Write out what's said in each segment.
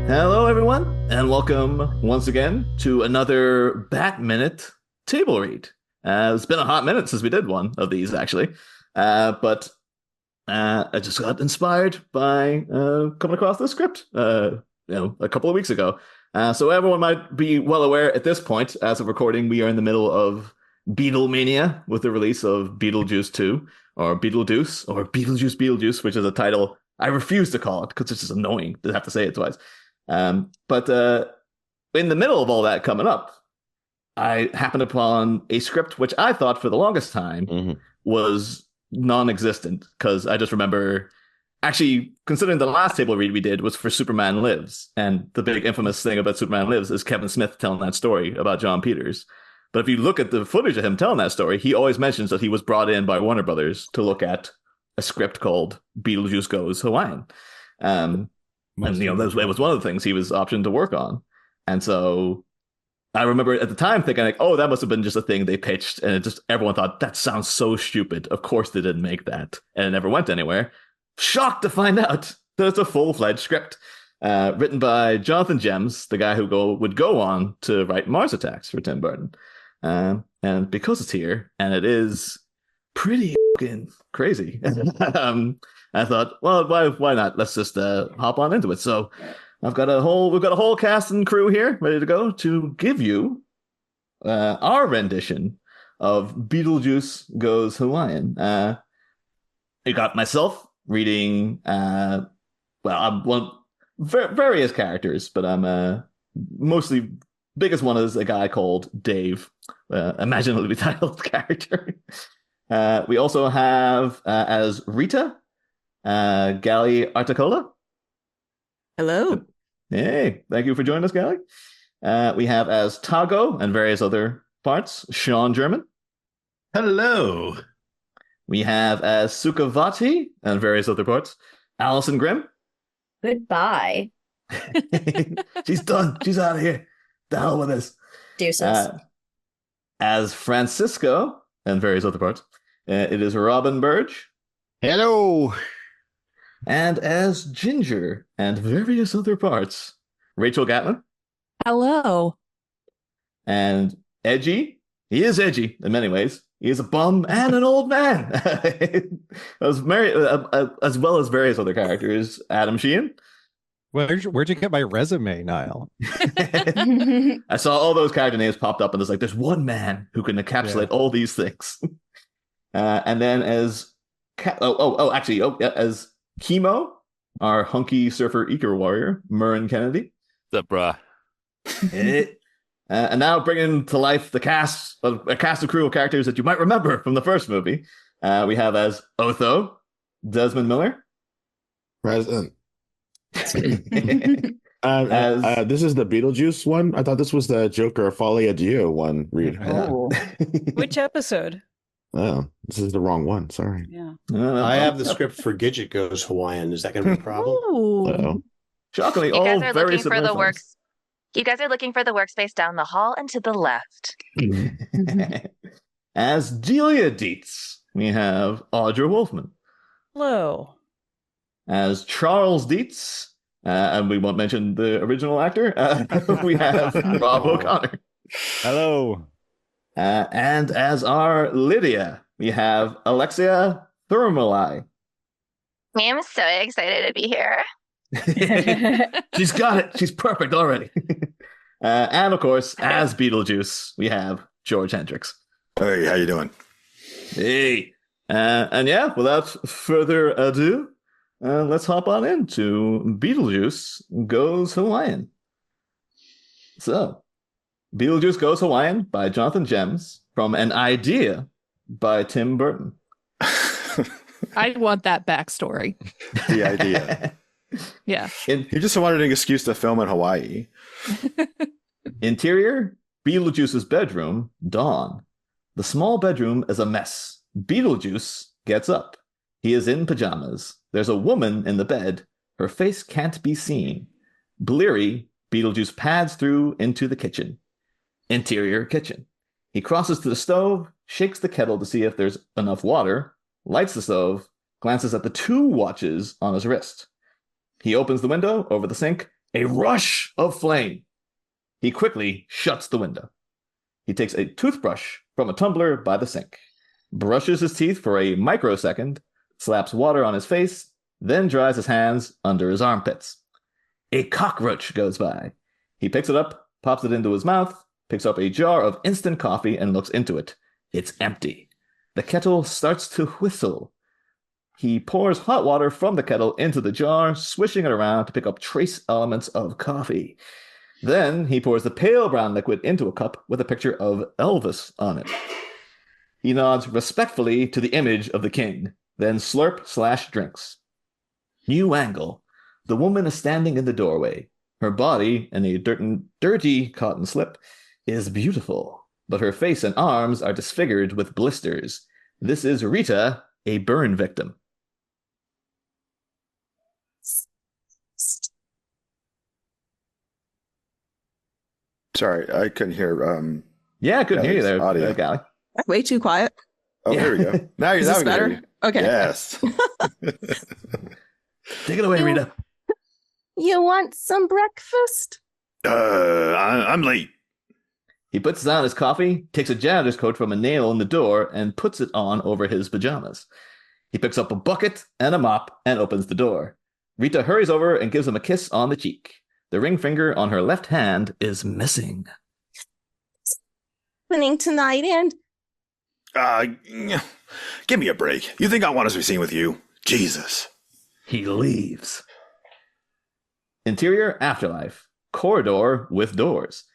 Hello, everyone, and welcome once again to another Bat Minute table read. It's been a hot minute since we did one of these, actually, but I just got inspired by coming across this script, a couple of weeks ago. So everyone might be well aware at this point, as of recording, we are in the middle of Beatlemania with the release of Beetlejuice 2, or Beetlejuice, or Beetlejuice, which is a title I refuse to call it because it's just annoying to have to say it twice. But in the middle of all that coming up, I happened upon a script which I thought for the longest time was non-existent, because I just remember, actually, considering the last table read we did was for Superman Lives, and the big infamous thing about Superman Lives is Kevin Smith telling that story about John Peters. But if you look at the footage of him telling that story, he always mentions that he was brought in by Warner Brothers to look at a script called Beetlejuice Goes Hawaiian. And, it was one of the things he was optioned to work on. And so I remember at the time thinking, like, oh, that must have been just a thing they pitched. And everyone thought, that sounds so stupid. Of course they didn't make that. And it never went anywhere. Shocked to find out that it's a full-fledged script written by Jonathan Gems, the guy who would go on to write Mars Attacks for Tim Burton. And because it's here, and it is pretty fucking crazy, I thought, well, why not? Let's just hop on into it. So we've got a whole cast and crew here ready to go to give you our rendition of Beetlejuice Goes Hawaiian. You got myself reading, various characters, but I'm mostly biggest one is a guy called Dave, imaginably titled character. We also have as Rita, Gally Articola. Hello. Hey, thank you for joining us, Gally. We have as Tago and various other parts, Sean German. Hello. We have as Sukhavati and various other parts, Allison Grimm. Goodbye. She's done. She's out of here. The hell with this. Deuces. As Francisco and various other parts, it is Robin Burge. Hello. And as Ginger and various other parts, Rachel Gatlin. Hello. And Edgy. He is edgy in many ways. He is a bum and an old man. As well as various other characters, Adam Sheehan. Where'd you get my resume, Niall? I saw all those character names popped up, and there's one man who can encapsulate all these things. And then as as Chemo, our hunky surfer eco warrior, Murren Kennedy. What's up, brah? And now bringing to life a cast of crew of characters that you might remember from the first movie. We have as Otho, Desmond Miller. Present. This is the Beetlejuice one. I thought this was the Joker Folly Adieu one. Read. Oh. Which episode? Oh, this is the wrong one. Sorry. Yeah. I have the script for Gidget Goes Hawaiian. Is that going to be a problem? Uh-oh. Shockingly, You all guys are very looking for similar the work. films. You guys are looking for the workspace down the hall and to the left. As Delia Dietz, we have Audra Wolfman. Hello. As Charles Dietz, and we won't mention the original actor, we have Rob O'Connor. Hello. And as our Lydia, we have Alexia Thermali. I'm so excited to be here. She's got it. She's perfect already. And of course, as Beetlejuice, we have George Hendricks. Hey, how you doing? Hey. And yeah, without further ado, let's hop on into Beetlejuice Goes Hawaiian. So, Beetlejuice Goes Hawaiian by Jonathan Gems, from an idea by Tim Burton. I want that backstory. The idea. Yeah. He just wanted an excuse to film in Hawaii. Interior, Beetlejuice's bedroom, dawn. The small bedroom is a mess. Beetlejuice gets up. He is in pajamas. There's a woman in the bed. Her face can't be seen. Bleary, Beetlejuice pads through into the kitchen. Interior kitchen. He crosses to the stove, shakes the kettle to see if there's enough water, lights the stove, glances at the 2 watches on his wrist. He opens the window over the sink A rush of flame. He quickly shuts the window. He takes a toothbrush from a tumbler by the sink, brushes his teeth for a microsecond, slaps water on his face, then dries his hands under his armpits. A cockroach goes by. He picks it up, pops it into his mouth, picks up a jar of instant coffee and looks into it. It's empty. The kettle starts to whistle. He pours hot water from the kettle into the jar, swishing it around to pick up trace elements of coffee. Then he pours the pale brown liquid into a cup with a picture of Elvis on it. He nods respectfully to the image of the king, then slurp/drinks. New angle. The woman is standing in the doorway. Her body, in a dirty cotton slip, is beautiful, but her face and arms are disfigured with blisters. This is Rita, a burn victim. Sorry, I couldn't hear. Yeah, I couldn't hear you there, audio. Callie. Way too quiet. Oh, Yeah. there we go. Now Is now this we can hear better? you. Okay. Yes. Take it away, Rita. You want some breakfast? I'm late. He puts down his coffee, takes a janitor's coat from a nail in the door, and puts it on over his pajamas. He picks up a bucket and a mop and opens the door. Rita hurries over and gives him a kiss on the cheek. The ring finger on her left hand is missing. Winning tonight, and Give me a break. You think I want to be seen with you? Jesus. He leaves. Interior afterlife. Corridor with doors.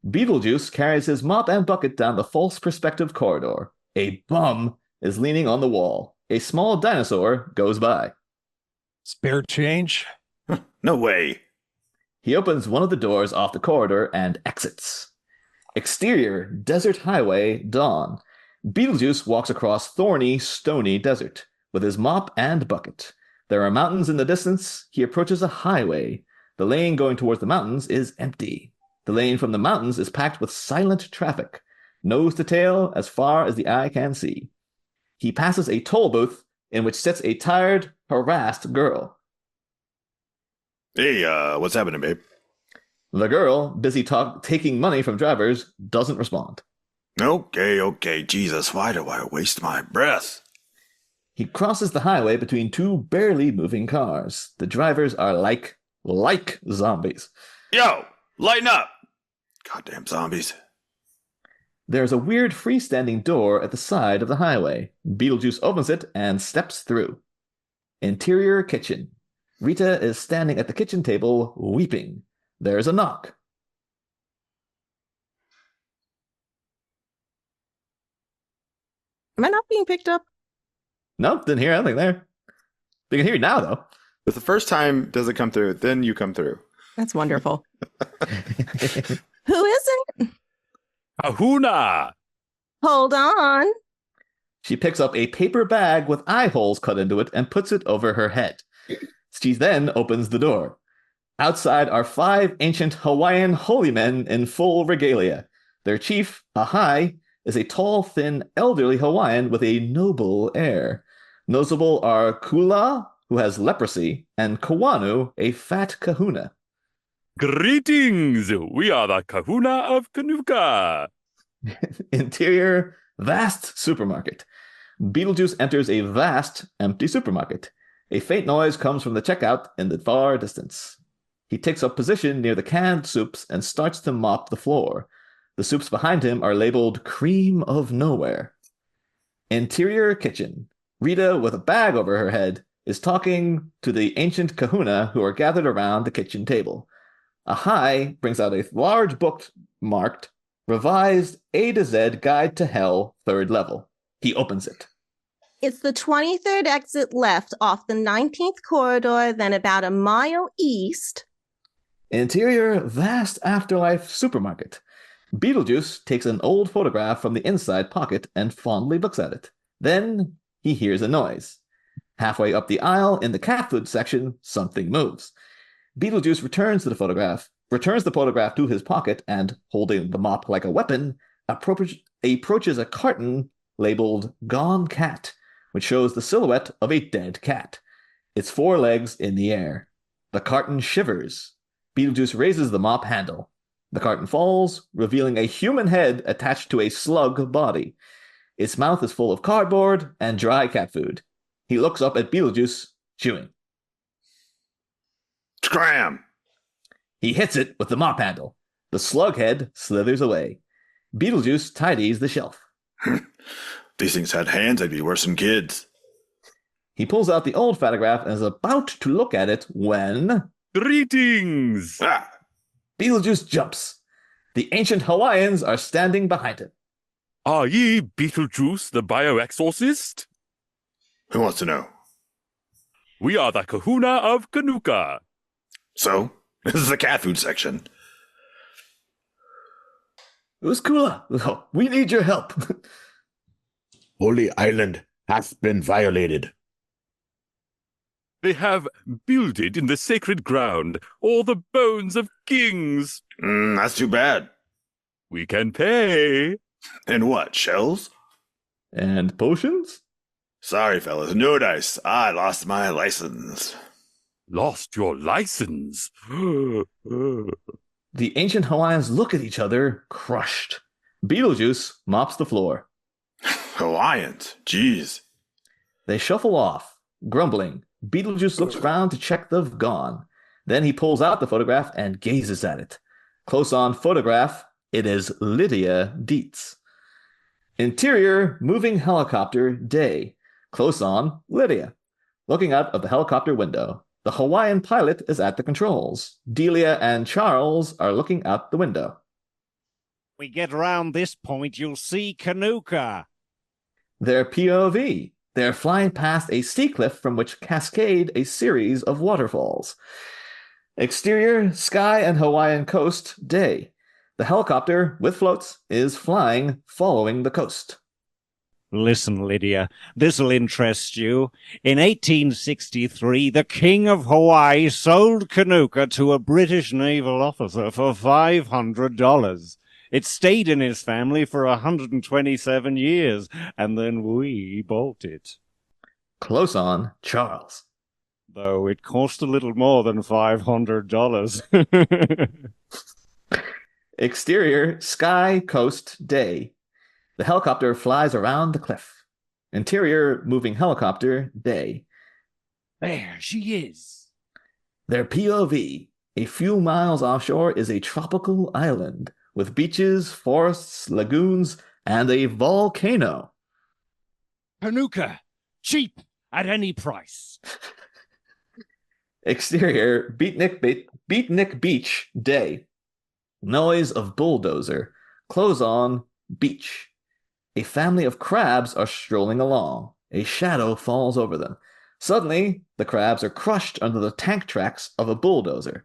Beetlejuice carries his mop and bucket down the false perspective corridor. A bum is leaning on the wall. A small dinosaur goes by. Spare change? No way. He opens one of the doors off the corridor and exits. Exterior, desert highway, dawn. Beetlejuice walks across thorny, stony desert with his mop and bucket. There are mountains in the distance. He approaches a highway. The lane going towards the mountains is empty. The lane from the mountains is packed with silent traffic, nose to tail as far as the eye can see. He passes a toll booth in which sits a tired, harassed girl. Hey, what's happening, babe? The girl, busy taking money from drivers, doesn't respond. Okay. Jesus, why do I waste my breath? He crosses the highway between two barely moving cars. The drivers are like zombies. Yo, lighten up. Goddamn zombies. There's a weird freestanding door at the side of the highway. Beetlejuice opens it and steps through. Interior kitchen. Rita is standing at the kitchen table, weeping. There's a knock. am I not being picked up? Nope, didn't hear anything there. They can hear you now, though. But the first time does it come through, then you come through. That's wonderful. Who is it? Kahuna. Hold on. She picks up a paper bag with eye holes cut into it and puts it over her head. She then opens the door. Outside are 5 ancient Hawaiian holy men in full regalia. Their chief, Ahai, is a tall, thin, elderly Hawaiian with a noble air. Notable are Kula, who has leprosy, and Kawanu, a fat kahuna. Greetings. We are the Kahuna of Kanuka. Interior, vast supermarket. Beetlejuice enters a vast, empty supermarket. A faint noise comes from the checkout in the far distance. He takes up position near the canned soups and starts to mop the floor. The soups behind him are labeled Cream of Nowhere. Interior kitchen. Rita, with a bag over her head, is talking to the ancient kahuna who are gathered around the kitchen table. Ahai brings out a large book marked Revised A to Z Guide to Hell, 3rd level. He opens it. It's the 23rd exit left off the 19th corridor, then about a mile east. Interior, vast afterlife supermarket. Beetlejuice takes an old photograph from the inside pocket and fondly looks at it. Then he hears a noise. Halfway up the aisle in the cat food section, something moves. Beetlejuice returns the photograph to his pocket, and, holding the mop like a weapon, approaches a carton labeled Gone Cat, which shows the silhouette of a dead cat. Its 4 legs in the air. The carton shivers. Beetlejuice raises the mop handle. The carton falls, revealing a human head attached to a slug body. Its mouth is full of cardboard and dry cat food. He looks up at Beetlejuice, chewing. Scram! He hits it with the mop handle. The slug head slithers away. Beetlejuice tidies the shelf. These things had hands, I'd be worse than kids. He pulls out the old photograph and is about to look at it when... Greetings! Ah! Beetlejuice jumps. The ancient Hawaiians are standing behind him. Are ye Beetlejuice the bioexorcist? Who wants to know? We are the kahuna of Kanuka. So, this is the cat food section. Uskula, we need your help. Holy Island hath been violated. They have builded in the sacred ground all the bones of kings. That's too bad. We can pay. And what, shells? And potions? Sorry, fellas, no dice. I lost my license. Lost your license. The ancient Hawaiians look at each other, crushed. Beetlejuice mops the floor. Hawaiians, jeez. They shuffle off, grumbling. Beetlejuice looks round to check they've gone. Then he pulls out the photograph and gazes at it. Close on photograph, it is Lydia Dietz. Interior, moving helicopter, day. Close on, Lydia. Looking out of the helicopter window. The Hawaiian pilot is at the controls. Delia and Charles are looking out the window. We get round this point, you'll see Kanuka. Their POV. They're flying past a sea cliff from which cascade a series of waterfalls. Exterior, sky and Hawaiian coast, day. The helicopter, with floats, is flying, following the coast. Listen, Lydia, this'll interest you. In 1863, the King of Hawaii sold Kanuka to a British naval officer for $500. It stayed in his family for 127 years, and then we bought it. Close on, Charles. Though it cost a little more than $500. Exterior, sky, coast, day. The helicopter flies around the cliff. Interior, moving helicopter, day. There she is. Their POV. A few miles offshore is a tropical island with beaches, forests, lagoons, and a volcano. Kanuka, cheap at any price. Exterior, Beatnik Beach, day. Noise of bulldozer. Close on, beach. A family of crabs are strolling along. A shadow falls over them. Suddenly, the crabs are crushed under the tank tracks of a bulldozer.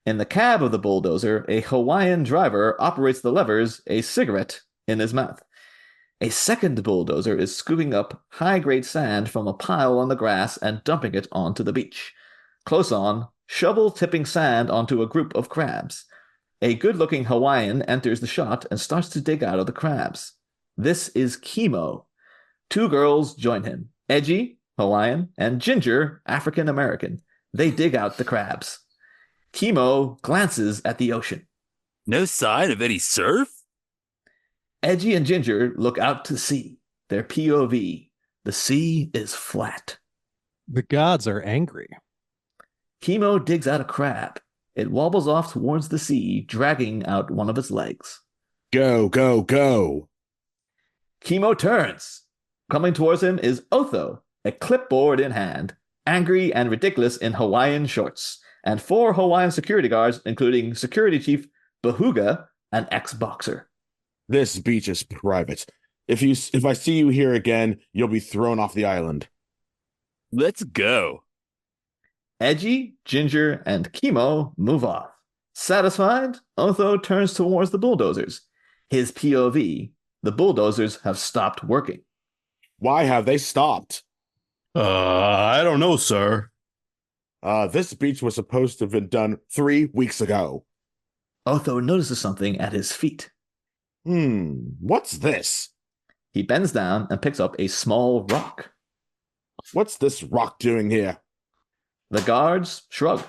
In the cab of the bulldozer, a Hawaiian driver operates the levers, a cigarette in his mouth. A second bulldozer is scooping up high-grade sand from a pile on the grass and dumping it onto the beach. Close on, shovel tipping sand onto a group of crabs. A good-looking Hawaiian enters the shot and starts to dig out of the crabs. This is Chemo. Two girls join him, Edgy, Hawaiian, and Ginger, African-American. They dig out the crabs. Chemo glances at the ocean. No sign of any surf? Edgy and Ginger look out to sea. Their POV. The sea is flat. The gods are angry. Chemo digs out a crab. It wobbles off towards the sea, dragging out one of its legs. Go, go, go. Chemo turns. Coming towards him is Otho, a clipboard in hand, angry and ridiculous in Hawaiian shorts, and 4 Hawaiian security guards, including Security Chief Bahuga, an ex-boxer. This beach is private. If I see you here again, you'll be thrown off the island. Let's go. Edgy, Ginger, and Chemo move off. Satisfied, Otho turns towards the bulldozers. His POV, the bulldozers have stopped working. Why have they stopped? I don't know, sir. This beach was supposed to have been done 3 weeks ago. Otho notices something at his feet. What's this? He bends down and picks up a small rock. What's this rock doing here? The guards shrug.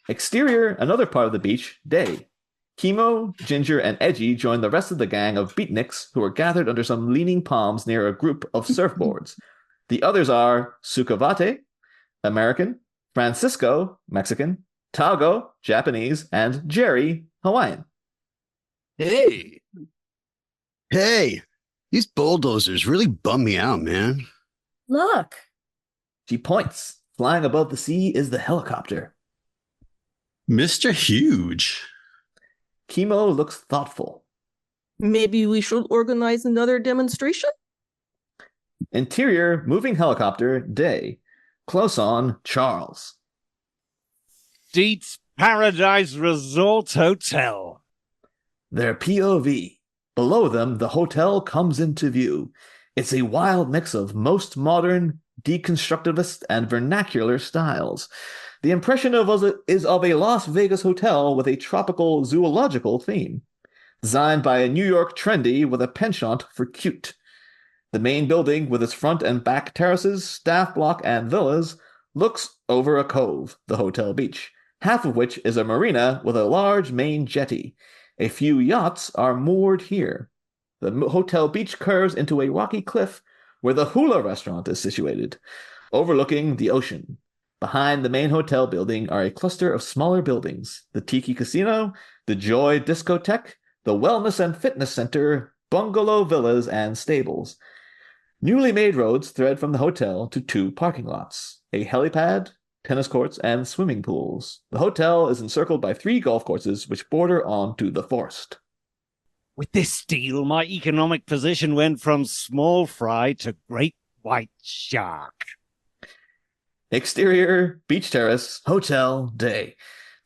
Exterior, another part of the beach, day. Chemo, Ginger, and Edgy join the rest of the gang of beatniks who are gathered under some leaning palms near a group of surfboards. The others are Sukavate, American, Francisco, Mexican, Tago, Japanese, and Jerry, Hawaiian. Hey, these bulldozers really bum me out, man. Look. She points. Flying above the sea is the helicopter. Mr. Huge. Chemo looks thoughtful. Maybe we should organize another demonstration? Interior, moving helicopter, day. Close on, Charles. Deets Paradise Resort Hotel. Their POV. Below them, the hotel comes into view. It's a wild mix of most modern, deconstructivist, and vernacular styles. The impression is of a Las Vegas hotel with a tropical zoological theme. Designed by a New York trendy with a penchant for cute. The main building, with its front and back terraces, staff block, and villas, looks over a cove, the hotel beach, half of which is a marina with a large main jetty. A few yachts are moored here. The hotel beach curves into a rocky cliff where the Hula restaurant is situated, overlooking the ocean. Behind the main hotel building are a cluster of smaller buildings, the Tiki Casino, the Joy Discotheque, the Wellness and Fitness Center, bungalow villas, and stables. Newly made roads thread from the hotel to 2 parking lots, a helipad, tennis courts, and swimming pools. The hotel is encircled by 3 golf courses which border onto the forest. With this deal, my economic position went from small fry to great white shark. Exterior, beach terrace, hotel, day.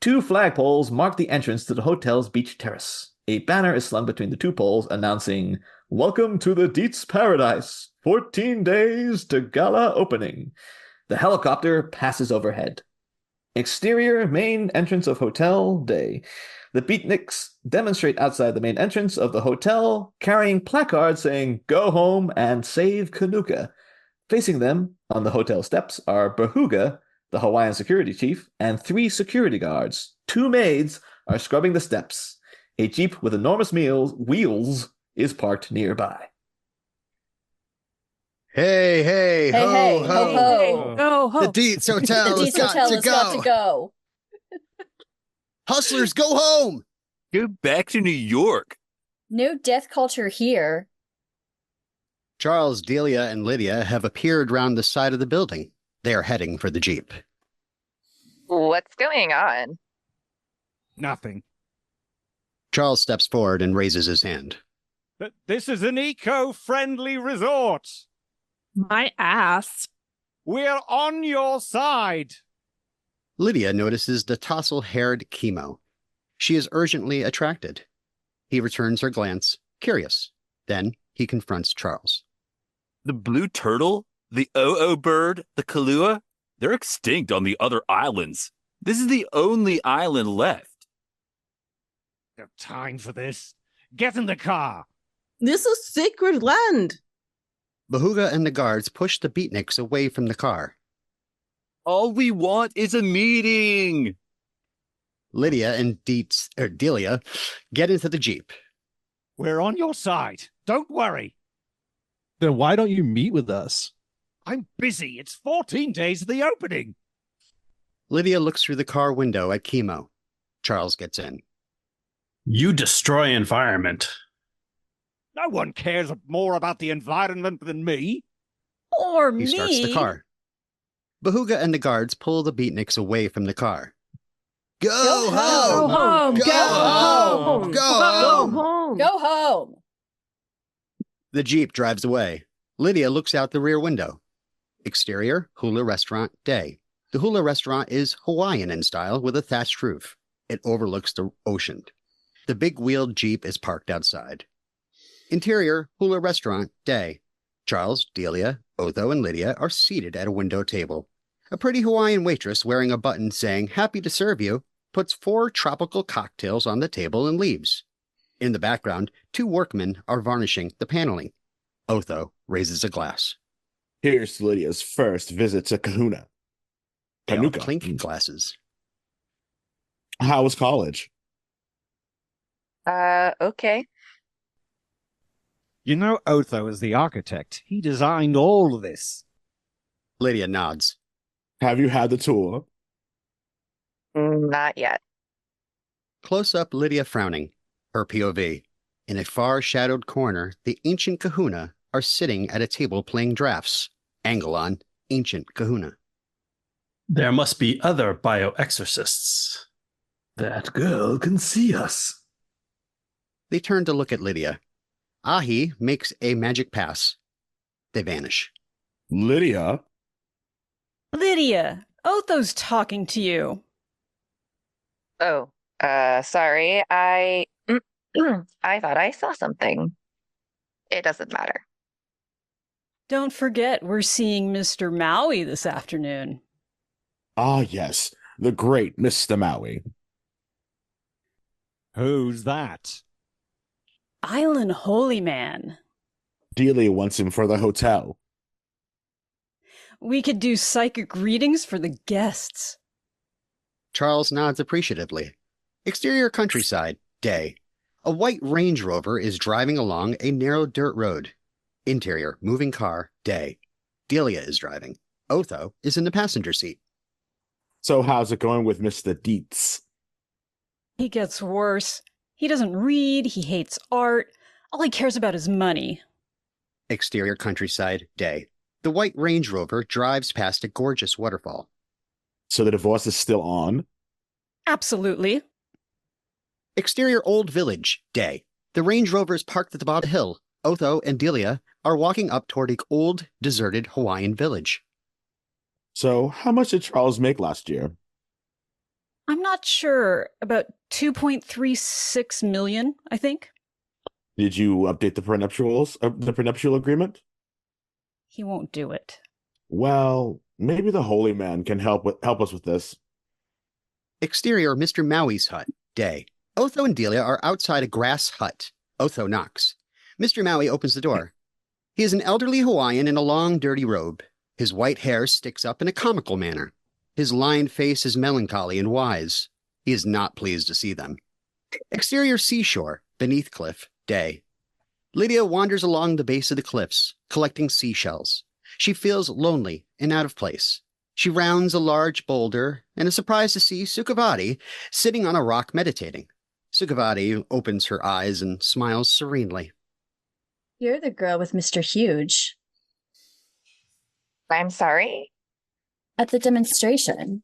2 flagpoles mark the entrance to the hotel's beach terrace. A banner is slung between the 2 poles announcing, "Welcome to the Deets Paradise. 14 days to gala opening." The helicopter passes overhead. Exterior, main entrance of hotel, day. The beatniks demonstrate outside the main entrance of the hotel, carrying placards saying, "Go home and save Kanuka." Facing them on the hotel steps are Bahuga, the Hawaiian security chief, and 3 security guards. 2 maids are scrubbing the steps. A jeep with enormous wheels is parked nearby. Hey, ho, ho. Go, ho. The Deets Hotel The has Deets Hotel has got to go. Hustlers, go home! Go back to New York. No death culture here. Charles, Delia, and Lydia have appeared round the side of the building. They are heading for the Jeep. What's going on? Nothing. Charles steps forward and raises his hand. But this is an eco-friendly resort. My ass. We're on your side. Lydia notices the tousle-haired Chemo. She is urgently attracted. He returns her glance, curious. Then he confronts Charles. The blue turtle, the Oo bird, the Kalua, they're extinct on the other islands. This is the only island left. No time for this. Get in the car. This is sacred land. Bahuga and the guards push the beatniks away from the car. All we want is a meeting. Lydia and Delia get into the Jeep. We're on your side. Don't worry. Then why don't you meet with us? I'm busy. It's 14 days of the opening. Lydia looks through the car window at Chemo. Charles gets in. You destroy environment. No one cares more about the environment than me. Or He me. starts the car. Bahuga and the guards pull the beatniks away from the car. Go home! Go home! Go home! Go home! home! Go home. The Jeep drives away. Lydia looks out the rear window. Exterior, Hula restaurant, day. The Hula restaurant is Hawaiian in style with a thatched roof. It overlooks the ocean. The big wheeled Jeep is parked outside. Interior, Hula restaurant, day. Charles, Delia, Otho, and Lydia are seated at a window table. A pretty Hawaiian waitress wearing a button saying, "Happy to serve you," puts 4 tropical cocktails on the table and leaves. In the background, 2 workmen are varnishing the paneling. Otho raises a glass. Here's to Lydia's first visit to Kahuna. They all Kanuka. clink glasses. How was college? Okay. You know Otho is the architect. He designed all of this. Lydia nods. Have you had the tour? Not yet. Close up, Lydia frowning. Her POV. In a far shadowed corner, the ancient kahuna are sitting at a table playing drafts. Angle on ancient kahuna. There must be other bioexorcists. That girl can see us. They turn to look at Lydia. Ahi makes a magic pass. They vanish. Lydia? Lydia, Otho's talking to you. Oh, sorry. I thought I saw something. It doesn't matter. Don't forget, we're seeing Mr. Maui this afternoon. Ah, yes, the great Mr. Maui. Who's that? Island Holy Man. Delia wants him for the hotel. We could do psychic readings for the guests. Charles nods appreciatively. Exterior countryside, day. A white Range Rover is driving along a narrow dirt road. Interior, moving car, day. Delia is driving. Otho is in the passenger seat. So how's it going with Mr. Dietz? He gets worse. He doesn't read, he hates art. All he cares about is money. Exterior countryside, day. The white Range Rover drives past a gorgeous waterfall. So the divorce is still on? Absolutely. Exterior old village, day. The Range Rover is parked at the bottom of the hill. Otho and Delia are walking up toward an old, deserted Hawaiian village. So how much did Charles make last year? I'm not sure. About 2.36 million, I think. Did you update the prenuptial agreement? He won't do it. Well, maybe the holy man can help us with this. Exterior Mr. Maui's hut, day. Otho and Delia are outside a grass hut. Otho knocks. Mr. Maui opens the door. He is an elderly Hawaiian in a long, dirty robe. His white hair sticks up in a comical manner. His lined face is melancholy and wise. He is not pleased to see them. Exterior seashore, beneath cliff, day. Lydia wanders along the base of the cliffs, collecting seashells. She feels lonely and out of place. She rounds a large boulder and is surprised to see Sukhavati sitting on a rock meditating. Sukhavati opens her eyes and smiles serenely. You're the girl with Mr. Huge. I'm sorry? At the demonstration.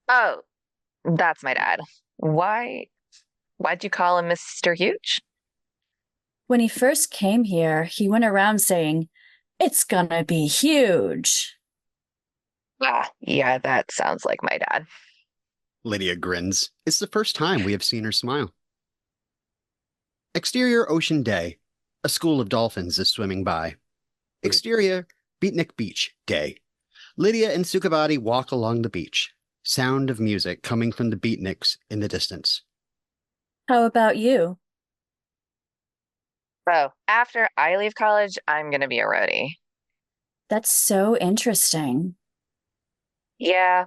Oh, that's my dad. Why'd you call him Mr. Huge? When he first came here, he went around saying, "It's gonna be huge." Ah, yeah, that sounds like my dad. Lydia grins. It's the first time we have seen her smile. Exterior ocean day. A school of dolphins is swimming by. Exterior Beatnik Beach, day. Lydia and Sukhavati walk along the beach. Sound of music coming from the beatniks in the distance. How about you? So, after I leave college, I'm gonna be a roadie. That's so interesting. Yeah.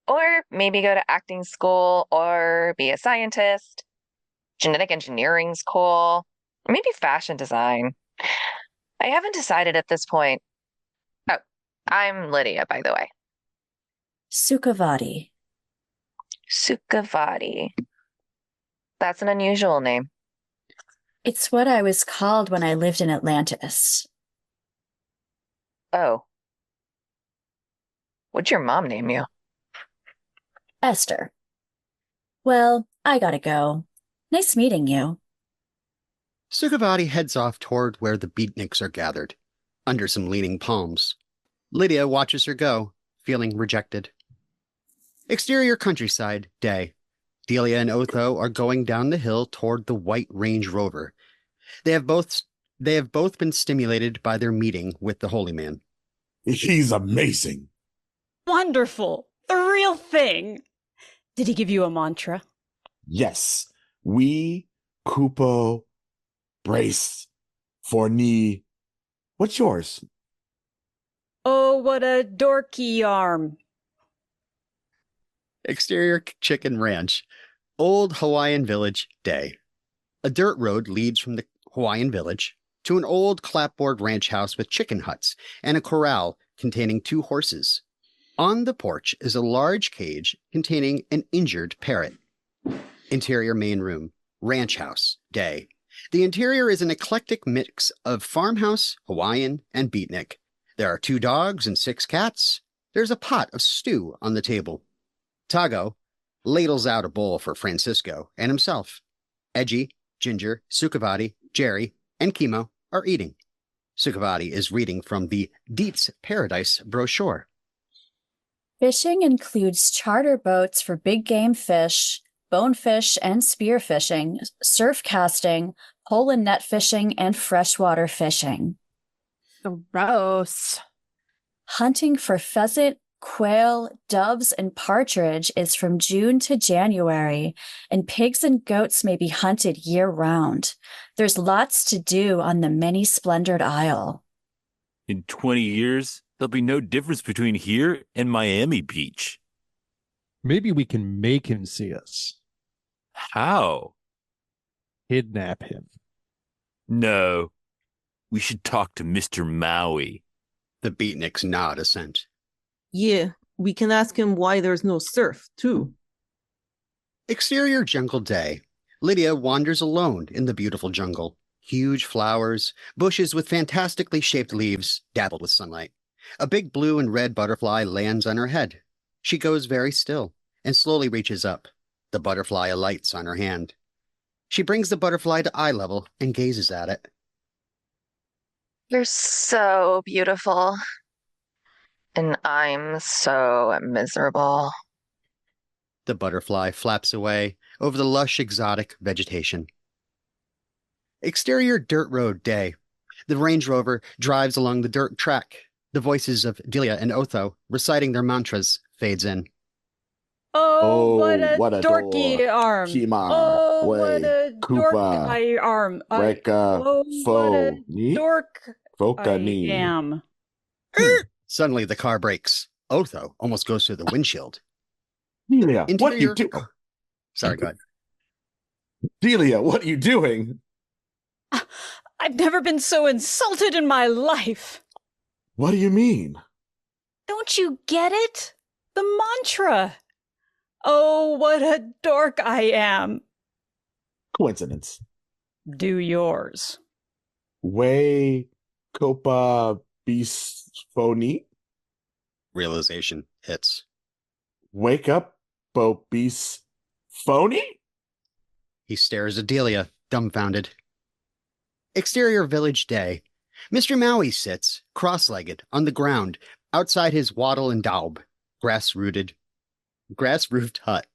Or maybe go to acting school or be a scientist. Genetic engineering's cool. Maybe fashion design. I haven't decided at this point. Oh, I'm Lydia, by the way. Sukhavati. Sukhavati. That's an unusual name. It's what I was called when I lived in Atlantis. Oh. What'd your mom name you? Esther. Well, I gotta go. Nice meeting you. Sukhavati heads off toward where the beatniks are gathered, under some leaning palms. Lydia watches her go, feeling rejected. Exterior countryside, day. Delia and Otho are going down the hill toward the white Range Rover. They have both been stimulated by their meeting with the holy man. He's amazing. Wonderful. The real thing. Did he give you a mantra? Yes. We, Kupo, brace, for knee. What's yours? Oh, what a dorky arm. Exterior chicken ranch. Old Hawaiian village day. A dirt road leads from the Hawaiian village to an old clapboard ranch house with chicken huts and a corral containing 2 horses. On the porch is a large cage containing an injured parrot. Interior main room. Ranch house day. The interior is an eclectic mix of farmhouse, Hawaiian, and beatnik. There are 2 dogs and 6 cats. There's a pot of stew on the table. Tago ladles out a bowl for Francisco and himself. Edgy, Ginger, Sukavati, Jerry, and Kimo are eating. Sukavati is reading from the Deets Paradise brochure. Fishing includes charter boats for big game fish, bonefish and spear fishing, surf casting, pole and net fishing, and freshwater fishing. Gross. Hunting for pheasant, quail, doves, and partridge is from June to January, and pigs and goats may be hunted year-round. There's lots to do on the many-splendored isle. In 20 years, there'll be no difference between here and Miami Beach. Maybe we can make him see us. How? Kidnap him. No. We should talk to Mr. Maui. The beatniks nod assent. Yeah, we can ask him why there's no surf, too. Exterior jungle day. Lydia wanders alone in the beautiful jungle. Huge flowers, bushes with fantastically shaped leaves, dabbled with sunlight. A big blue and red butterfly lands on her head. She goes very still and slowly reaches up. The butterfly alights on her hand. She brings the butterfly to eye level and gazes at it. You're so beautiful. And I'm so miserable. The butterfly flaps away over the lush exotic vegetation. Exterior dirt road day. The Range Rover drives along the dirt track. The voices of Delia and Otho reciting their mantras fades in. Oh, what a dorky door. arm. Shimar, Oh, way, what a dork Koopa, I arm. Reka, Oh, Fo, what a Ni, dork Foka, I Ni. am. Suddenly the car brakes. Otho almost goes through the windshield. Delia, what are you Interior- doing? Sorry, go ahead. Delia, what are you doing? I've never been so insulted in my life. What do you mean? Don't you get it? The mantra. Oh, what a dork I am. Coincidence. Do yours. Way, Copa, Bisphony? Realization hits. Wake up, Bo Bisphony? He stares at Delia, dumbfounded. Exterior village day. Mr. Maui sits, cross-legged, on the ground, outside his wattle and daub, grass-roofed hut.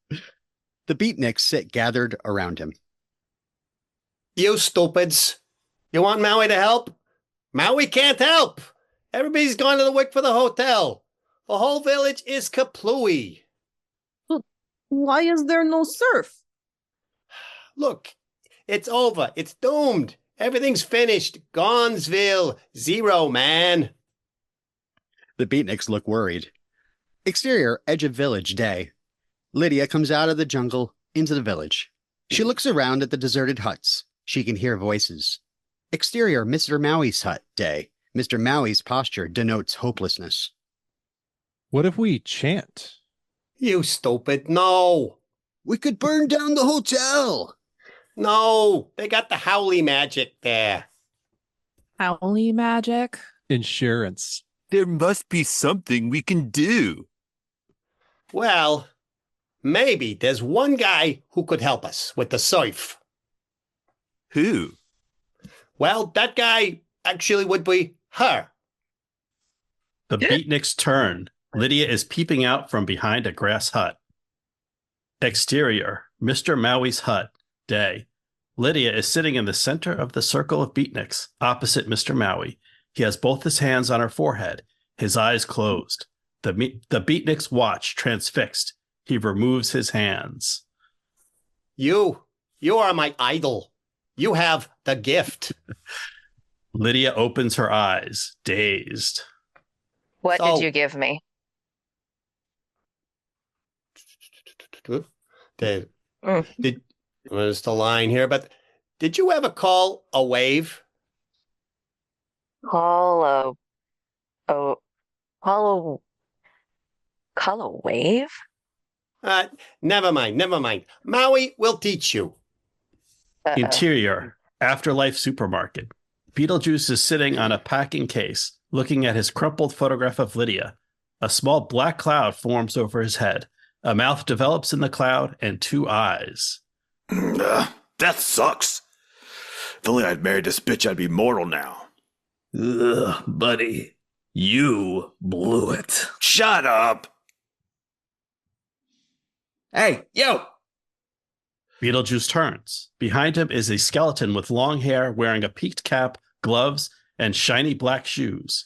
The beatniks sit gathered around him. You stupids. You want Maui to help? Maui can't help. Everybody's gone to the Wick for the hotel. The whole village is kaplooey. Why is there no surf? Look, it's over. It's doomed. Everything's finished. Gonzville. 0, man. The beatniks look worried. Exterior edge of village day. Lydia comes out of the jungle into the village. She looks around at the deserted huts. She can hear voices. Exterior Mr. Maui's hut day. Mr. Maui's posture denotes hopelessness. What if we chant? You stupid. No. We could burn down the hotel. No. They got the Howley magic there. Howley magic? Insurance. There must be something we can do. Well, maybe there's one guy who could help us with the surf. Who? Well, that guy actually would be her. The beatniks turn. Lydia is peeping out from behind a grass hut. Exterior, Mr. Maui's hut, day. Lydia is sitting in the center of the circle of beatniks, opposite Mr. Maui. He has both his hands on her forehead, his eyes closed. The beatniks watch, transfixed. He removes his hands. You are my idol. You have the gift. Lydia opens her eyes, dazed. What did you give me? Did Mm. was the line here, but did you ever call a wave? Call a call a wave? Never mind. Maui will teach you. Interior, Afterlife Supermarket. Beetlejuice is sitting on a packing case, looking at his crumpled photograph of Lydia. A small black cloud forms over his head. A mouth develops in the cloud and 2 eyes. Death sucks. If only I'd married this bitch, I'd be mortal now. Ugh, buddy, you blew it. Shut up. Hey, yo! Beetlejuice turns. Behind him is a skeleton with long hair wearing a peaked cap, gloves, and shiny black shoes.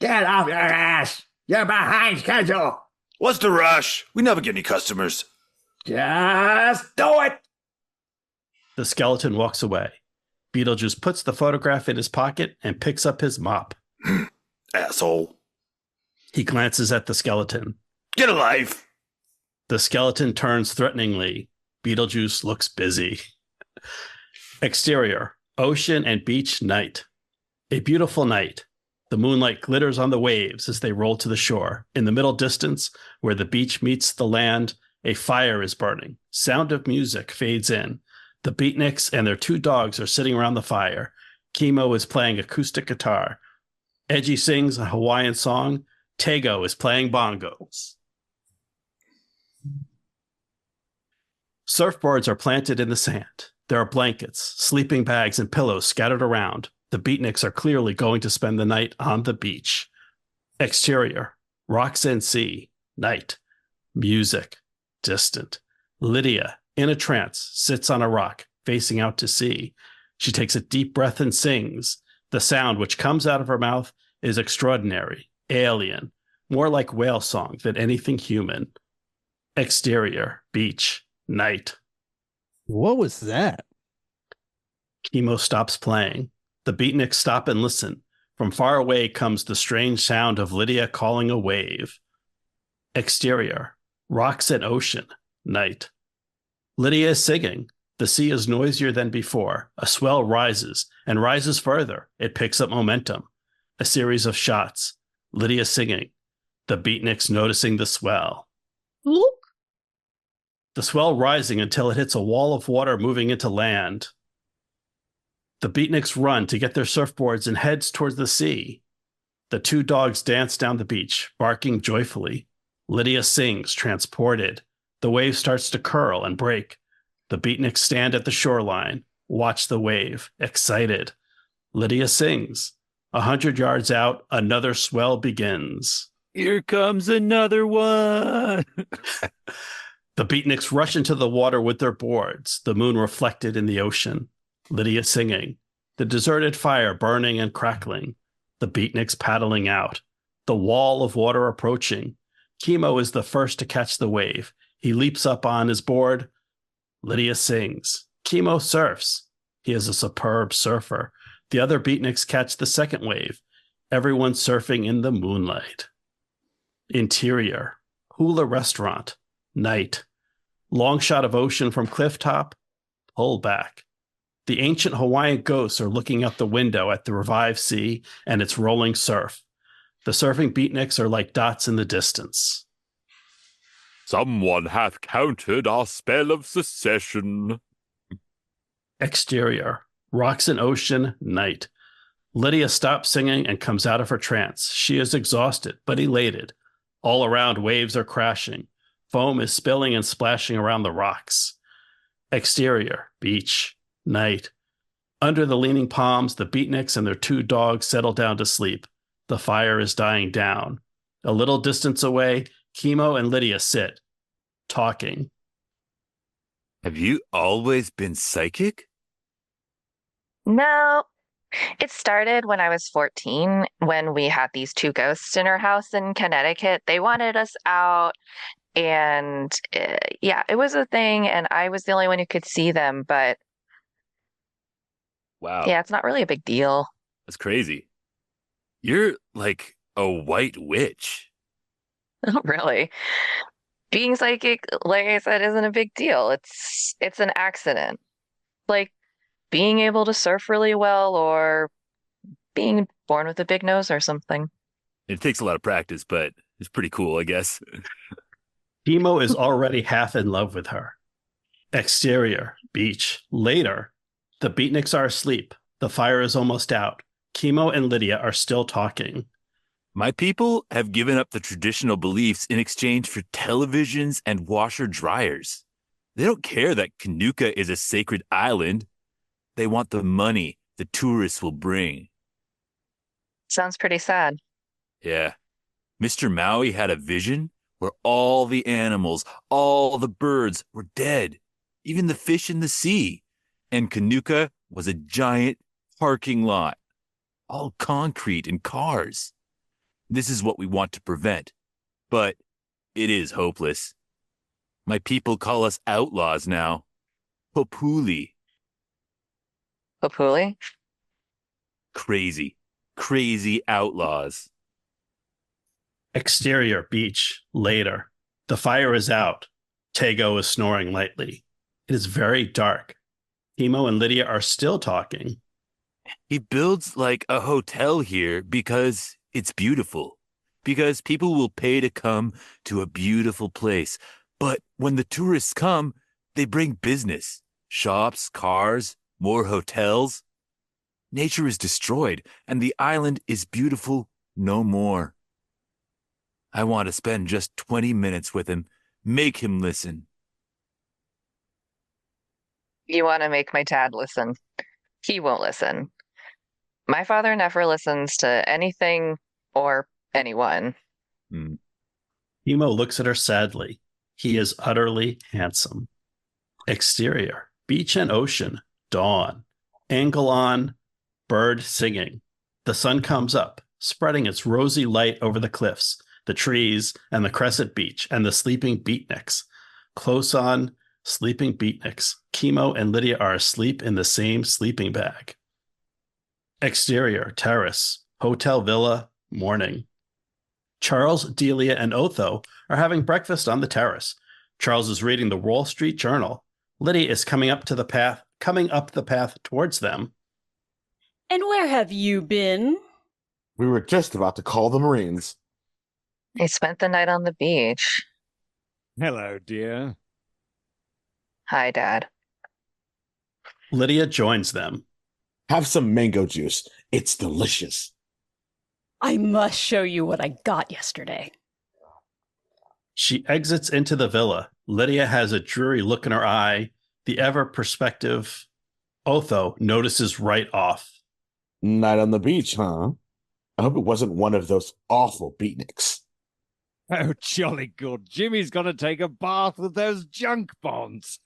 Get off your ass! You're behind schedule! What's the rush? We never get any customers. Just do it! The skeleton walks away. Beetlejuice puts the photograph in his pocket and picks up his mop. Asshole. He glances at the skeleton. Get a life! The skeleton turns threateningly. Beetlejuice looks busy. Exterior, ocean and beach night. A beautiful night. The moonlight glitters on the waves as they roll to the shore. In the middle distance, where the beach meets the land, a fire is burning. Sound of music fades in. The beatniks and their 2 dogs are sitting around the fire. Chemo is playing acoustic guitar. Edgy sings a Hawaiian song. Tego is playing bongos. Surfboards are planted in the sand. There are blankets, sleeping bags, and pillows scattered around. The beatniks are clearly going to spend the night on the beach. Exterior, rocks and sea, night. Music, distant. Lydia, in a trance, sits on a rock, facing out to sea. She takes a deep breath and sings. The sound which comes out of her mouth is extraordinary, alien, more like whale song than anything human. Exterior, beach, night. What was that? Chemo stops playing. The beatniks stop and listen. From far away comes the strange sound of Lydia calling a wave. Exterior, rocks and ocean, night. Lydia is singing. The sea is noisier than before. A swell rises and rises further. It picks up momentum. A series of shots. Lydia singing. The beatniks noticing the swell. Look. The swell rising until it hits a wall of water moving into land. The beatniks run to get their surfboards and heads towards the sea. The 2 dogs dance down the beach, barking joyfully. Lydia sings, transported. The wave starts to curl and break. The beatniks stand at the shoreline, watch the wave, excited. Lydia sings. 100 yards out, another swell begins. Here comes another one. The beatniks rush into the water with their boards, the moon reflected in the ocean. Lydia singing. The deserted fire burning and crackling. The beatniks paddling out. The wall of water approaching. Chemo is the first to catch the wave. He leaps up on his board. Lydia sings. Chemo surfs. He is a superb surfer. The other beatniks catch the second wave. Everyone surfing in the moonlight. Interior. Hula restaurant. Night. Long shot of ocean from cliff top. Pull back. The ancient Hawaiian ghosts are looking out the window at the revived sea and its rolling surf. The surfing beatniks are like dots in the distance. Someone hath countered our spell of secession. Exterior. Rocks and ocean, night. Lydia stops singing and comes out of her trance. She is exhausted, but elated. All around, waves are crashing. Foam is spilling and splashing around the rocks. Exterior. Beach. Night. Under the leaning palms, the beatniks and their 2 dogs settle down to sleep. The fire is dying down. A little distance away, Chemo and Lydia sit, talking. Have you always been psychic? No. It started when I was 14, when we had these 2 ghosts in our house in Connecticut. They wanted us out, and yeah, it was a thing, and I was the only one who could see them, but Wow. yeah, it's not really a big deal. That's crazy. You're like a white witch. Oh, really? Being psychic, like I said, isn't a big deal. It's an accident. Like being able to surf really well or being born with a big nose or something. It takes a lot of practice, but it's pretty cool, I guess. Chemo is already half in love with her. Exterior, beach. Later, the beatniks are asleep. The fire is almost out. Chemo and Lydia are still talking. My people have given up the traditional beliefs in exchange for televisions and washer dryers. They don't care that Kanuka is a sacred island. They want the money the tourists will bring. Sounds pretty sad. Yeah. Mr. Maui had a vision where all the animals, all the birds were dead, even the fish in the sea. And Kanuka was a giant parking lot, all concrete and cars. This is what we want to prevent, but it is hopeless. My people call us outlaws now. Populi. Populi? Crazy outlaws. Exterior, beach. Later. The fire is out. Tego is snoring lightly. It is very dark. Chemo and Lydia are still talking. He builds like a hotel here because it's beautiful, because people will pay to come to a beautiful place. But when the tourists come, they bring business, shops, cars, more hotels. Nature is destroyed, and the island is beautiful no more. I want to spend just 20 minutes with him, make him listen. You want to make my dad listen. He won't listen. My father never listens to anything or anyone. Chemo looks at her sadly. He is utterly handsome. Exterior, beach and ocean, dawn. Angle on, bird singing. The sun comes up, spreading its rosy light over the cliffs, the trees, and the crescent beach, and the sleeping beatniks. Close on, sleeping beatniks. Chemo and Lydia are asleep in the same sleeping bag. Exterior, terrace, hotel villa, morning. Charles, Delia, and Otho are having breakfast on the terrace. Charles is reading the Wall Street Journal. Lydia is coming up the path towards them. And where have you been? We were just about to call the Marines. I spent the night on the beach. Hello, dear. Hi, Dad. Lydia joins them. Have some mango juice. It's delicious. I must show you what I got yesterday. She exits into the villa. Lydia has a dreary look in her eye. The ever-perspective Otho notices right off. Night on the beach, huh? I hope it wasn't one of those awful beatniks. Oh, jolly good. Jimmy's going to take a bath with those junk bonds.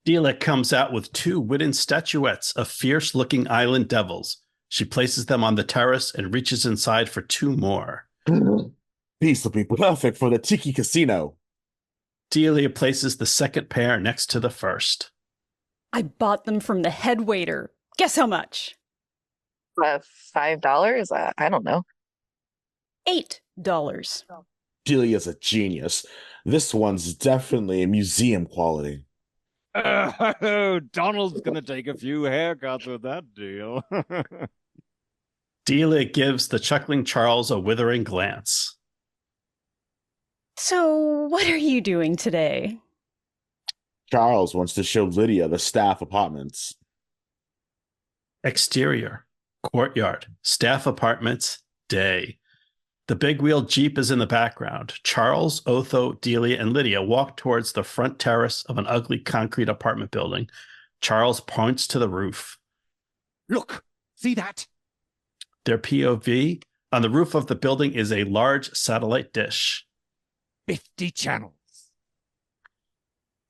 Delia comes out with two wooden statuettes of fierce-looking island devils. She places them on the terrace and reaches inside for two more. These will be perfect for the Tiki Casino. Delia places the second pair next to the first. I bought them from the head waiter. Guess how much? $5? I don't know. $8. Delia's a genius. This one's definitely a museum quality. Oh, Donald's going to take a few haircuts with that deal. Delia gives the chuckling Charles a withering glance. So, what are you doing today? Charles wants to show Lydia the staff apartments. Exterior, courtyard, staff apartments, day. The big wheel Jeep is in the background. Charles, Otho, Delia, and Lydia walk towards the front terrace of an ugly concrete apartment building. Charles points to the roof. Look, see that? Their POV, on the roof of the building is a large satellite dish. 50 channels.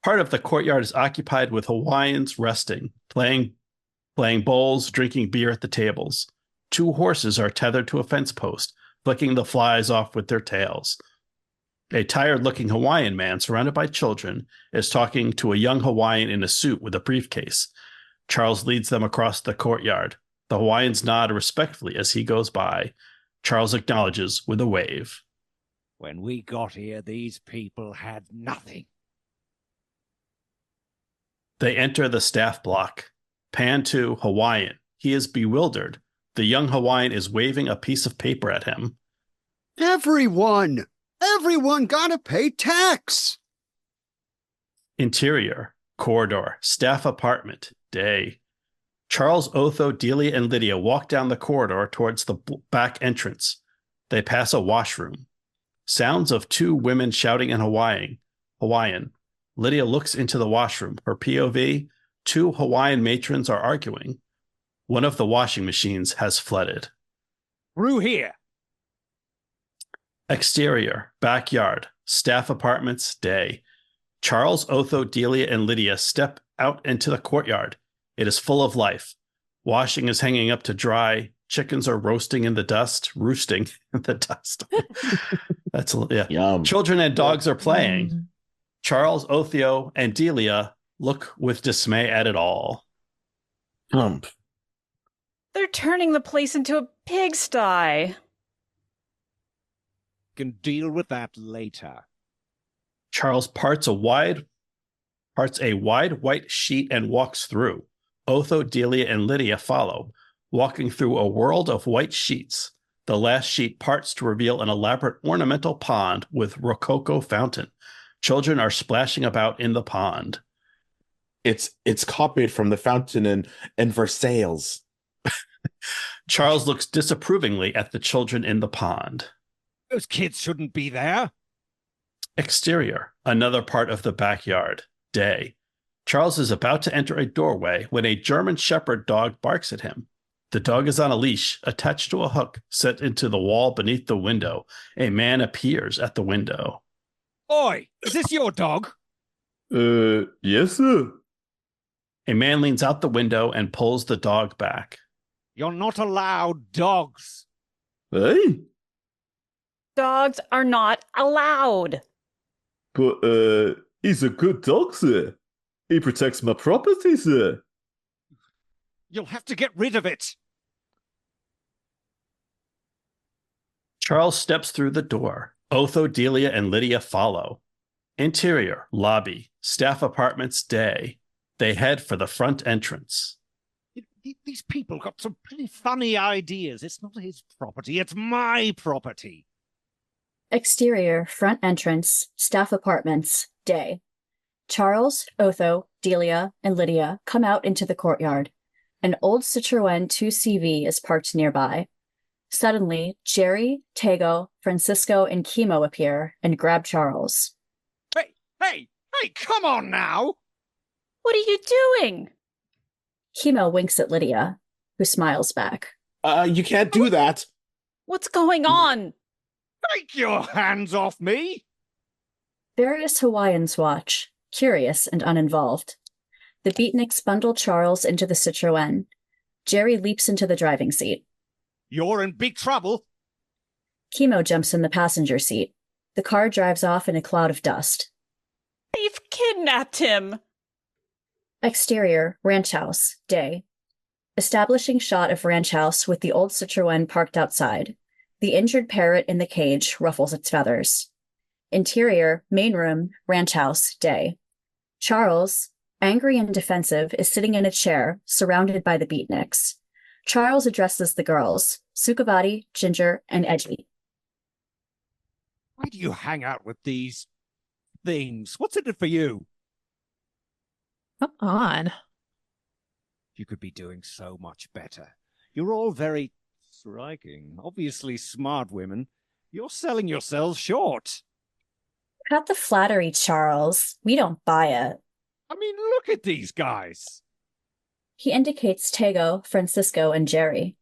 Part of the courtyard is occupied with Hawaiians resting, playing bowls, drinking beer at the tables. Two horses are tethered to a fence post, flicking the flies off with their tails. A tired-looking Hawaiian man surrounded by children is talking to a young Hawaiian in a suit with a briefcase. Charles leads them across the courtyard. The Hawaiians nod respectfully as he goes by. Charles acknowledges with a wave. When we got here, these people had nothing. They enter the staff block. Pan to Hawaiian. He is bewildered. The young Hawaiian is waving a piece of paper at him. Everyone gotta pay tax. Interior, corridor, staff apartment, day. Charles, Otho, Delia, and Lydia walk down the corridor towards the back entrance. They pass a washroom. Sounds of two women shouting in Hawaiian. Lydia looks into the washroom. Her POV, two Hawaiian matrons are arguing. One of the washing machines has flooded. Through here. Exterior, backyard, staff apartments, day. Charles, Otho, Delia, and Lydia step out into the courtyard. It is full of life. Washing is hanging up to dry. Chickens are roosting in the dust. That's yeah. Yum. Children and dogs are playing. Charles, Otho, and Delia look with dismay at it all. Hump. They're turning the place into a pigsty. Can deal with that later. Charles parts a wide white sheet and walks through. Otho, Delia, and Lydia follow, walking through a world of white sheets. The last sheet parts to reveal an elaborate ornamental pond with rococo fountain. Children are splashing about in the pond. It's copied from the fountain in Versailles. Charles looks disapprovingly at the children in the pond. Those kids shouldn't be there. Exterior, another part of the backyard, day. Charles is about to enter a doorway when a German Shepherd dog barks at him. The dog is on a leash, attached to a hook set into the wall beneath the window. A man appears at the window. Oi, is this your dog? Yes, sir. A man leans out the window and pulls the dog back. You're not allowed dogs. Hey? Dogs are not allowed. But, he's a good dog, sir. He protects my property, sir. You'll have to get rid of it. Charles steps through the door. Otho, Delia, and Lydia follow. Interior, lobby, staff apartments, day. They head for the front entrance. These people got some pretty funny ideas. It's not his property, it's my property. Exterior, front entrance, staff apartments, day. Charles, Otho, Delia, and Lydia come out into the courtyard. An old Citroën 2CV is parked nearby. Suddenly, Jerry, Tego, Francisco, and Chemo appear and grab Charles. Hey, come on now! What are you doing? Chemo winks at Lydia, who smiles back. You can't do that. What's going on? Take your hands off me! Various Hawaiians watch, curious and uninvolved. The beatniks bundle Charles into the Citroën. Jerry leaps into the driving seat. You're in big trouble. Chemo jumps in the passenger seat. The car drives off in a cloud of dust. They've kidnapped him. Exterior, ranch house, day. Establishing shot of ranch house with the old Citroën parked outside. The injured parrot in the cage ruffles its feathers. Interior, main room, ranch house, day. Charles, angry and defensive, is sitting in a chair, surrounded by the beatniks. Charles addresses the girls, Sukavati, Ginger, and Edgy. Why do you hang out with these things? What's in it for you? Come on. You could be doing so much better. You're all very striking, obviously smart women. You're selling yourselves short. Cut the flattery, Charles. We don't buy it. I mean, look at these guys. He indicates Tego, Francisco, and Jerry.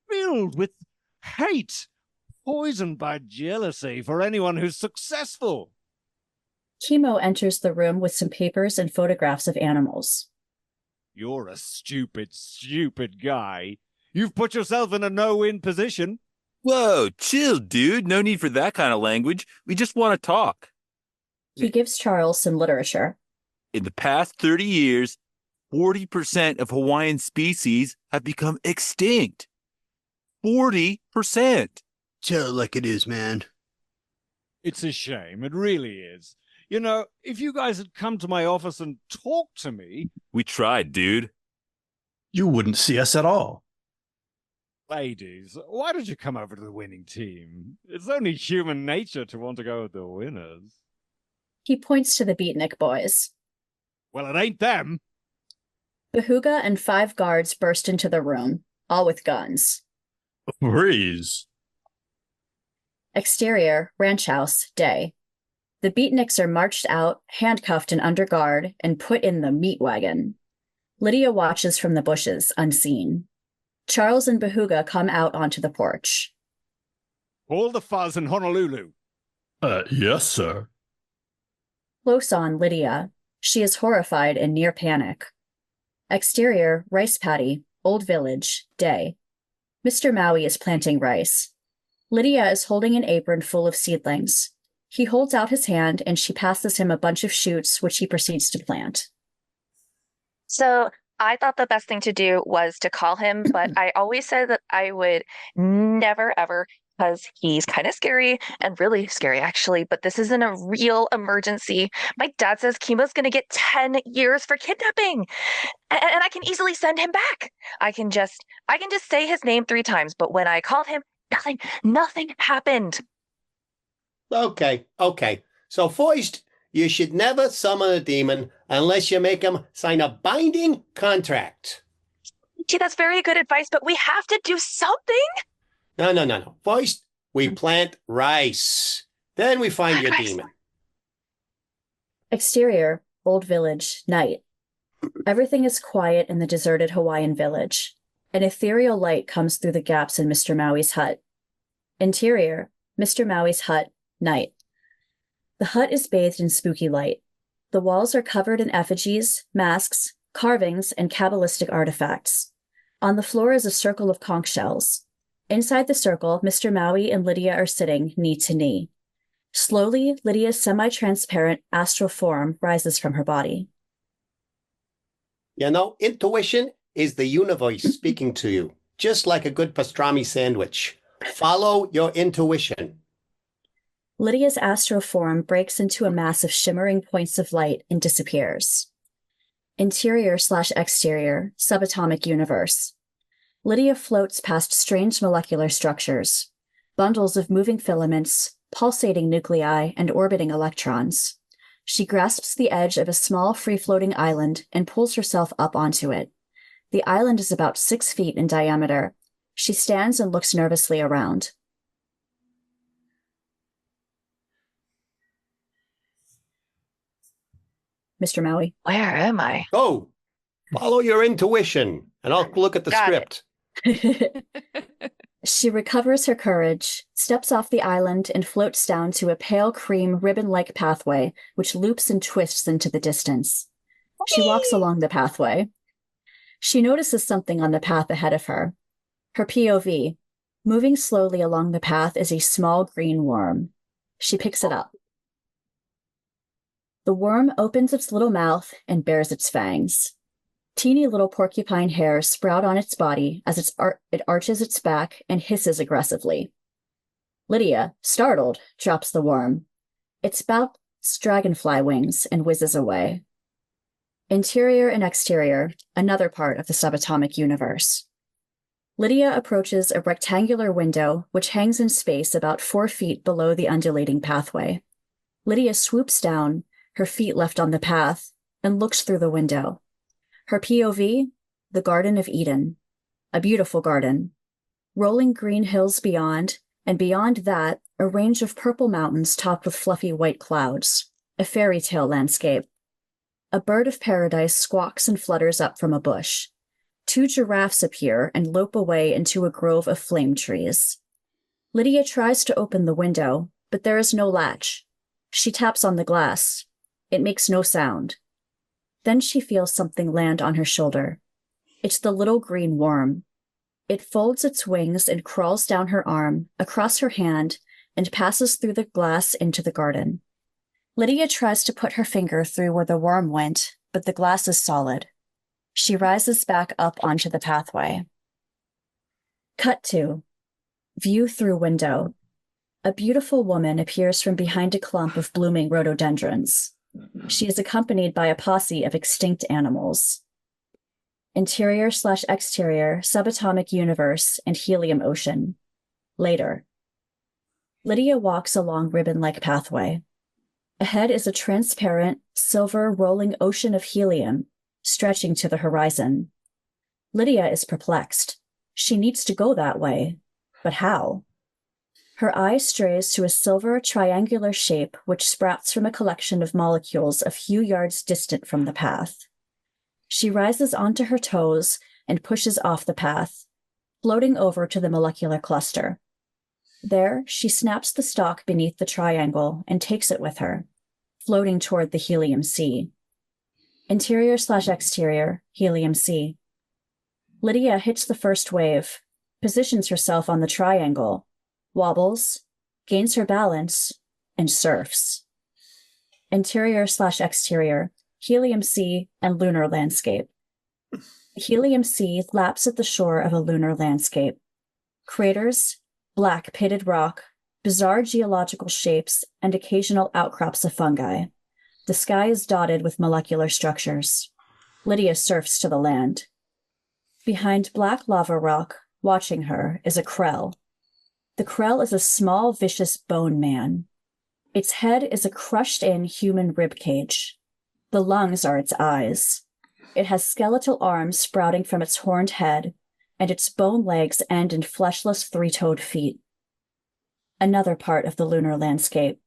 Filled with hate, poisoned by jealousy for anyone who's successful. Chemo enters the room with some papers and photographs of animals. You're a stupid, stupid guy. You've put yourself in a no-win position. Whoa, chill, dude. No need for that kind of language. We just want to talk. He gives Charles some literature. In the past 30 years, 40% of Hawaiian species have become extinct. 40%. Tell it like it is, man. It's a shame. It really is. You know, if you guys had come to my office and talked to me... We tried, dude. You wouldn't see us at all. Ladies, why did you come over to the winning team? It's only human nature to want to go with the winners. He points to the beatnik boys. Well, it ain't them. Behuga and 5 guards burst into the room, all with guns. Freeze. Exterior, ranch house, day. The beatniks are marched out, handcuffed and under guard, and put in the meat wagon. Lydia watches from the bushes, unseen. Charles and Behuga come out onto the porch. All the fuzz in Honolulu. Yes, sir. Close on Lydia. She is horrified and near panic. Exterior, rice paddy, old village, day. Mr. Maui is planting rice. Lydia is holding an apron full of seedlings. He holds out his hand and she passes him a bunch of shoots, which he proceeds to plant. So I thought the best thing to do was to call him, but I always said that I would never, ever, because he's kind of scary and really scary, actually. But this isn't a real emergency. My dad says Kimo's going to get 10 years for kidnapping, and I can easily send him back. I can just say his name 3 times, but when I called him, nothing happened. Okay. So first, you should never summon a demon unless you make him sign a binding contract. Gee, that's very good advice, but we have to do something. No. First, we plant rice. Then we find your demon. Exterior, old village, night. Everything is quiet in the deserted Hawaiian village. An ethereal light comes through the gaps in Mr. Maui's hut. Interior, Mr. Maui's hut, night. The hut is bathed in spooky light. The walls are covered in effigies, masks, carvings, and Kabbalistic artifacts. On the floor is a circle of conch shells. Inside the circle, Mr. Maui and Lydia are sitting knee to knee. Slowly, Lydia's semi-transparent astral form rises from her body. You know, intuition is the universe speaking to you, just like a good pastrami sandwich. Follow your intuition. Lydia's astral form breaks into a mass of shimmering points of light and disappears. Interior/exterior, subatomic universe. Lydia floats past strange molecular structures, bundles of moving filaments, pulsating nuclei, and orbiting electrons. She grasps the edge of a small free-floating island and pulls herself up onto it. The island is about 6 feet in diameter. She stands and looks nervously around. Mr. Maui. Where am I? Oh, follow your intuition, and I'll look at the script. She recovers her courage, steps off the island, and floats down to a pale cream ribbon-like pathway, which loops and twists into the distance. She walks along the pathway. She notices something on the path ahead of her. Her POV. Moving slowly along the path is a small green worm. She picks it up. The worm opens its little mouth and bares its fangs. Teeny little porcupine hairs sprout on its body as it arches its back and hisses aggressively. Lydia, startled, drops the worm. It spouts dragonfly wings and whizzes away. Interior and exterior, another part of the subatomic universe. Lydia approaches a rectangular window which hangs in space about 4 feet below the undulating pathway. Lydia swoops down, her feet left on the path, and looks through the window. Her POV, the Garden of Eden. A beautiful garden. Rolling green hills beyond, and beyond that, a range of purple mountains topped with fluffy white clouds. A fairy tale landscape. A bird of paradise squawks and flutters up from a bush. 2 giraffes appear and lope away into a grove of flame trees. Lydia tries to open the window, but there is no latch. She taps on the glass. It makes no sound. Then she feels something land on her shoulder. It's the little green worm. It folds its wings and crawls down her arm, across her hand, and passes through the glass into the garden. Lydia tries to put her finger through where the worm went, but the glass is solid. She rises back up onto the pathway. Cut to. View through window. A beautiful woman appears from behind a clump of blooming rhododendrons. She is accompanied by a posse of extinct animals. Interior/exterior, subatomic universe, and helium ocean. Later. Lydia walks along ribbon-like pathway. Ahead is a transparent, silver, rolling ocean of helium, stretching to the horizon. Lydia is perplexed. She needs to go that way. But how? Her eye strays to a silver, triangular shape which sprouts from a collection of molecules a few yards distant from the path. She rises onto her toes and pushes off the path, floating over to the molecular cluster. There, she snaps the stalk beneath the triangle and takes it with her, floating toward the helium sea. Interior/exterior, helium sea. Lydia hits the first wave, positions herself on the triangle, wobbles, gains her balance, and surfs. Interior/exterior, helium sea, and lunar landscape. The helium sea laps at the shore of a lunar landscape. Craters, black pitted rock, bizarre geological shapes, and occasional outcrops of fungi. The sky is dotted with molecular structures. Lydia surfs to the land. Behind black lava rock, watching her, is a krell. The krell is a small, vicious bone man. Its head is a crushed-in human rib cage. The lungs are its eyes. It has skeletal arms sprouting from its horned head, and its bone legs end in fleshless three-toed feet. Another part of the lunar landscape.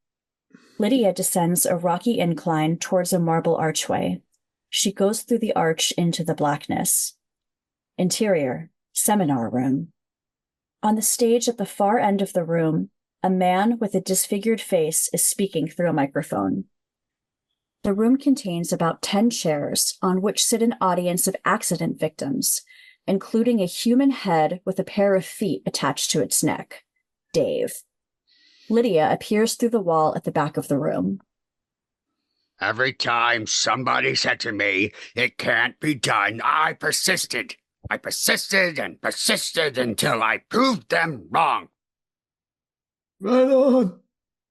Lydia descends a rocky incline towards a marble archway. She goes through the arch into the blackness. Interior, seminar room. On the stage at the far end of the room, a man with a disfigured face is speaking through a microphone. The room contains about 10 chairs on which sit an audience of accident victims, including a human head with a pair of feet attached to its neck. Dave. Lydia appears through the wall at the back of the room. Every time somebody said to me, it can't be done, I persisted. I persisted and persisted until I proved them wrong. Right on.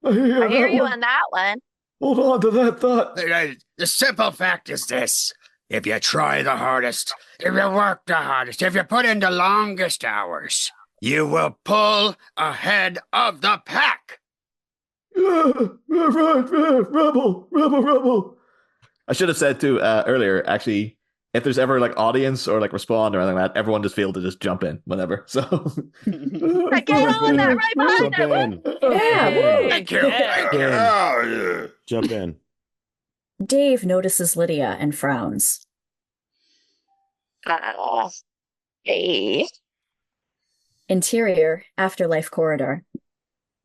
I hear you on that one. Hold on to that thought. The simple fact is this. If you try the hardest, if you work the hardest, if you put in the longest hours, you will pull ahead of the pack. Yeah, right, rebel. I should have said too earlier, actually, if there's ever like audience or like respond or anything like that, everyone just feel to just jump in whenever. So get on that right behind Jump her. in. Yeah. Thank you. Thank you. Jump in. Dave notices Lydia and frowns. Hey. Interior, afterlife corridor.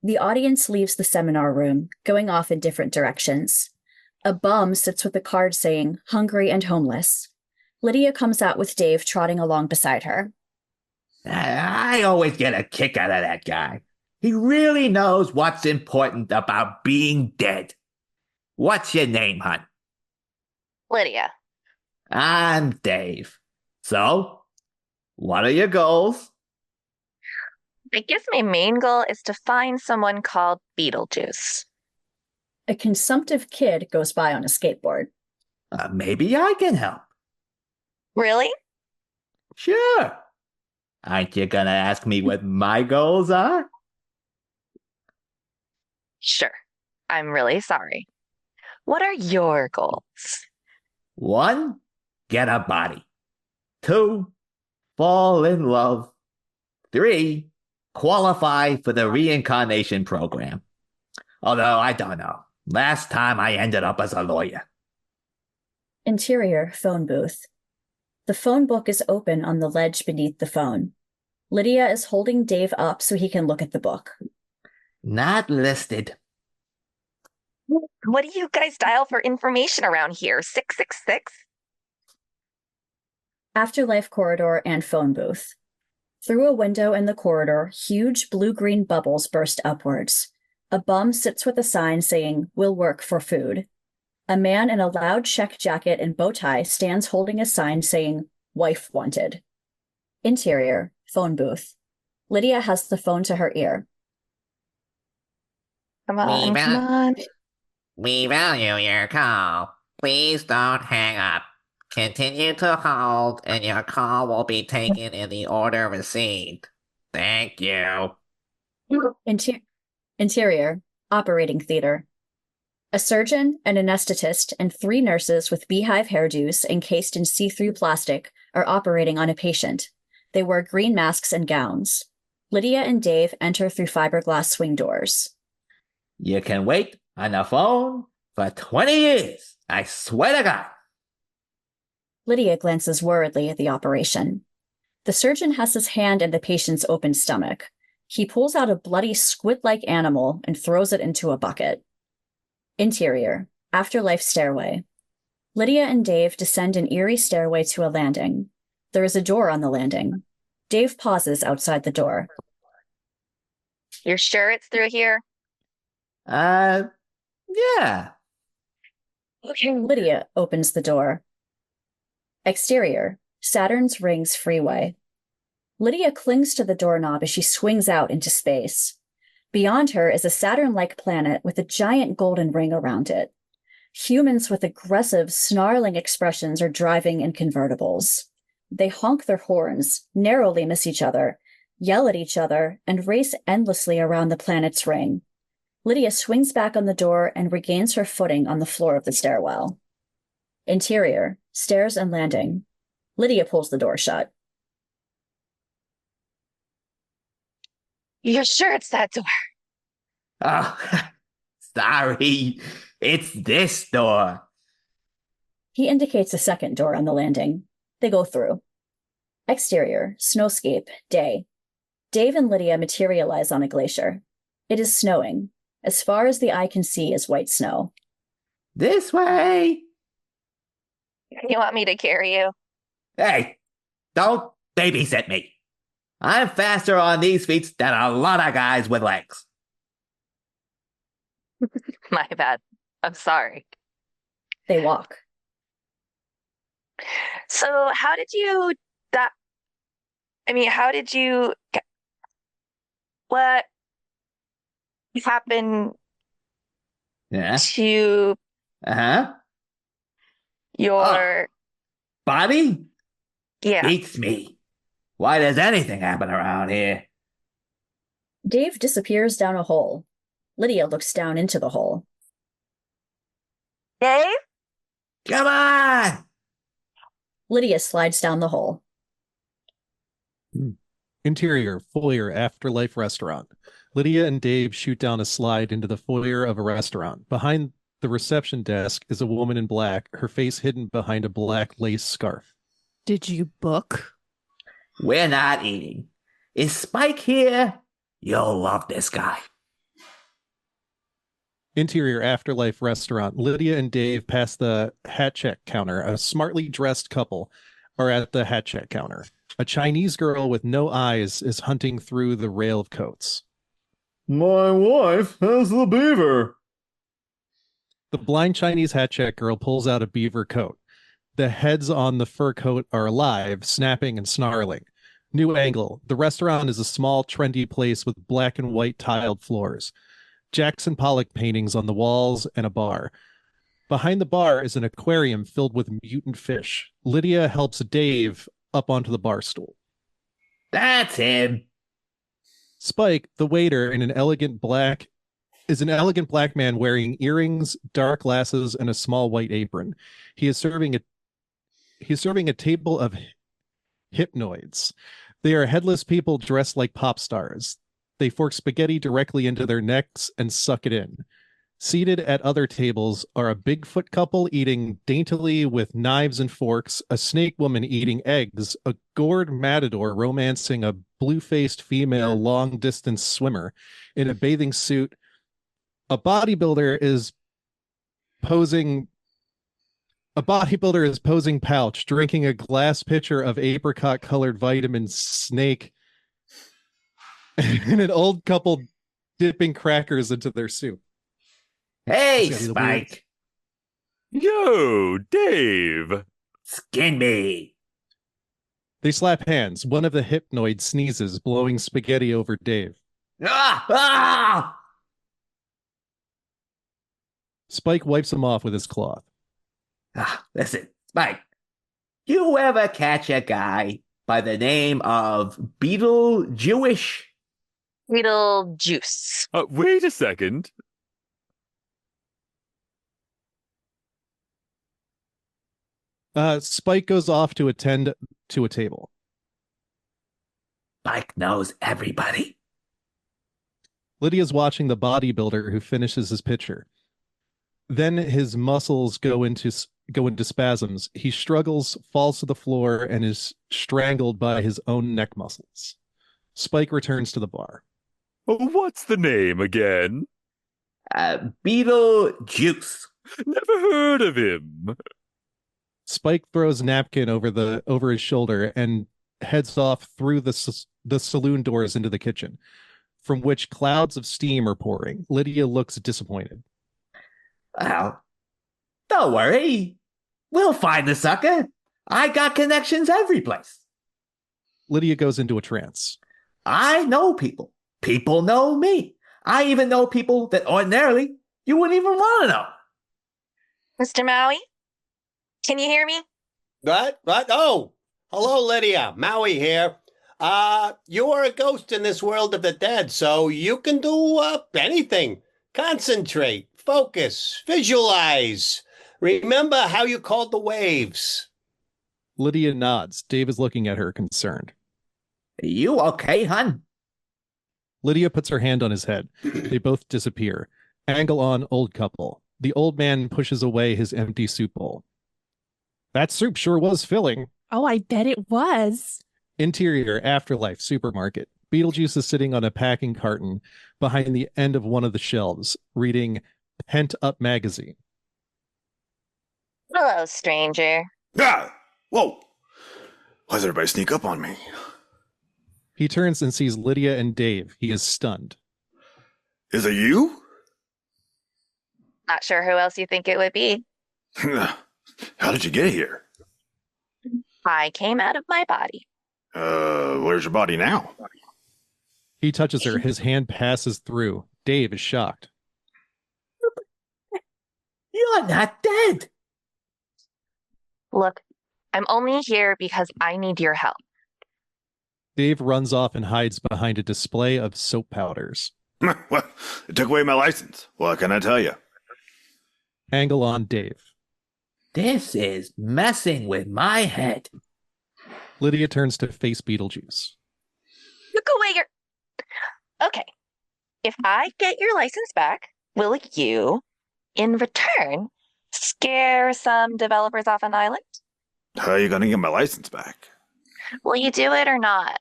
The audience leaves the seminar room, going off in different directions. A bum sits with a card saying, hungry and homeless. Lydia comes out with Dave trotting along beside her. I always get a kick out of that guy. He really knows what's important about being dead. What's your name, hon? Lydia. I'm Dave. So, what are your goals? I guess my main goal is to find someone called Beetlejuice. A consumptive kid goes by on a skateboard. Maybe I can help. Really? Sure. Aren't you gonna ask me what my goals are? Sure. I'm really sorry. What are your goals? 1, get a body. 2, fall in love. 3, qualify for the reincarnation program. Although, I don't know. Last time I ended up as a lawyer. Interior, phone booth. The phone book is open on the ledge beneath the phone. Lydia is holding Dave up so he can look at the book. Not listed. What do you guys dial for information around here? 666? Afterlife corridor and phone booth. Through a window in the corridor, huge blue-green bubbles burst upwards. A bum sits with a sign saying, "Will work for food." A man in a loud check jacket and bow tie stands holding a sign saying, "Wife wanted." Interior, phone booth. Lydia has the phone to her ear. Come on, come on. We value your call. Please don't hang up. Continue to hold, and your call will be taken in the order received. Thank you. Interior, operating theater. A surgeon, an anesthetist, and 3 nurses with beehive hairdos encased in see-through plastic are operating on a patient. They wear green masks and gowns. Lydia and Dave enter through fiberglass swing doors. You can wait on the phone for 20 years. I swear to God. Lydia glances worriedly at the operation. The surgeon has his hand in the patient's open stomach. He pulls out a bloody squid-like animal and throws it into a bucket. Interior, afterlife stairway. Lydia and Dave descend an eerie stairway to a landing. There is a door on the landing. Dave pauses outside the door. You're sure it's through here? Yeah. Okay. Lydia opens the door. Exterior, Saturn's Rings Freeway. Lydia clings to the doorknob as she swings out into space. Beyond her is a Saturn-like planet with a giant golden ring around it. Humans with aggressive, snarling expressions are driving in convertibles. They honk their horns, narrowly miss each other, yell at each other, and race endlessly around the planet's ring. Lydia swings back on the door and regains her footing on the floor of the stairwell. Interior, stairs and landing. Lydia pulls the door shut. You're sure it's that door? Oh, sorry. It's this door. He indicates a second door on the landing. They go through. Exterior, snowscape, day. Dave and Lydia materialize on a glacier. It is snowing. As far as the eye can see is white snow. This way. You want me to carry you? Hey, don't babysit me. I'm faster on these feet than a lot of guys with legs. My bad. I'm sorry. They walk. So how did you how did you what happened to your body? Yeah. Beats me. Why does anything happen around here? Dave disappears down a hole. Lydia looks down into the hole. Dave? Come on! Lydia slides down the hole. Interior, foyer, afterlife restaurant. Lydia and Dave shoot down a slide into the foyer of a restaurant. Behind the reception desk is a woman in black, her face hidden behind a black lace scarf. Did you book? We're not eating. Is Spike here? You'll love this guy. Interior, afterlife restaurant. Lydia and Dave pass the hat check counter. A smartly dressed couple are at the hat check counter. A Chinese girl with no eyes is hunting through the rail of coats. My wife has the beaver. The blind Chinese hat check girl pulls out a beaver coat. The heads on the fur coat are alive, snapping and snarling. New angle. The restaurant is a small, trendy place with black and white tiled floors. Jackson Pollock paintings on the walls and a bar. Behind the bar is an aquarium filled with mutant fish. Lydia helps Dave up onto the bar stool. That's him. Spike, the waiter, is an elegant black man wearing earrings, dark glasses, and a small white apron. He is serving a table of hypnoids. They are headless people dressed like pop stars. They fork spaghetti directly into their necks and suck it in. Seated at other tables are a Bigfoot couple eating daintily with knives and forks, a snake woman eating eggs, a gourd matador romancing a blue-faced female long-distance swimmer in a bathing suit. A bodybuilder is posing pouch, drinking a glass pitcher of apricot-colored vitamin snake, and an old couple dipping crackers into their soup. Hey, Spike. Yo, Dave. Skin me. They slap hands. One of the hypnoids sneezes, blowing spaghetti over Dave. Ah! Ah! Spike wipes him off with his cloth. Listen, Spike. You ever catch a guy by the name of Beetlejuice? Beetlejuice. Wait a second. Spike goes off to attend to a table. Spike knows everybody. Lydia's watching the bodybuilder who finishes his picture. Then his muscles go into spasms. He struggles, falls to the floor, and is strangled by his own neck muscles. Spike returns to the bar. What's the name again? Beetlejuice. Never heard of him. Spike throws a napkin over his shoulder and heads off through the saloon doors into the kitchen, from which clouds of steam are pouring. Lydia looks disappointed. Well, don't worry. We'll find the sucker. I got connections every place. Lydia goes into a trance. I know people. People know me. I even know people that ordinarily you wouldn't even want to know. Mr. Maui, can you hear me? What? Oh, hello, Lydia. Maui here. You are a ghost in this world of the dead, so you can do anything. Concentrate, focus, visualize. Remember how you called the waves. Lydia nods. Dave is looking at her, concerned. You okay, hun? Lydia puts her hand on his head. They both disappear. Angle on old couple. The old man pushes away his empty soup bowl. That soup sure was filling. Oh, I bet it was. Interior Afterlife supermarket. Beetlejuice is sitting on a packing carton behind the end of one of the shelves, reading Pent Up magazine. Hello, stranger. Ah! Whoa! Why does everybody sneak up on me? He turns and sees Lydia and Dave. He is stunned. Is it you? Not sure who else you think it would be. How did you get here? I came out of my body. Where's your body now? He touches her. His hand passes through. Dave is shocked. You're not dead. Look, I'm only here because I need your help. Dave runs off and hides behind a display of soap powders. Well, it took away my license. What can I tell you? Angle on Dave. This is messing with my head. Lydia turns to face Beetlejuice. Look away your... Okay. If I get your license back, will you, in return, scare some developers off an island? How are you going to get my license back? Will you do it or not?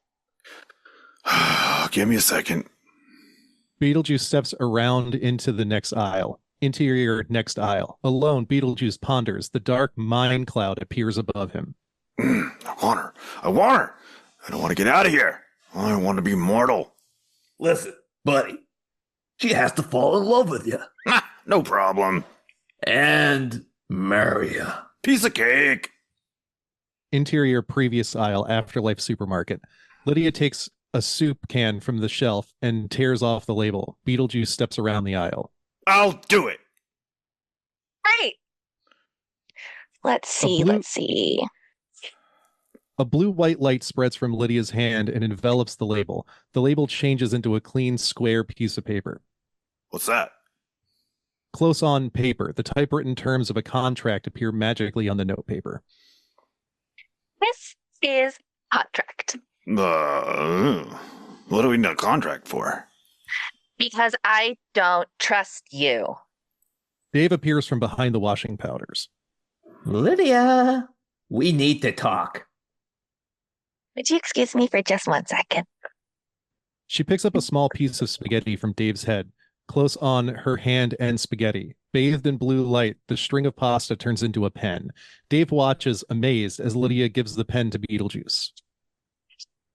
Give me a second. Beetlejuice steps around into the next aisle. Interior next aisle. Alone, Beetlejuice ponders. The dark mind cloud appears above him. I want her. I want her. I don't want to get out of here. I want to be mortal. Listen, buddy. She has to fall in love with you. No problem. And marry you. Piece of cake. Interior previous aisle, Afterlife supermarket. Lydia takes a soup can from the shelf and tears off the label. Beetlejuice steps around the aisle. I'll do it. Great. Let's see. A blue-white light spreads from Lydia's hand and envelops the label. The label changes into a clean, square piece of paper. What's that? Close on paper. The typewritten terms of a contract appear magically on the notepaper. This is contract. What do we need a contract for? Because I don't trust you. Dave appears from behind the washing powders. Lydia, we need to talk. Would you excuse me for just 1 second? She picks up a small piece of spaghetti from Dave's head. Close on her hand and spaghetti. Bathed in blue light, the string of pasta turns into a pen. Dave watches, amazed, as Lydia gives the pen to Beetlejuice.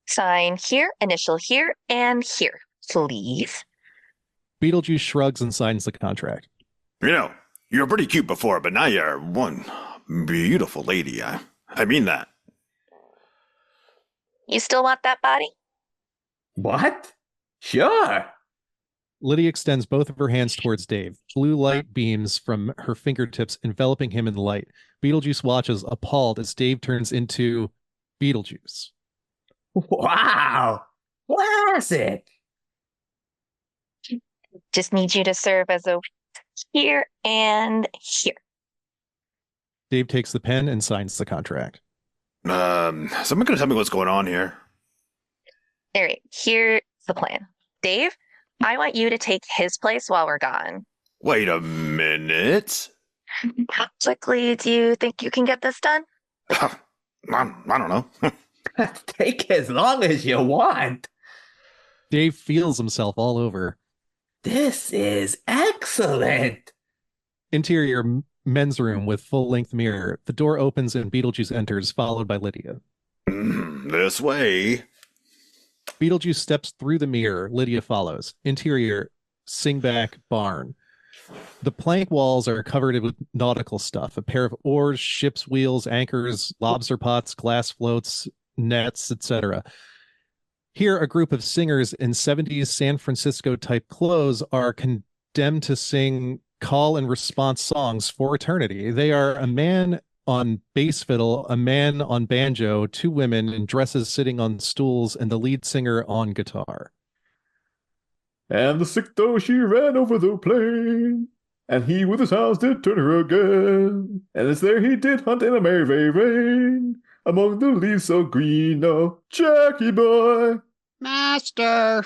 Sign here, initial here, and here, please. Beetlejuice shrugs and signs the contract. You know, you were pretty cute before, but now you're one beautiful lady. I mean that. You still want that body? What? Sure. Lydia extends both of her hands towards Dave. Blue light beams from her fingertips, enveloping him in the light. Beetlejuice watches, appalled, as Dave turns into Beetlejuice. Wow! Classic! Just need you to serve as a here and here. Dave takes the pen and signs the contract. Someone could tell me what's going on here. All right, here's the plan. Dave, I want you to take his place while we're gone. Wait a minute. How quickly do you think you can get this done? I don't know. Take as long as you want. Dave feels himself all over. This is excellent. Interior men's room with full-length mirror. The door opens and Beetlejuice enters, followed by Lydia. This way. Beetlejuice steps through the mirror. Lydia follows. Interior, singback barn. The plank walls are covered with nautical stuff. A pair of oars, ship's wheels, anchors, lobster pots, glass floats, nets, etc. Here, a group of singers in 70s San Francisco-type clothes are condemned to sing call and response songs for eternity. They are a man on bass fiddle, a man on banjo, two women in dresses sitting on stools, and the lead singer on guitar. And the sick though she ran over the plain, and he with his hounds did turn her again. And as there he did hunt in a merry very rain, among the leaves so green, oh, Jackie boy, Master,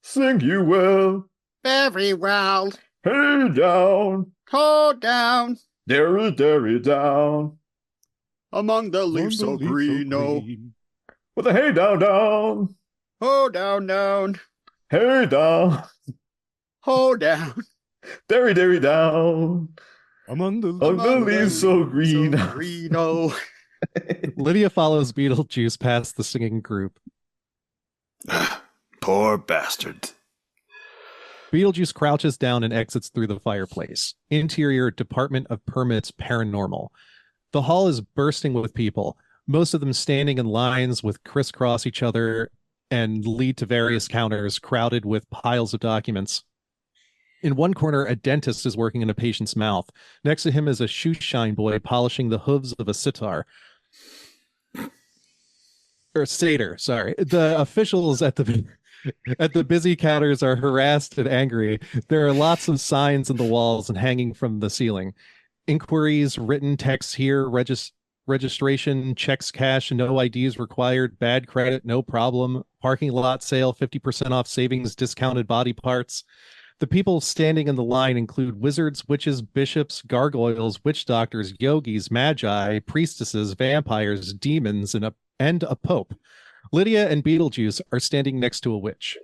sing you well, very well. Hey down, Ho down, derry down, among the leaves so green, oh, with a hey down down, ho down, hey down, ho down, derry down, among the leaves so green, oh. Lydia follows Beetlejuice past the singing group. Poor bastard. Beetlejuice crouches down and exits through the fireplace. Interior, Department of Permits, Paranormal. The hall is bursting with people, most of them standing in lines with crisscross each other and lead to various counters crowded with piles of documents. In one corner, a dentist is working in a patient's mouth. Next to him is a shoeshine boy polishing the hooves of a sitar. Or satyr, sorry. The officials at the busy counters are harassed and angry. There are lots of signs on the walls and hanging from the ceiling. Inquiries, written texts here, registration, checks cash, no IDs required, bad credit, no problem, parking lot sale, 50% off savings, discounted body parts. The people standing in the line include wizards, witches, bishops, gargoyles, witch doctors, yogis, magi, priestesses, vampires, demons, and a pope. Lydia and Beetlejuice are standing next to a witch.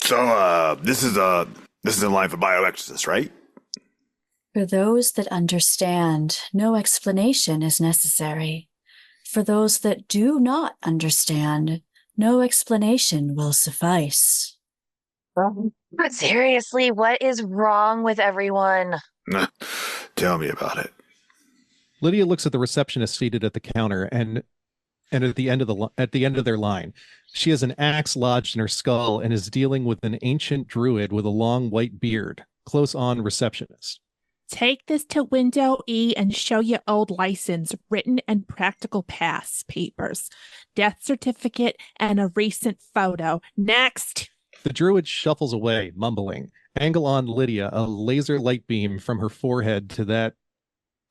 So, this is in line for bioexorcist, right? For those that understand, no explanation is necessary. For those that do not understand, no explanation will suffice. But seriously, what is wrong with everyone? Tell me about it. Lydia looks at the receptionist seated at the counter and at the end of their line. She has an axe lodged in her skull and is dealing with an ancient druid with a long white beard. Close on receptionist. Take this to window E and show your old license, written and practical pass papers, death certificate, and a recent photo. Next. The druid shuffles away, mumbling. Angle on Lydia, a laser light beam from her forehead to that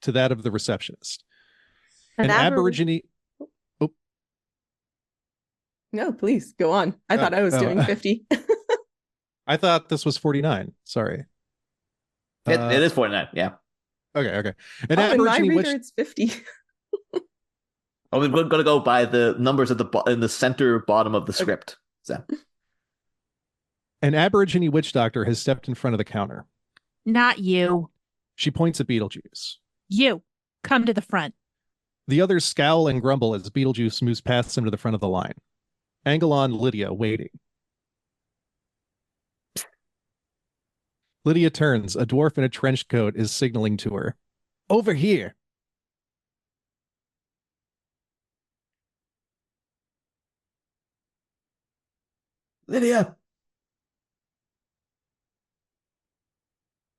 of the receptionist. An Aborigine. Oh. No, please go on. I thought I was doing 50. I thought this was 49. Sorry. It is 49. Yeah. Okay. In my reader, it's 50. We're going to go by the numbers at in the center bottom of the script. So. An Aborigine witch doctor has stepped in front of the counter. Not you. She points at Beetlejuice. You. Come to the front. The others scowl and grumble as Beetlejuice moves past them to the front of the line. Angle on Lydia, waiting. Lydia turns. A dwarf in a trench coat is signaling to her. Over here. Lydia.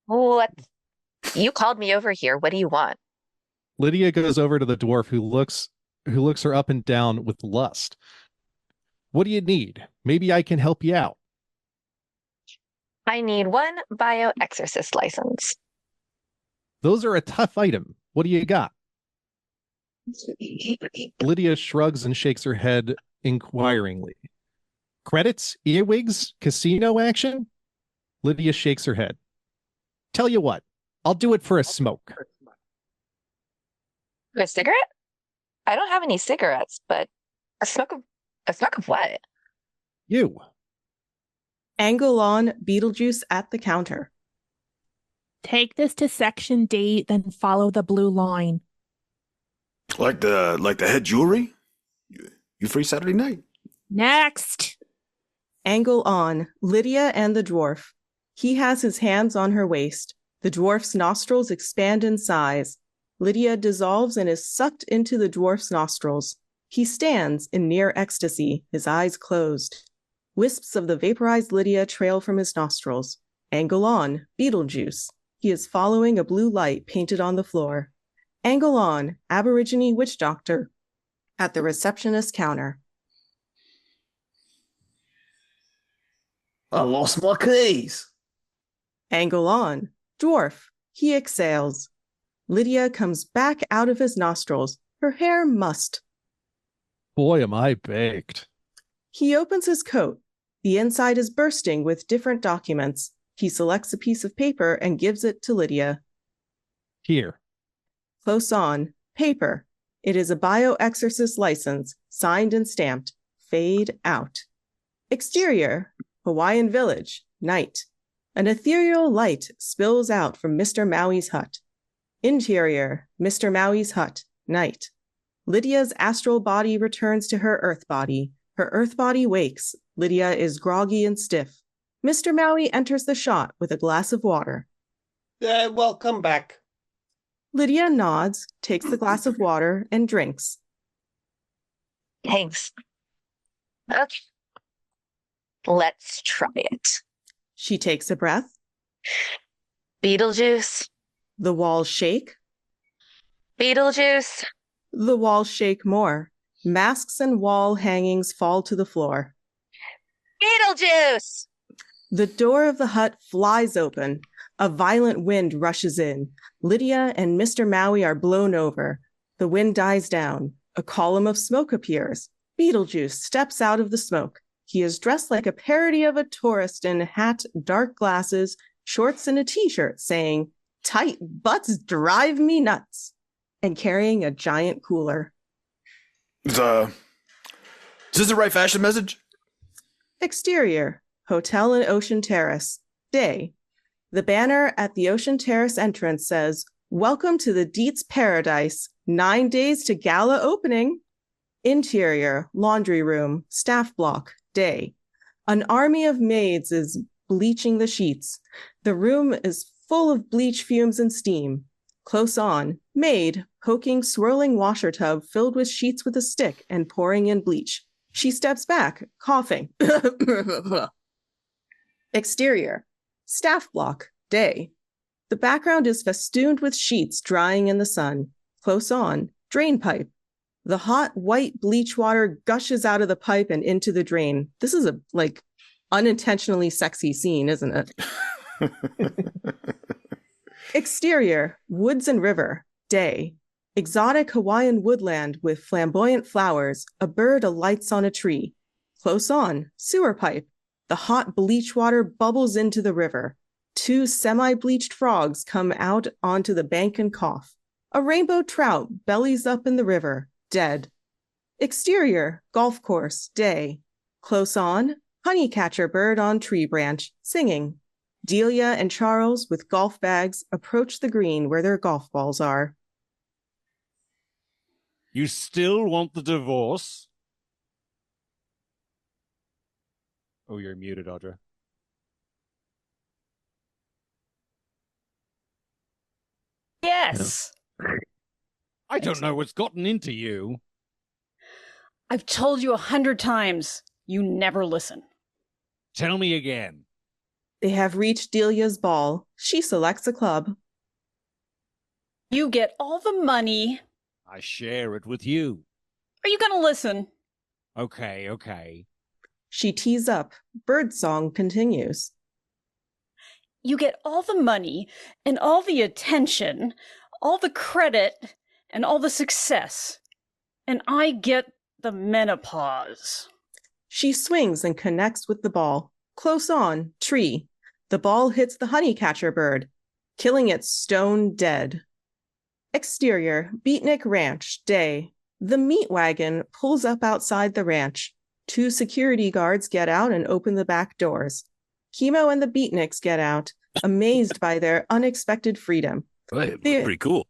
What? You called me over here. What do you want? Lydia goes over to the dwarf who looks her up and down with lust. What do you need? Maybe I can help you out. I need one bioexorcist license. Those are a tough item. What do you got? Lydia shrugs and shakes her head inquiringly. Credits? Earwigs? Casino action? Lydia shakes her head. Tell you what, I'll do it for a smoke. A cigarette? I don't have any cigarettes, but a smoke of what? You. Angle on Beetlejuice at the counter. Take this to section D, then follow the blue line. Like the head jewelry? You free Saturday night? Next. Angle on Lydia and the dwarf. He has his hands on her waist. The dwarf's nostrils expand in size. Lydia dissolves and is sucked into the dwarf's nostrils. He stands in near ecstasy, his eyes closed. Wisps of the vaporized Lydia trail from his nostrils. Angle on Beetlejuice. He is following a blue light painted on the floor. Angle on Aborigine witch doctor at the receptionist counter. I lost my keys. Angle on dwarf. He exhales. Lydia comes back out of his nostrils, her hair mussed. Boy, am I baked. He opens his coat. The inside is bursting with different documents. He selects a piece of paper and gives it to Lydia. Here. Close on, paper. It is a bioexorcist license, signed and stamped. Fade out. Exterior, Hawaiian village, night. An ethereal light spills out from Mr. Maui's hut. Interior, Mr. Maui's hut, night. Lydia's astral body returns to her earth body. Her earth body wakes. Lydia is groggy and stiff. Mr. Maui enters the shot with a glass of water. Welcome back. Lydia nods, takes the glass of water, and drinks. Thanks. Okay. Let's try it. She takes a breath. Beetlejuice. The walls shake. Beetlejuice. The walls shake more. Masks and wall hangings fall to the floor. Beetlejuice! The door of the hut flies open. A violent wind rushes in. Lydia and Mr. Maui are blown over. The wind dies down. A column of smoke appears. Beetlejuice steps out of the smoke. He is dressed like a parody of a tourist in hat, dark glasses, shorts, and a t-shirt saying, "Tight butts drive me nuts," and carrying a giant cooler. Is this the right fashion message? Exterior, Hotel and Ocean Terrace, day. The banner at the Ocean Terrace entrance says, "Welcome to the Dietz Paradise, 9 days to gala opening." Interior, laundry room, staff block, day. An army of maids is bleaching the sheets. The room is full of bleach fumes and steam. Close on, maid poking swirling washer tub filled with sheets with a stick and pouring in bleach. She steps back, coughing. Exterior, staff block, day. The background is festooned with sheets drying in the sun. Close on, drain pipe. The hot white bleach water gushes out of the pipe and into the drain. This is a unintentionally sexy scene, isn't it? Exterior, woods and river, day. Exotic Hawaiian woodland with flamboyant flowers. A bird alights on a tree. Close on, sewer pipe. The hot bleach water bubbles into the river. 2 semi-bleached frogs come out onto the bank and cough. A rainbow trout bellies up in the river, dead. Exterior, golf course, day. Close on, honeycatcher bird on tree branch, singing. Delia and Charles, with golf bags, approach the green where their golf balls are. You still want the divorce? Oh, you're muted, Audra. Yes. I don't know what's gotten into you. I've told you 100 times. You never listen. Tell me again. They have reached Delia's ball. She selects a club. You get all the money. I share it with you. Are you going to listen? Okay. She tees up. Birdsong continues. You get all the money and all the attention, all the credit and all the success. And I get the menopause. She swings and connects with the ball. Close on, tree. The ball hits the honeycatcher bird, killing it stone dead. Exterior, Beatnik Ranch, day. The meat wagon pulls up outside the ranch. 2 security guards get out and open the back doors. Chemo and the Beatniks get out, amazed by their unexpected freedom. Hey, pretty cool.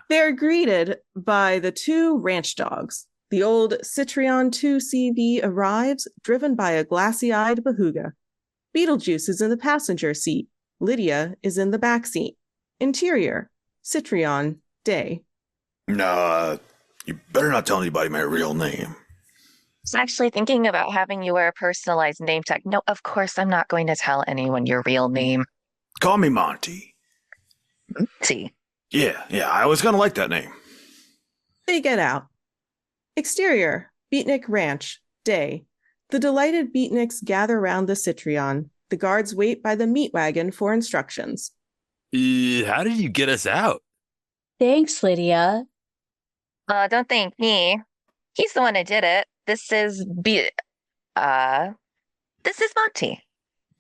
They're greeted by the 2 ranch dogs. The old Citrion 2CB arrives, driven by a glassy-eyed behuga. Beetlejuice is in the passenger seat. Lydia is in the back seat. Interior, Citrion, day. Nah, you better not tell anybody my real name. I was actually thinking about having you wear a personalized name tag. No, of course, I'm not going to tell anyone your real name. Call me Monty. Monty? Yeah, I was gonna like that name. They get out. Exterior, Beatnik Ranch, day. The delighted Beatniks gather round the Citrion. The guards wait by the meat wagon for instructions. How did you get us out? Thanks, Lydia. Don't thank me. He's the one who did it. This is Monty.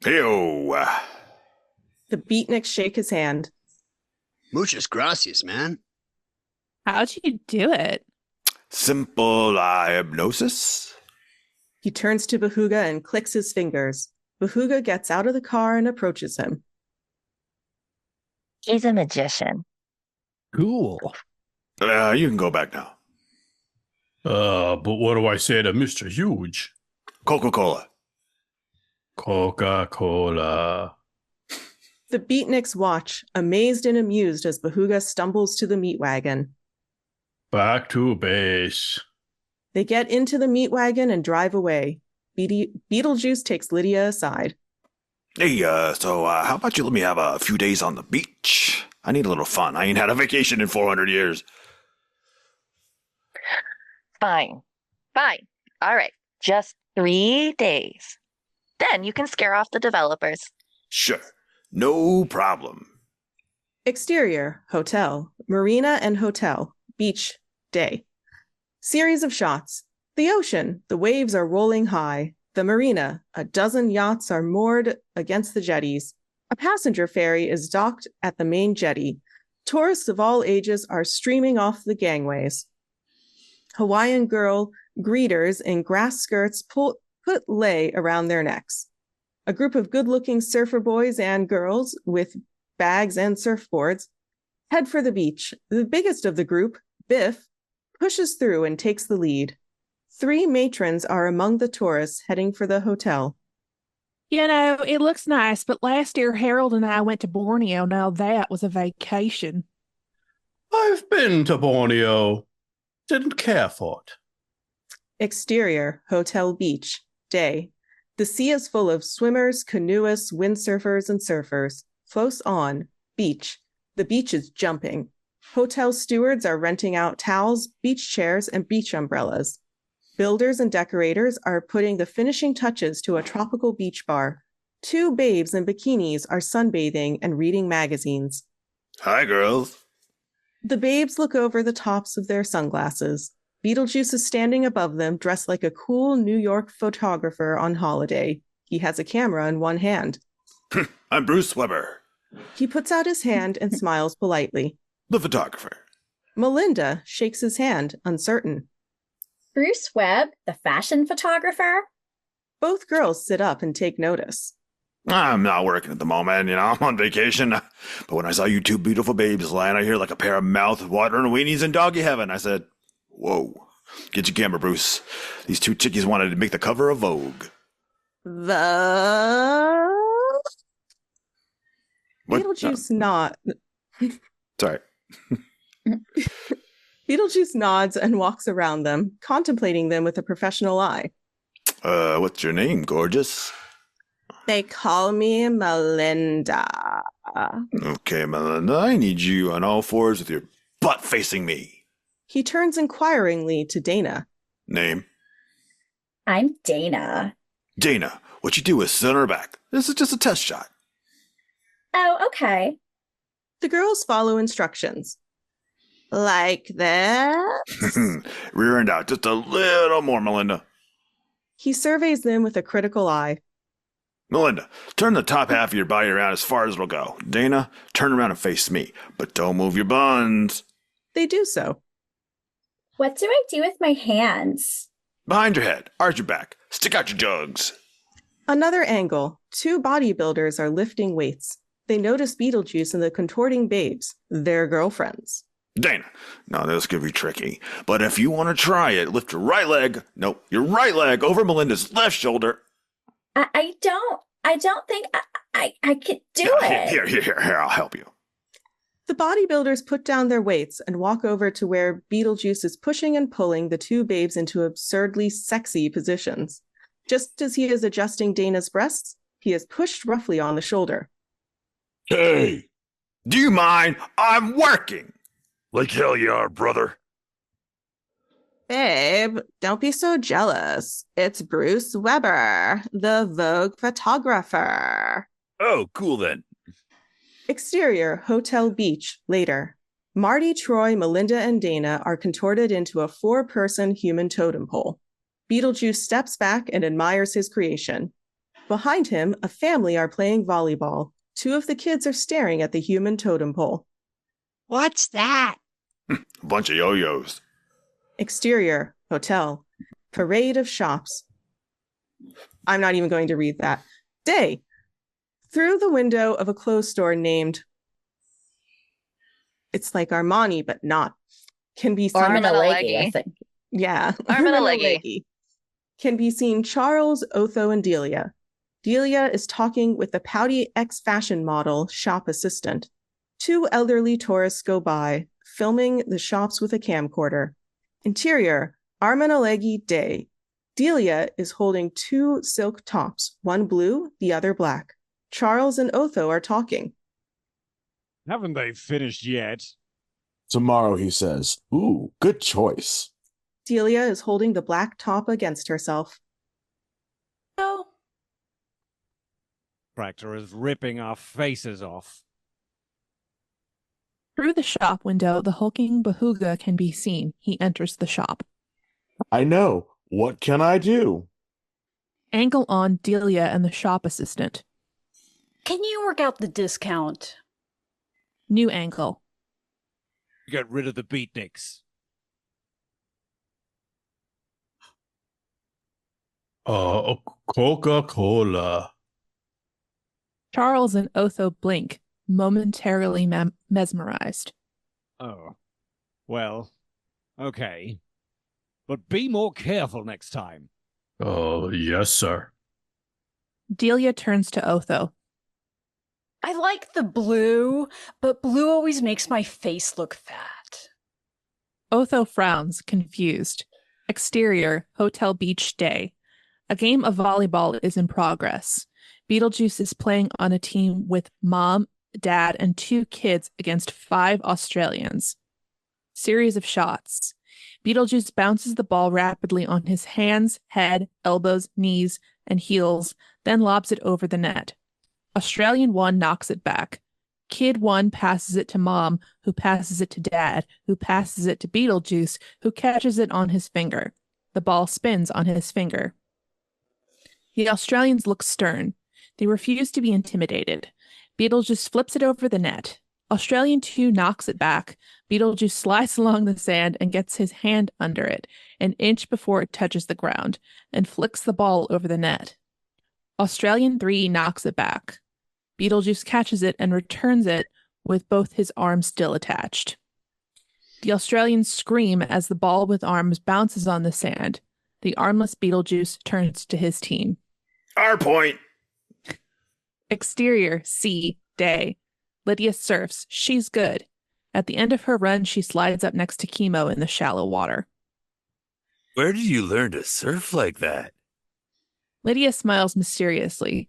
Ew. The Beatniks shake his hand. Muchas gracias, man. How'd you do it? Simple hypnosis. He turns to Behuga and clicks his fingers. Behuga gets out of the car and approaches him. He's a magician. Cool. You can go back now. But what do I say to Mr. Huge? Coca-Cola. Coca-Cola. The Beatniks watch, amazed and amused as Behuga stumbles to the meat wagon. Back to base. They get into the meat wagon and drive away. Beetlejuice takes Lydia aside. Hey, so how about you let me have a few days on the beach? I need a little fun. I ain't had a vacation in 400 years. Fine. All right. Just 3 days. Then you can scare off the developers. Sure. No problem. Exterior, hotel, marina and hotel, beach, day. Series of shots. The ocean, the waves are rolling high. The marina, a dozen yachts are moored against the jetties. A passenger ferry is docked at the main jetty. Tourists of all ages are streaming off the gangways. Hawaiian girl greeters in grass skirts put lei around their necks. A group of good-looking surfer boys and girls with bags and surfboards head for the beach. The biggest of the group, Biff, pushes through and takes the lead. 3 matrons are among the tourists heading for the hotel. You know, it looks nice, but last year Harold and I went to Borneo. Now that was a vacation. I've been to Borneo. Didn't care for it. Exterior, hotel beach, day. The sea is full of swimmers, canoeists, windsurfers, and surfers. Close on, beach. The beach is jumping. Hotel stewards are renting out towels, beach chairs, and beach umbrellas. Builders and decorators are putting the finishing touches to a tropical beach bar. 2 babes in bikinis are sunbathing and reading magazines. Hi, girls. The babes look over the tops of their sunglasses. Beetlejuice is standing above them, dressed like a cool New York photographer on holiday. He has a camera in one hand. I'm Bruce Weber. He puts out his hand and smiles politely. The photographer. Melinda shakes his hand, uncertain. Bruce Webb, the fashion photographer? Both girls sit up and take notice. I'm not working at the moment, I'm on vacation. But when I saw you 2 beautiful babes lying out here like a pair of mouth-watering weenies in doggy heaven, I said, whoa, get your camera, Bruce. These 2 chickies wanted to make the cover of Vogue. Beetlejuice nod. Sorry. Beetlejuice nods and walks around them, contemplating them with a professional eye. What's your name, gorgeous? They call me Melinda. Okay, Melinda, I need you on all fours with your butt facing me. He turns inquiringly to Dana. Name? I'm Dana. Dana, what you do is sit on her back. This is just a test shot. Oh, okay. The girls follow instructions. Like this? Rear end out just a little more, Melinda. He surveys them with a critical eye. Melinda, turn the top half of your body around as far as it'll go. Dana, turn around and face me, but don't move your buns. They do so. What do I do with my hands? Behind your head, arch your back, stick out your jugs. Another angle. Two bodybuilders are lifting weights. They notice Beetlejuice and the contorting babes, their girlfriends. Dana, now this could be tricky, but if you want to try it, lift your right leg over Melinda's left shoulder. I don't think I could do it. Here, I'll help you. The bodybuilders put down their weights and walk over to where Beetlejuice is pushing and pulling the two babes into absurdly sexy positions. Just as he is adjusting Dana's breasts, he is pushed roughly on the shoulder. Hey, do you mind? I'm working. Like hell you are, brother. Babe, don't be so jealous. It's Bruce Weber, the Vogue photographer. Oh, cool then. Exterior, Hotel Beach, later. Marty, Troy, Melinda, and Dana are contorted into a 4-person human totem pole. Beetlejuice steps back and admires his creation. Behind him, a family are playing volleyball. 2 of the kids are staring at the human totem pole. What's that? A bunch of yo-yos. Exterior, hotel. Parade of shops. I'm not even going to read that. Day. Through the window of a clothes store named... It's like Armani, but not. Can be seen... Armani, I think. Yeah. Armani. Can be seen Charles, Otho, and Delia. Delia is talking with the pouty ex-fashion model shop assistant. 2 elderly tourists go by, filming the shops with a camcorder. Interior, Armanalegi Day. Delia is holding 2 silk tops, one blue, the other black. Charles and Otho are talking. Haven't they finished yet? Tomorrow, he says. Ooh, good choice. Delia is holding the black top against herself. No. Tractor is ripping our faces off. Through the shop window, the hulking Behuga can be seen. He enters the shop. I know. What can I do? Angle on Delia and the shop assistant. Can you work out the discount? New angle. Get rid of the beatniks. Coca-Cola. Charles and Otho blink, momentarily mesmerized. Oh. Well, okay. But be more careful next time. Oh, yes, sir. Delia turns to Otho. I like the blue, but blue always makes my face look fat. Otho frowns, confused. Exterior, Hotel Beach Day. A game of volleyball is in progress. Beetlejuice is playing on a team with mom, dad, and 2 kids against 5 Australians. Series of shots. Beetlejuice bounces the ball rapidly on his hands, head, elbows, knees, and heels, then lobs it over the net. Australian 1 knocks it back. Kid 1 passes it to mom, who passes it to dad, who passes it to Beetlejuice, who catches it on his finger. The ball spins on his finger. The Australians look stern. They refuse to be intimidated. Beetlejuice flips it over the net. Australian 2 knocks it back. Beetlejuice slides along the sand and gets his hand under it, an inch before it touches the ground, and flicks the ball over the net. Australian 3 knocks it back. Beetlejuice catches it and returns it with both his arms still attached. The Australians scream as the ball with arms bounces on the sand. The armless Beetlejuice turns to his team. Our point. Exterior, sea, day. Lydia surfs. She's good. At the end of her run, she slides up next to Chemo in the shallow water. Where did you learn to surf like that? Lydia smiles mysteriously.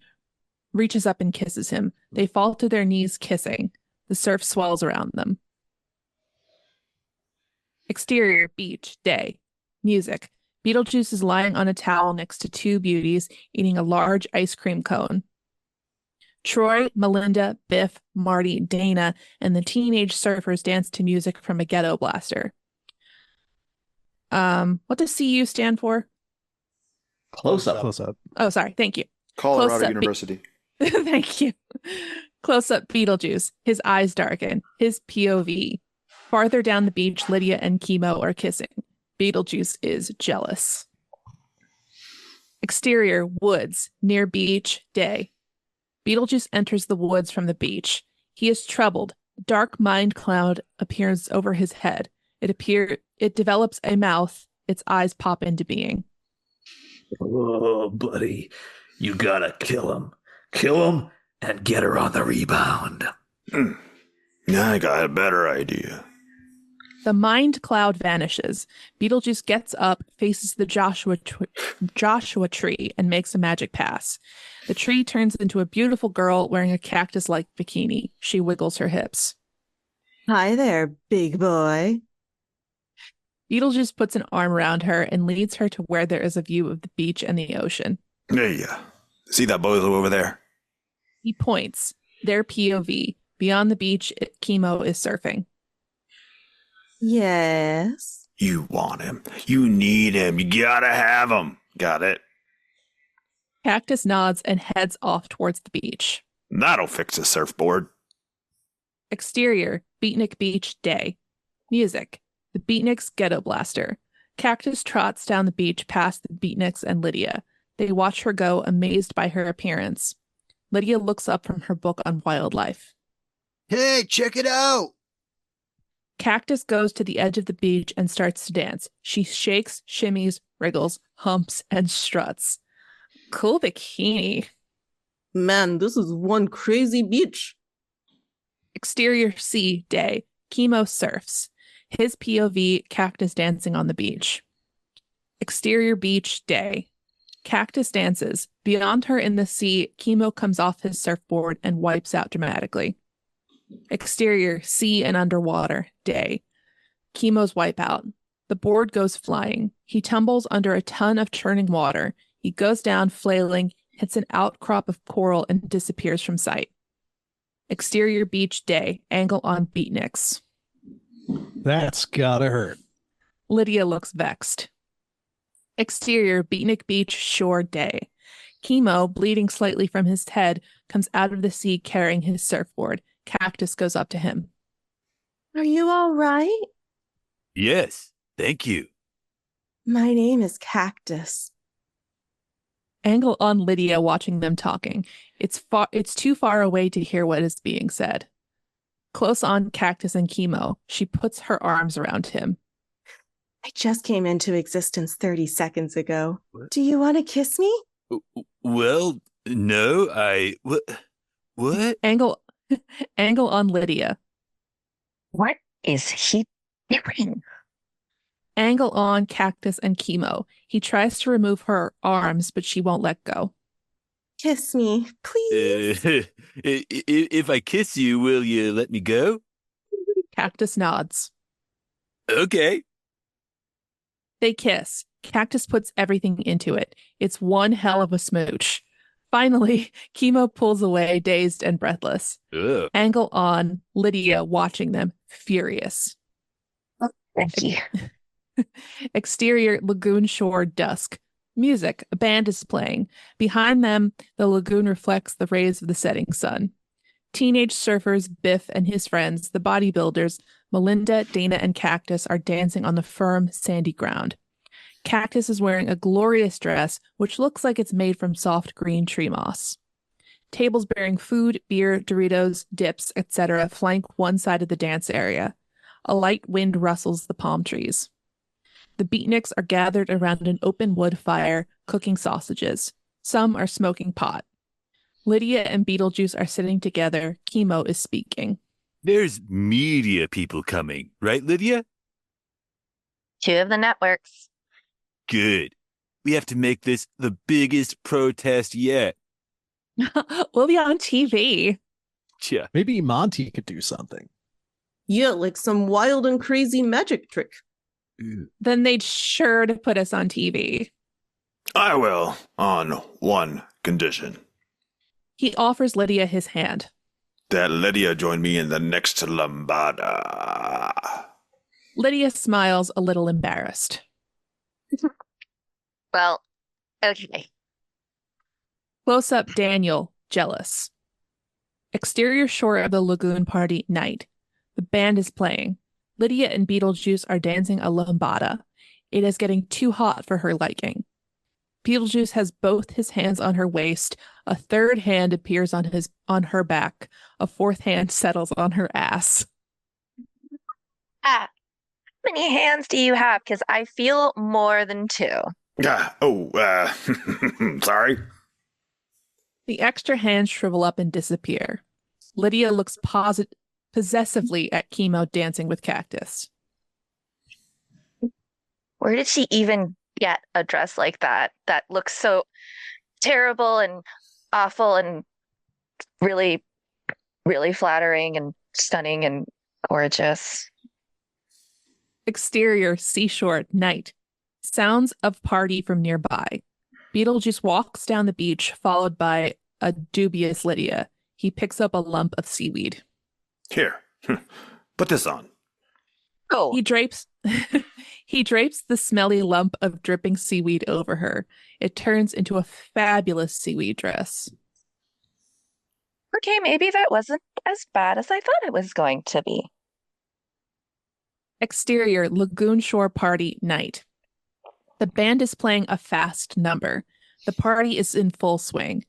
reaches up and kisses him. They fall to their knees kissing. The surf swells around them. Exterior, beach, day. Music. Beetlejuice is lying on a towel next to two beauties eating a large ice cream cone. Troy, Melinda, Biff, Marty, Dana, and the teenage surfers dance to music from a ghetto blaster. What does CU stand for? Close up. Close up. Oh, sorry. Thank you. Colorado Close-up University. Thank you. Close up Beetlejuice. His eyes darken. His POV. Farther down the beach, Lydia and Chemo are kissing. Beetlejuice is jealous. Exterior, woods, near beach, day. Beetlejuice enters the woods from the beach. He is troubled. Dark mind cloud appears over his head. It develops a mouth. Its eyes pop into being. Oh, buddy, you gotta kill him. Kill him and get her on the rebound. I got a better idea. The mind cloud vanishes. Beetlejuice gets up, faces the Joshua tree, and makes a magic pass. The tree turns into a beautiful girl wearing a cactus-like bikini. She wiggles her hips. Hi there, big boy. Beetlejuice puts an arm around her and leads her to where there is a view of the beach and the ocean. Hey, see that bozo over there? He points. Their POV. Beyond the beach, Chemo is surfing. Yes. You want him. You need him. You gotta have him. Got it? Cactus nods and heads off towards the beach. That'll fix a surfboard. Exterior, Beatnik Beach, day. Music, the Beatniks Ghetto Blaster. Cactus trots down the beach past the Beatniks and Lydia. They watch her go, amazed by her appearance. Lydia looks up from her book on wildlife. Hey, check it out! Cactus goes to the edge of the beach and starts to dance. She shakes, shimmies, wriggles, humps, and struts. Cool bikini. Man, this is one crazy beach. Exterior sea, day. Chemo surfs. His POV, Cactus dancing on the beach. Exterior beach, day. Cactus dances. Beyond her in the sea, Chemo comes off his surfboard and wipes out dramatically. Exterior, sea and underwater, day. Chemo's wipeout. The board goes flying. He tumbles under a ton of churning water. He goes down, flailing, hits an outcrop of coral, and disappears from sight. Exterior beach, day. Angle on Beatniks. That's gotta hurt. Lydia looks vexed. Exterior, Beatnik Beach, shore, day. Chemo, bleeding slightly from his head, comes out of the sea carrying his surfboard. Cactus goes up to him. Are you all right? Yes, thank you. My name is Cactus. Angle on Lydia watching them talking. It's too far away to hear what is being said. Close on Cactus and Chemo. She puts her arms around him. I just came into existence 30 seconds ago. Do you want to kiss me? Well, no, What? Angle on Lydia. What is he doing? Angle on Cactus and Chemo. He tries to remove her arms, but she won't let go. Kiss me, please. If I kiss you, will you let me go? Cactus nods. Okay. They kiss. Cactus puts everything into it. It's one hell of a smooch. Finally, Chemo pulls away, dazed and breathless. Ugh. Angle on Lydia watching them, furious. Thank you. Exterior, lagoon shore, dusk. Music, a band is playing. Behind them, the lagoon reflects the rays of the setting sun. Teenage surfers, Biff and his friends, the bodybuilders, Melinda, Dana, and Cactus are dancing on the firm, sandy ground. Cactus is wearing a glorious dress, which looks like it's made from soft green tree moss. Tables bearing food, beer, Doritos, dips, etc. flank one side of the dance area. A light wind rustles the palm trees. The Beatniks are gathered around an open wood fire, cooking sausages. Some are smoking pot. Lydia and Beetlejuice are sitting together. Chemo is speaking. There's media people coming, right, Lydia? 2 of the networks. Good. We have to make this the biggest protest yet. We'll be on TV. Yeah. Maybe Monty could do something. Yeah, like some wild and crazy magic trick. Then they'd sure to put us on TV. I will, on one condition. He offers Lydia his hand. That Lydia join me in the next lambada. Lydia smiles a little embarrassed. Well, okay. Close up Daniel, jealous. Exterior shore of the lagoon party night. The band is playing. Lydia and Beetlejuice are dancing a lambada. It is getting too hot for her liking. Beetlejuice has both his hands on her waist. A third hand appears on her back. A fourth hand settles on her ass. How many hands do you have? Because I feel more than two. Sorry. The extra hands shrivel up and disappear. Lydia looks possessively at Chemo dancing with Cactus. Where did she even get a dress like that? That looks so terrible and awful and really, really flattering and stunning and gorgeous. Exterior seashore night. Sounds of party from nearby. Beetlejuice walks down the beach, followed by a dubious Lydia. He picks up a lump of seaweed. Here, put this on. Oh. He drapes the smelly lump of dripping seaweed over her. It turns into a fabulous seaweed dress. Okay, maybe that wasn't as bad as I thought it was going to be. Exterior lagoon shore party night. The band is playing a fast number. The party is in full swing.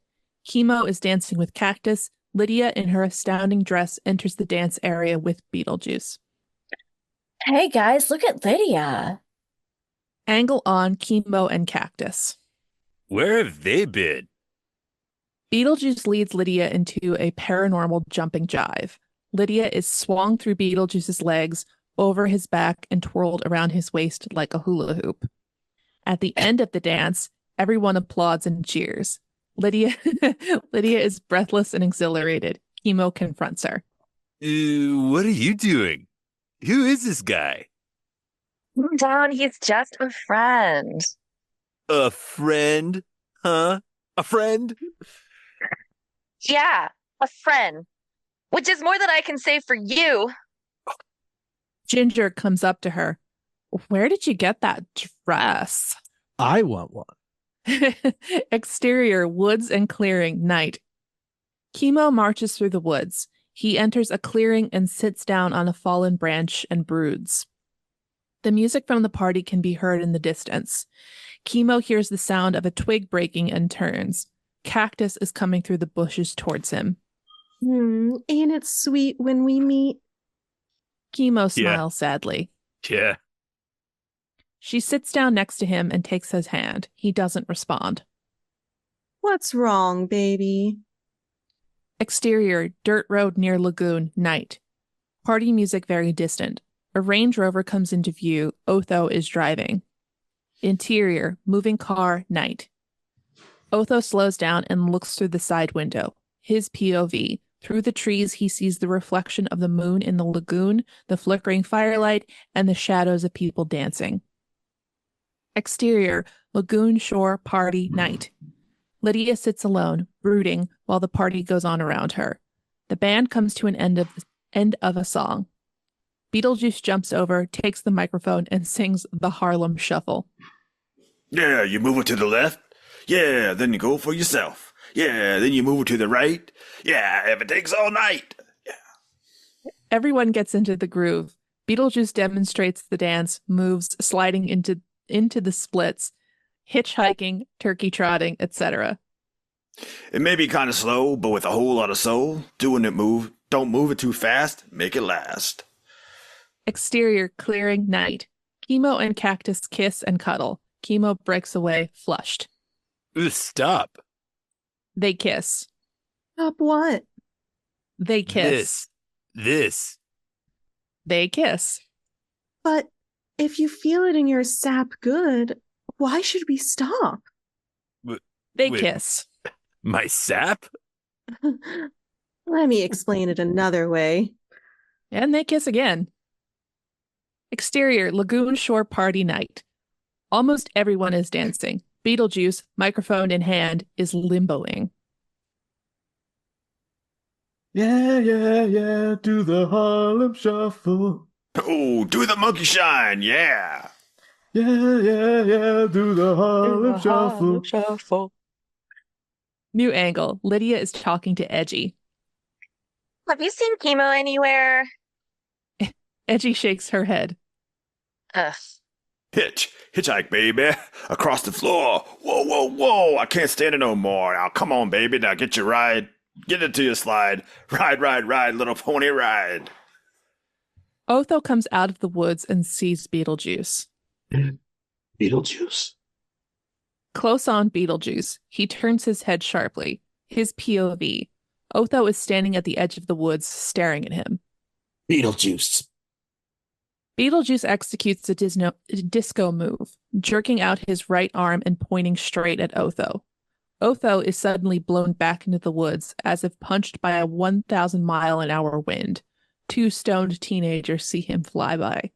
Chemo is dancing with Cactus. Lydia, in her astounding dress, enters the dance area with Beetlejuice. Hey guys, look at Lydia. Angle on Chemo and Cactus. Where have they been? Beetlejuice leads Lydia into a paranormal jumping jive. Lydia is swung through Beetlejuice's legs, over his back, and twirled around his waist like a hula hoop. At the end of the dance, everyone applauds and cheers. Lydia is breathless and exhilarated. Chemo confronts her. What are you doing? Who is this guy? Calm down, he's just a friend. A friend? Huh? A friend? Yeah, a friend. Which is more than I can say for you. Ginger comes up to her. Where did you get that dress? I want one. Exterior woods and clearing night. Chemo marches through the woods. He enters a clearing and sits down on a fallen branch and broods. The music from the party can be heard in the distance. Chemo hears the sound of a twig breaking and turns. Cactus is coming through the bushes towards him. Ain't it sweet when we meet? Chemo smiles sadly. Yeah. She sits down next to him and takes his hand. He doesn't respond. What's wrong, baby? Exterior, dirt road near lagoon, night. Party music very distant. A Range Rover comes into view. Otho is driving. Interior, moving car, night. Otho slows down and looks through the side window. His POV. Through the trees, he sees the reflection of the moon in the lagoon, the flickering firelight, and the shadows of people dancing. Exterior, lagoon shore, party, night. Lydia sits alone, brooding, while the party goes on around her. The band comes to an end of a song. Beetlejuice jumps over, takes the microphone, and sings the Harlem Shuffle. Yeah, you move it to the left. Yeah, then you go for yourself. Yeah, then you move it to the right. Yeah, if it takes all night. Everyone gets into the groove. Beetlejuice demonstrates the dance, moves, sliding into the splits, hitchhiking, turkey trotting, etc. It may be kind of slow, but with a whole lot of soul. Doing it move. Don't move it too fast. Make it last. Exterior clearing night. Chemo and Cactus kiss and cuddle. Chemo breaks away, flushed. Stop. They kiss. Stop what? They kiss. This. They kiss. But if you feel it in your sap good, why should we stop? They kiss. My sap? Let me explain it another way. And they kiss again. Exterior, Lagoon Shore party night. Almost everyone is dancing. Beetlejuice, microphone in hand, is limboing. Yeah, yeah, yeah, do the Harlem Shuffle. Oh, do the monkey shine, yeah. Yeah, yeah, yeah, do the Harlem Shuffle. New angle. Lydia is talking to Edgy. Have you seen chemo anywhere? Edgy shakes her head. Ugh. Hitchhike, baby. Across the floor. Whoa, whoa, whoa. I can't stand it no more. Now, come on, baby. Now, get your ride. Get into your slide. Ride, ride, ride, little pony ride. Otho comes out of the woods and sees Beetlejuice. Beetlejuice. Close on Beetlejuice. He turns his head sharply. His POV. Otho is standing at the edge of the woods, staring at him. Beetlejuice. Beetlejuice executes a disco move, jerking out his right arm and pointing straight at Otho. Otho is suddenly blown back into the woods, as if punched by a 1,000-mile-an-hour wind. Two stoned teenagers see him fly by.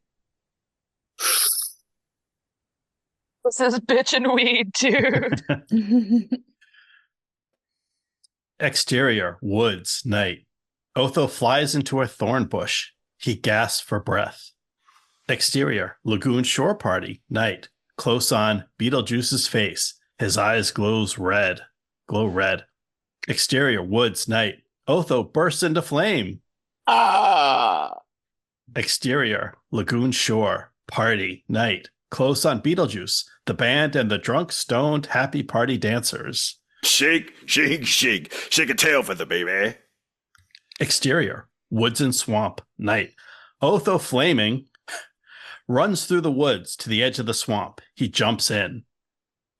This is bitchin' weed, dude. Exterior, woods, night. Otho flies into a thorn bush. He gasps for breath. Exterior, lagoon shore party, night. Close on, Beetlejuice's face. His eyes glow red. Exterior, woods, night. Otho bursts into flame. Ah! Exterior, lagoon shore, party, night. Close on Beetlejuice, the band and the drunk, stoned, happy party dancers. Shake, shake, shake. Shake a tail for the baby. Exterior, woods and swamp, night. Otho, flaming, runs through the woods to the edge of the swamp. He jumps in.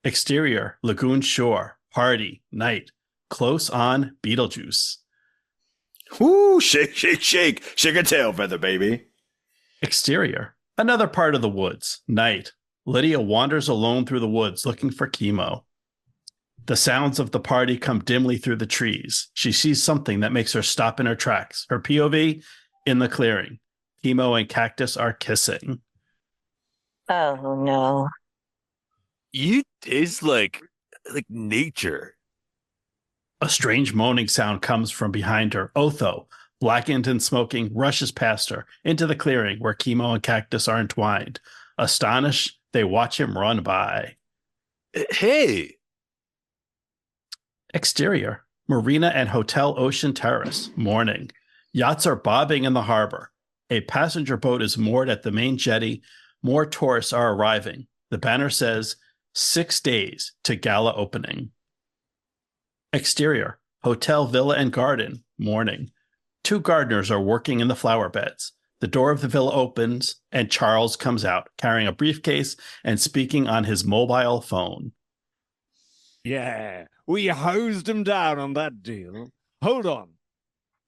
Exterior, lagoon shore, party, night. Close on Beetlejuice. Woo, shake, shake, shake. Shake a tail feather, baby. Exterior, another part of the woods, night. Lydia wanders alone through the woods looking for chemo. The sounds of the party come dimly through the trees. She sees something that makes her stop in her tracks. Her POV, in the clearing. Chemo and Cactus are kissing. Oh, no. You taste like nature. A strange moaning sound comes from behind her. Otho, blackened and smoking, rushes past her into the clearing where Chemo and Cactus are entwined. Astonished, they watch him run by. Hey! Exterior, Marina and Hotel Ocean Terrace, morning. Yachts are bobbing in the harbor. A passenger boat is moored at the main jetty. More tourists are arriving. The banner says, 6 days to gala opening. Exterior, Hotel Villa and Garden, morning. 2 gardeners are working in the flower beds. The door of the villa opens, and Charles comes out, carrying a briefcase and speaking on his mobile phone. Yeah, we hosed him down on that deal. Hold on.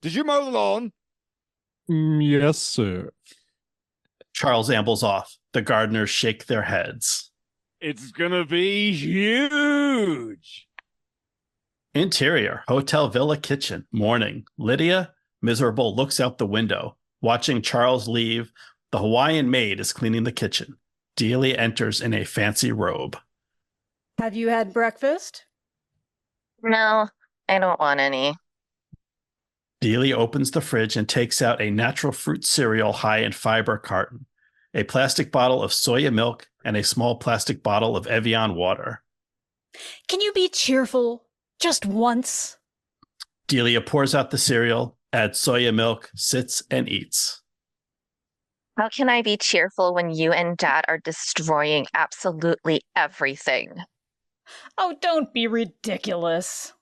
Did you mow the lawn? Yes, sir. Charles ambles off. The gardeners shake their heads. It's gonna be huge. Interior, Hotel Villa kitchen, morning. Lydia, miserable, looks out the window. Watching Charles leave, the Hawaiian maid is cleaning the kitchen. Delia enters in a fancy robe. Have you had breakfast? No, I don't want any. Delia opens the fridge and takes out a natural fruit cereal high in fiber carton, a plastic bottle of soya milk, and a small plastic bottle of Evian water. Can you be cheerful just once? Delia pours out the cereal, adds soya milk, sits and eats. How can I be cheerful when you and Dad are destroying absolutely everything? Oh, don't be ridiculous.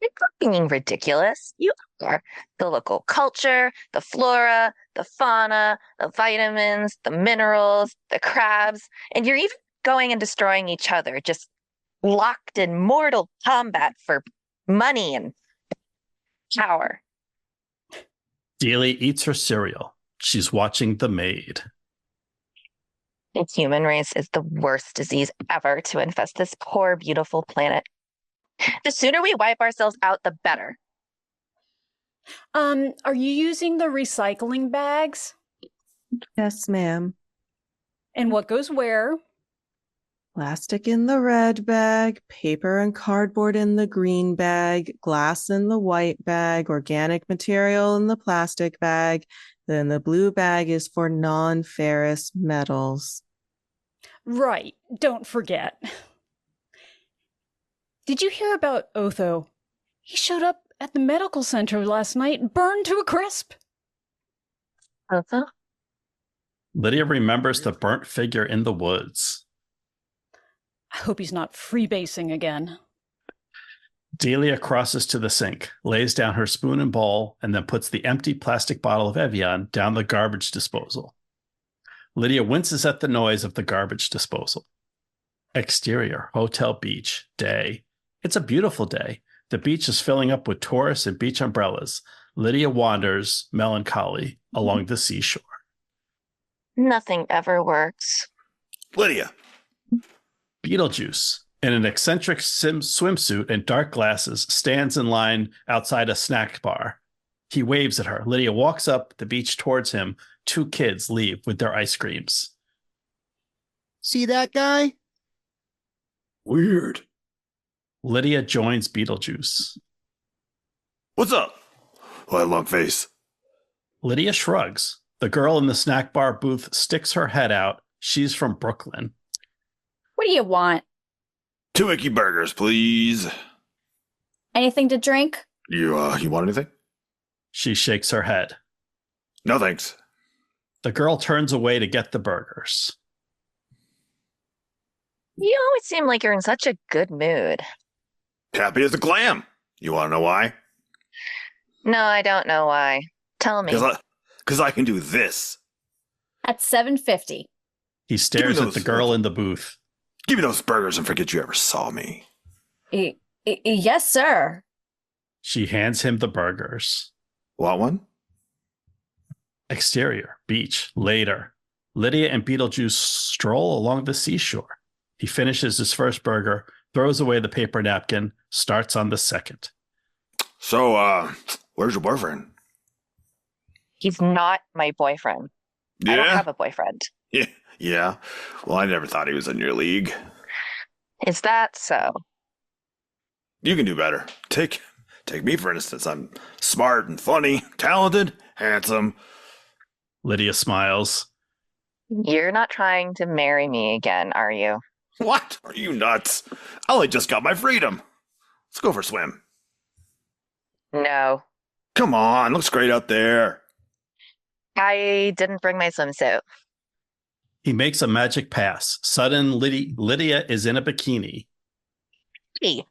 You're not being ridiculous. You are. The local culture, the flora, the fauna, the vitamins, the minerals, the crabs, and you're even going and destroying each other, just locked in mortal combat for money and power. Delia eats her cereal. She's watching The Maid. The human race is the worst disease ever to infest this poor, beautiful planet. The sooner we wipe ourselves out, the better. Are you using the recycling bags? Yes, ma'am. And what goes where? Plastic in the red bag, paper and cardboard in the green bag, glass in the white bag, organic material in the plastic bag. Then the blue bag is for non-ferrous metals. Right, don't forget. Did you hear about Otho? He showed up at the medical center last night, burned to a crisp. Otho? Lydia remembers the burnt figure in the woods. I hope he's not freebasing again. Delia crosses to the sink, lays down her spoon and bowl, and then puts the empty plastic bottle of Evian down the garbage disposal. Lydia winces at the noise of the garbage disposal. Exterior, hotel beach, day. It's a beautiful day. The beach is filling up with tourists and beach umbrellas. Lydia wanders, melancholy, along the seashore. Nothing ever works. Lydia. Beetlejuice, in an eccentric swimsuit and dark glasses, stands in line outside a snack bar. He waves at her. Lydia walks up the beach towards him. 2 kids leave with their ice creams. See that guy? Weird. Lydia joins Beetlejuice. What's up? Well, that long face. Lydia shrugs. The girl in the snack bar booth sticks her head out. She's from Brooklyn. What do you want? 2 icky burgers, please. Anything to drink? You want anything? She shakes her head. No, thanks. The girl turns away to get the burgers. You always seem like you're in such a good mood. Happy as a clam. You want to know why? No, I don't know why. Tell me. Because I can do this. At $7.50. He stares at the girl in the booth. Give me those burgers and forget you ever saw me. Yes, sir. She hands him the burgers. Want one? Exterior, beach, later. Lydia and Beetlejuice stroll along the seashore. He finishes his first burger, throws away the paper napkin, starts on the second. So, where's your boyfriend? He's not my boyfriend. Yeah? I don't have a boyfriend. Yeah. Well, I never thought he was in your league. Is that so? You can do better. Take me, for instance. I'm smart and funny, talented, handsome. Lydia smiles. You're not trying to marry me again, are you? What? Are you nuts? I only just got my freedom. Let's go for a swim. No. Come on, looks great out there. I didn't bring my swimsuit. He makes a magic pass. Sudden, Lydia is in a bikini. Hey,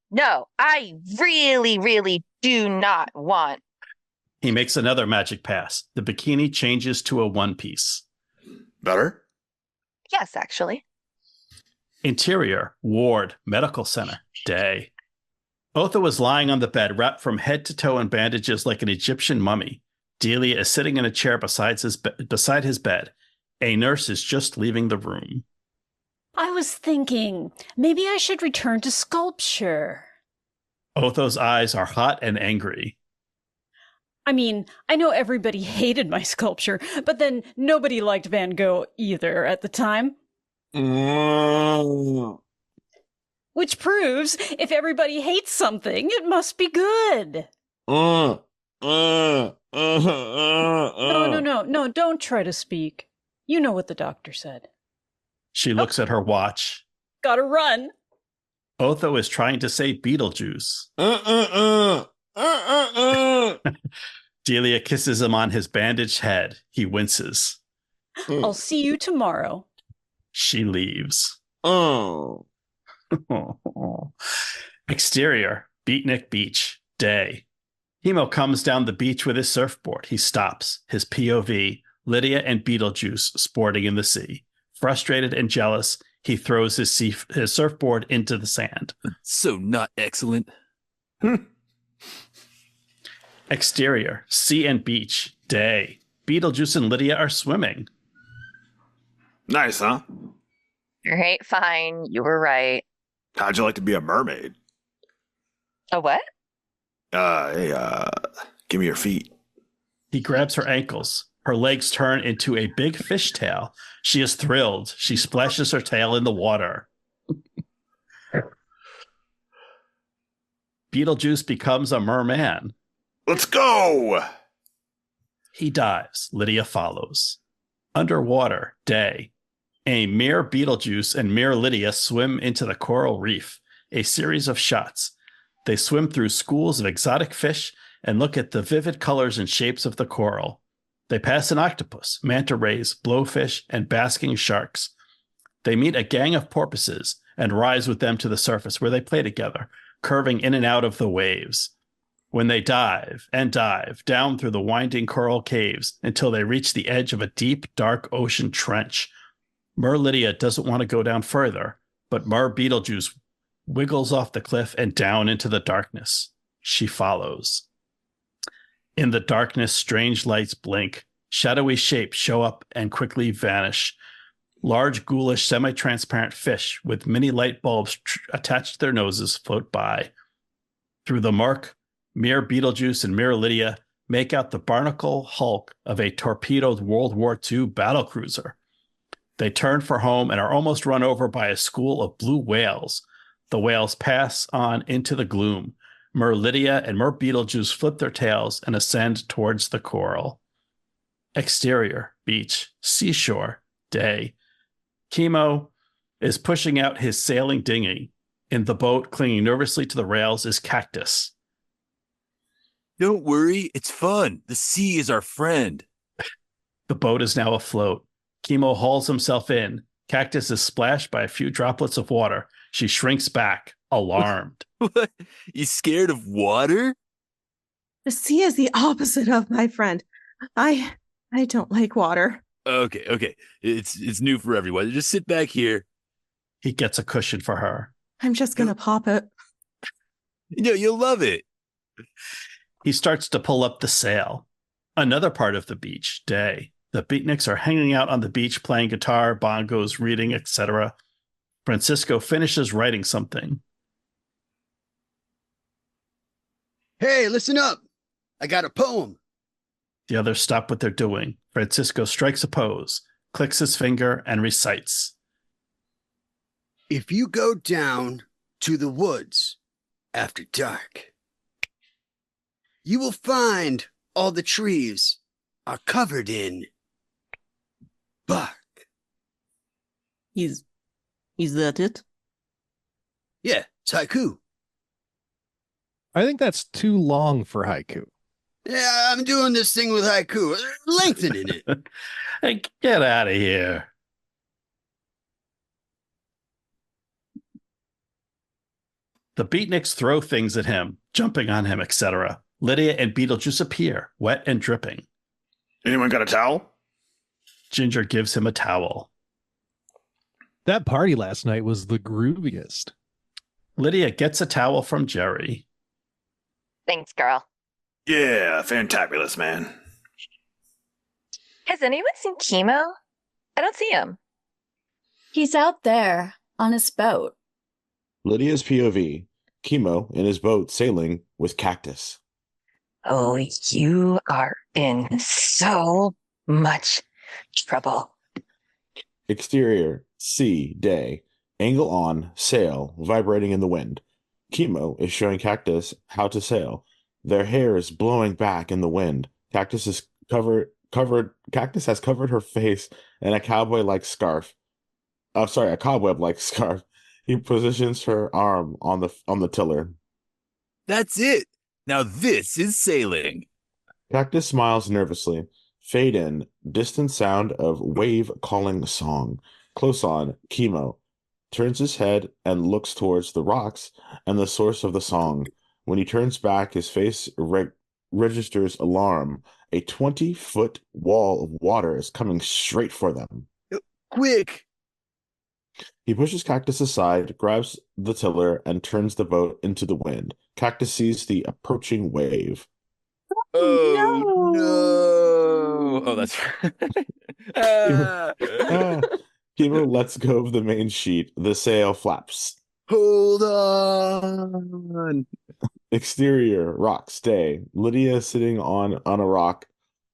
no, I really, really do not want. He makes another magic pass. The bikini changes to a one-piece. Better? Yes, actually. Interior, ward, medical center, day. Otho is lying on the bed, wrapped from head to toe in bandages like an Egyptian mummy. Delia is sitting in a chair beside his bed. A nurse is just leaving the room. I was thinking, maybe I should return to sculpture. Otho's eyes are hot and angry. I mean, I know everybody hated my sculpture, but then nobody liked Van Gogh either at the time. Which proves, if everybody hates something, it must be good. No, don't try to speak. You know what the doctor said. She looks at her watch. Gotta run. Otho is trying to say Beetlejuice. Delia kisses him on his bandaged head. He winces. I'll see you tomorrow. She leaves. Oh. Exterior, Beatnik Beach, day. Hemo comes down the beach with his surfboard. He stops. His POV, Lydia and Beetlejuice sporting in the sea. Frustrated and jealous, he throws his surfboard into the sand. So not excellent. Exterior, sea and beach, day. Beetlejuice and Lydia are swimming. Nice, huh? All right, fine. You were right. How'd you like to be a mermaid? A what? Hey, give me your feet. He grabs her ankles. Her legs turn into a big fishtail. She is thrilled. She splashes her tail in the water. Beetlejuice becomes a merman. Let's go! He dives. Lydia follows. Underwater, day. A mere Beetlejuice and mere Lydia swim into the coral reef. A series of shots. They swim through schools of exotic fish and look at the vivid colors and shapes of the coral. They pass an octopus, manta rays, blowfish, and basking sharks. They meet a gang of porpoises and rise with them to the surface where they play together, curving in and out of the waves. When they dive and dive down through the winding coral caves until they reach the edge of a deep, dark ocean trench. Mer Lydia doesn't want to go down further, but Mer Beetlejuice wiggles off the cliff and down into the darkness. She follows. In the darkness, strange lights blink. Shadowy shapes show up and quickly vanish. Large, ghoulish, semi-transparent fish with mini light bulbs attached to their noses float by. Through the murk, mere Beetlejuice and mere Lydia make out the barnacle hulk of a torpedoed World War II battlecruiser. They turn for home and are almost run over by a school of blue whales. The whales pass on into the gloom. Mer Lydia and Mer Beetlejuice flip their tails and ascend towards the coral. Exterior, beach, seashore, day. Chemo is pushing out his sailing dinghy. In the boat, clinging nervously to the rails, is Cactus. Don't worry, it's fun. The sea is our friend. The boat is now afloat. Chemo hauls himself in. Cactus is splashed by a few droplets of water. She shrinks back, alarmed. What? You scared of water? The sea is the opposite of my friend. I don't like water. Okay. It's new for everyone. Just sit back here. He gets a cushion for her. I'm just gonna pop it. You'll love it. He starts to pull up the sail. Another part of the beach, day. The beatniks are hanging out on the beach playing guitar, bongos, reading, etc. Francisco finishes writing something. Hey, listen up. I got a poem. The others stop what they're doing. Francisco strikes a pose, clicks his finger, and recites. If you go down to the woods after dark, you will find all the trees are covered in bark. Is that it? Yeah, it's haiku. I think that's too long for haiku. Yeah, I'm doing this thing with haiku, lengthening it. Hey, get out of here. The beatniks throw things at him, jumping on him, etc. Lydia and Beetlejuice appear, wet and dripping. Anyone got a towel? Ginger gives him a towel. That party last night was the grooviest. Lydia gets a towel from Jerry. Thanks, girl. Yeah, fantabulous, man. Has anyone seen Chemo? I don't see him. He's out there on his boat. Lydia's POV. Chemo in his boat sailing with Cactus. Oh, you are in so much trouble. Exterior, sea, day. Angle on, sail, vibrating in the wind. Chemo is showing Cactus how to sail. Their hair is blowing back in the wind. Cactus has covered her face in a cowboy-like scarf. A cobweb-like scarf. He positions her arm on the tiller. That's it. Now this is sailing. Cactus smiles nervously. Fade in. Distant sound of wave calling song. Close on. Chemo turns his head and looks towards the rocks and the source of the song. When he turns back, his face registers alarm. A 20-foot wall of water is coming straight for them. Quick! He pushes Cactus aside, grabs the tiller, and turns the boat into the wind. Cactus sees the approaching wave. Oh, no! Oh, that's Chemo lets go of the main sheet. The sail flaps. Hold on. Exterior, rocks, day. Lydia is sitting on a rock,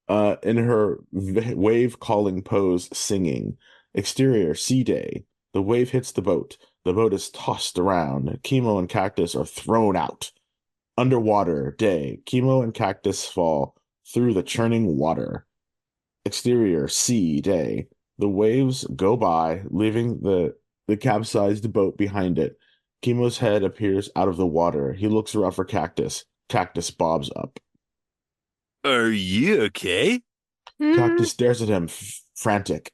in her wave calling pose, singing. Exterior, sea day. The wave hits the boat. The boat is tossed around. Chemo and Cactus are thrown out. Underwater, day. Chemo and Cactus fall through the churning water. Exterior, sea, day. The waves go by, leaving the capsized boat behind it. Chemo's head appears out of the water. He looks around for Cactus. Cactus bobs up. Are you okay? Cactus stares at him, frantic.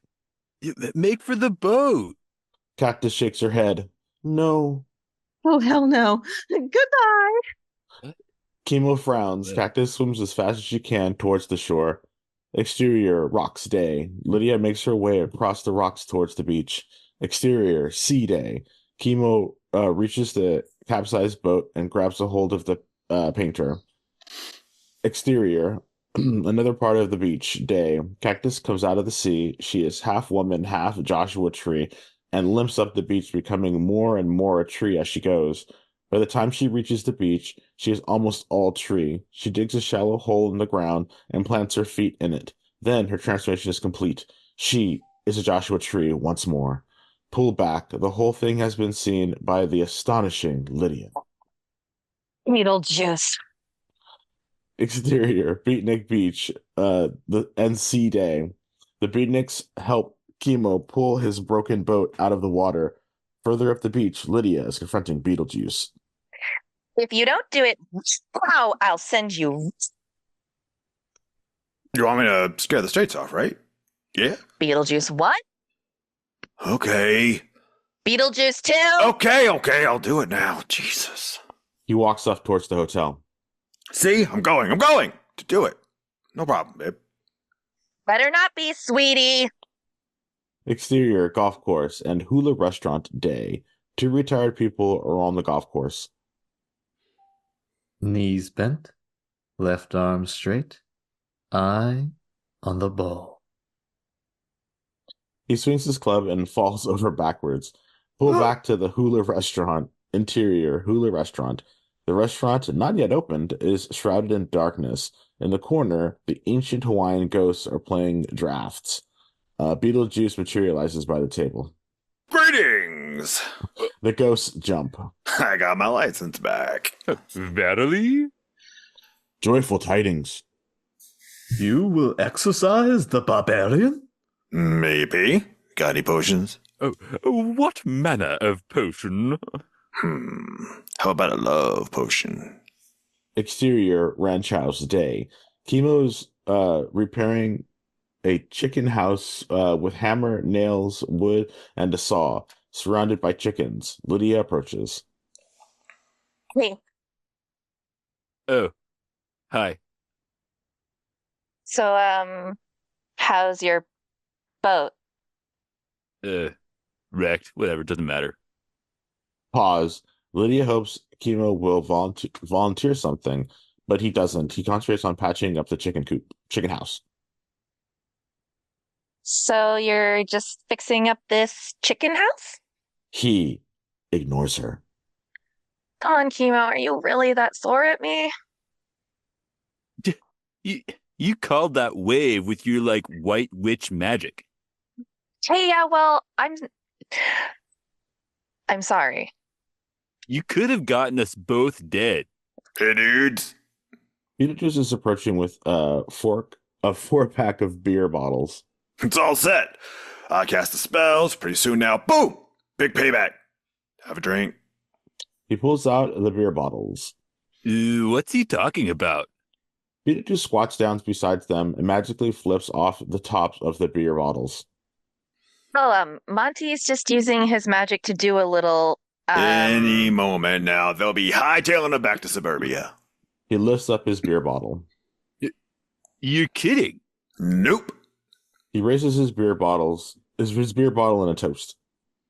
Make for the boat. Cactus shakes her head. No. Oh, hell no. Goodbye. Chemo frowns. Cactus swims as fast as she can towards the shore. Exterior, rocks, day. Lydia makes her way across the rocks towards the beach. Exterior, sea day. Chemo reaches the capsized boat and grabs a hold of the painter. Exterior, another part of the beach, day. Cactus comes out of the sea. She is half woman, half Joshua tree, and limps up the beach, becoming more and more a tree as she goes. By the time she reaches the beach, she is almost all tree. She digs a shallow hole in the ground and plants her feet in it. Then her transformation is complete. She is a Joshua tree once more. Pull back. The whole thing has been seen by the astonishing Lydia. Beetlejuice. Exterior, Beatnik Beach, the NC day. The Beatniks help Chemo pull his broken boat out of the water. Further up the beach, Lydia is confronting Beetlejuice. If you don't do it, wow, I'll send you. You want me to scare the straits off, right? Yeah? Beetlejuice what? Okay. Beetlejuice 2? Okay, I'll do it now. Jesus. He walks off towards the hotel. See? I'm going to do it. No problem, babe. Better not be, sweetie. Exterior, golf course, and hula restaurant day. 2 retired people are on the golf course. Knees bent, left arm straight, eye on the ball. He swings his club and falls over backwards. Pull back to the hula restaurant. Interior, hula restaurant. The restaurant, not yet opened, is shrouded in darkness. In the corner, the ancient Hawaiian ghosts are playing drafts. Beetlejuice materializes by the table. Greetings! The ghosts jump. I got my license back. Verily? Joyful tidings. You will exorcise the barbarian? Maybe. Got any potions? Oh, what manner of potion? How about a love potion? Exterior, ranch house day. Chemo's repairing a chicken house with hammer, nails, wood, and a saw, surrounded by chickens. Lydia approaches. Hey. Oh, hi. So, how's your boat? Wrecked. Whatever, doesn't matter. Pause. Lydia hopes Chemo will volunteer something, but he doesn't. He concentrates on patching up the chicken house. So you're just fixing up this chicken house? He ignores her. Come on, Chemo, are you really that sore at me? You called that wave with your, white witch magic. Hey, yeah, well, I'm sorry. You could have gotten us both dead. Hey, dudes. Beetlejuice is approaching with a 4-pack of beer bottles. It's all set. I cast the spells. Pretty soon now, boom! Big payback. Have a drink. He pulls out the beer bottles. What's he talking about? Beetlejuice squats down beside them and magically flips off the tops of the beer bottles. Well, Monty's just using his magic to do a little, Any moment now, they'll be hightailing it back to suburbia. He lifts up his beer bottle. You're kidding. Nope. He raises his beer bottle in a toast.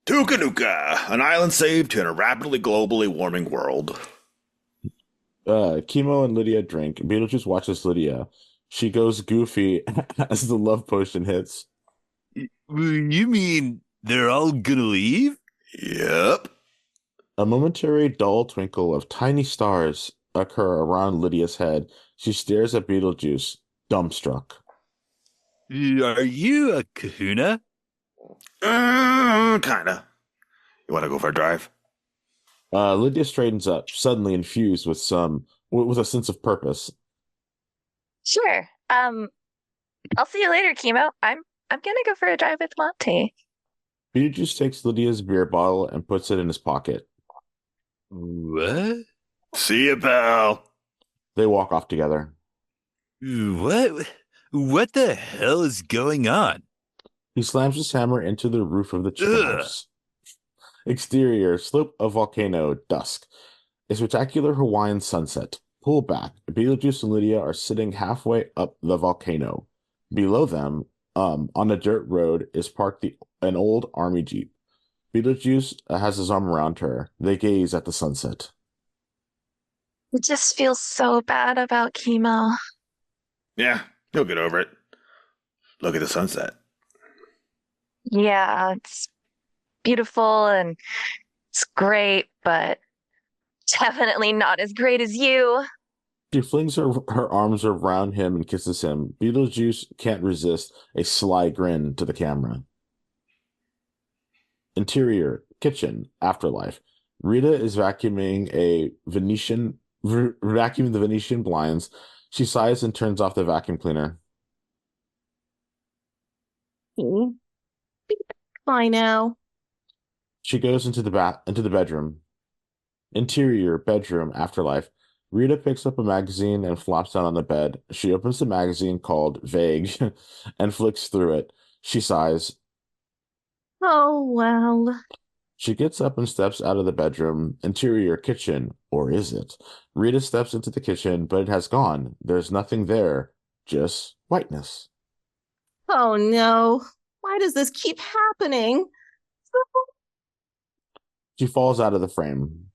Tuka Nuka, an island saved in a rapidly globally warming world. Chemo and Lydia drink. Beetlejuice watches Lydia. She goes goofy as the love potion hits. You mean they're all gonna leave? Yep. A momentary dull twinkle of tiny stars occur around Lydia's head. She stares at Beetlejuice, dumbstruck. Are you a kahuna? Kinda. You want to go for a drive? Lydia straightens up, suddenly infused with a sense of purpose. Sure. I'll see you later, Chemo. I'm gonna go for a drive with Monty. Beetlejuice takes Lydia's beer bottle and puts it in his pocket. What? See you, pal. They walk off together. What the hell is going on? He slams his hammer into the roof of the chicken house. Exterior, slope of volcano, dusk. A spectacular Hawaiian sunset. Pull back. Beetlejuice and Lydia are sitting halfway up the volcano. Below them, on a dirt road, is parked an old army jeep. Beetlejuice has his arm around her. They gaze at the sunset. It just feels so bad about Chemo. Yeah, you'll get over it. Look at the sunset. Yeah, it's beautiful and it's great, but definitely not as great as you. She flings her arms around him and kisses him. Beetlejuice can't resist a sly grin to the camera. Interior, kitchen, afterlife. Rita is vacuuming the Venetian blinds. She sighs and turns off the vacuum cleaner. Bye now. She goes into the bedroom. Interior, bedroom, afterlife. Rita picks up a magazine and flops down on the bed. She opens the magazine called Vague and flicks through it. She sighs. Oh, well. She gets up and steps out of the bedroom. Interior, kitchen, or is it? Rita steps into the kitchen, but it has gone. There's nothing there, just whiteness. Oh, no. Why does this keep happening? She falls out of the frame.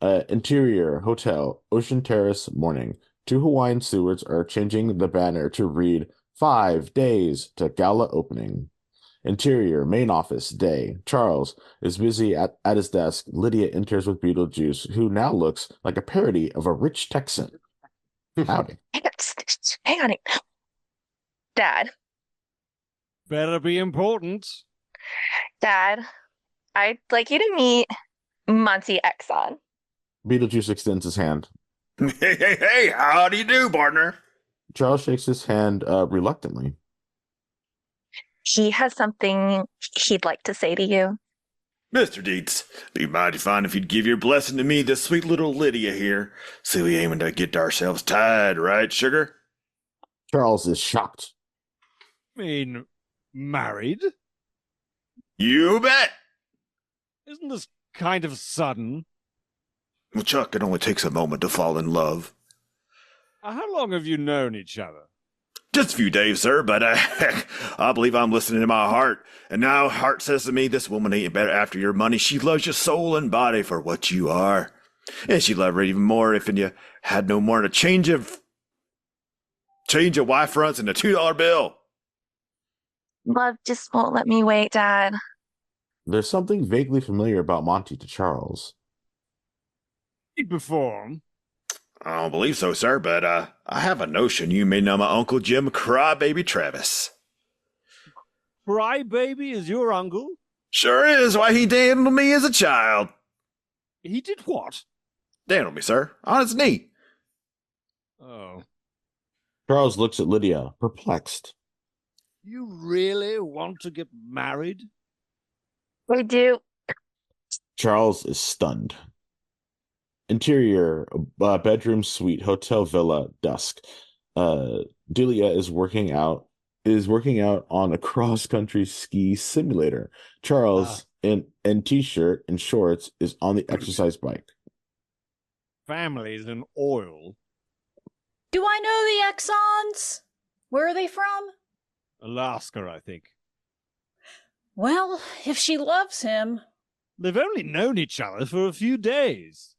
Interior, hotel, Ocean Terrace, morning. 2 Hawaiian stewards are changing the banner to read 5 days to gala opening. Interior, main office, day. Charles is busy at his desk. Lydia enters with Beetlejuice, who now looks like a parody of a rich Texan. Howdy. Hang on. Dad. Better be important. Dad, I'd like you to meet Monty Exxon. Beetlejuice extends his hand. Hey, how do you do, partner? Charles shakes his hand reluctantly. He has something he'd like to say to you. Mr. Dietz, be mighty fine if you'd give your blessing to me, this sweet little Lydia here. See, we aiming to get ourselves tied, right, sugar? Charles is shocked. Mean married? You bet! Isn't this kind of sudden? Well, Chuck, it only takes a moment to fall in love. How long have you known each other? Just a few days, sir, but I believe I'm listening to my heart. And now heart says to me, this woman ain't better after your money. She loves your soul and body for what you are. And she'd love her even more if you had no more than a change of Y fronts and a $2 bill. Love just won't let me wait, Dad. There's something vaguely familiar about Monty to Charles. He perform. I don't believe so, sir, but I have a notion you may know my Uncle Jim Crybaby Travis. Crybaby is your uncle? Sure is. Why, he dandled me as a child. He did what? Dandled me, sir. On his knee. Oh. Charles looks at Lydia, perplexed. You really want to get married? I do. Charles is stunned. Interior, bedroom, suite, hotel, villa, dusk. Delia is working out on a cross-country ski simulator. Charles, in t-shirt and shorts, is on the exercise bike. Families in oil. Do I know the Exxons? Where are they from? Alaska, I think. Well, if she loves him... They've only known each other for a few days.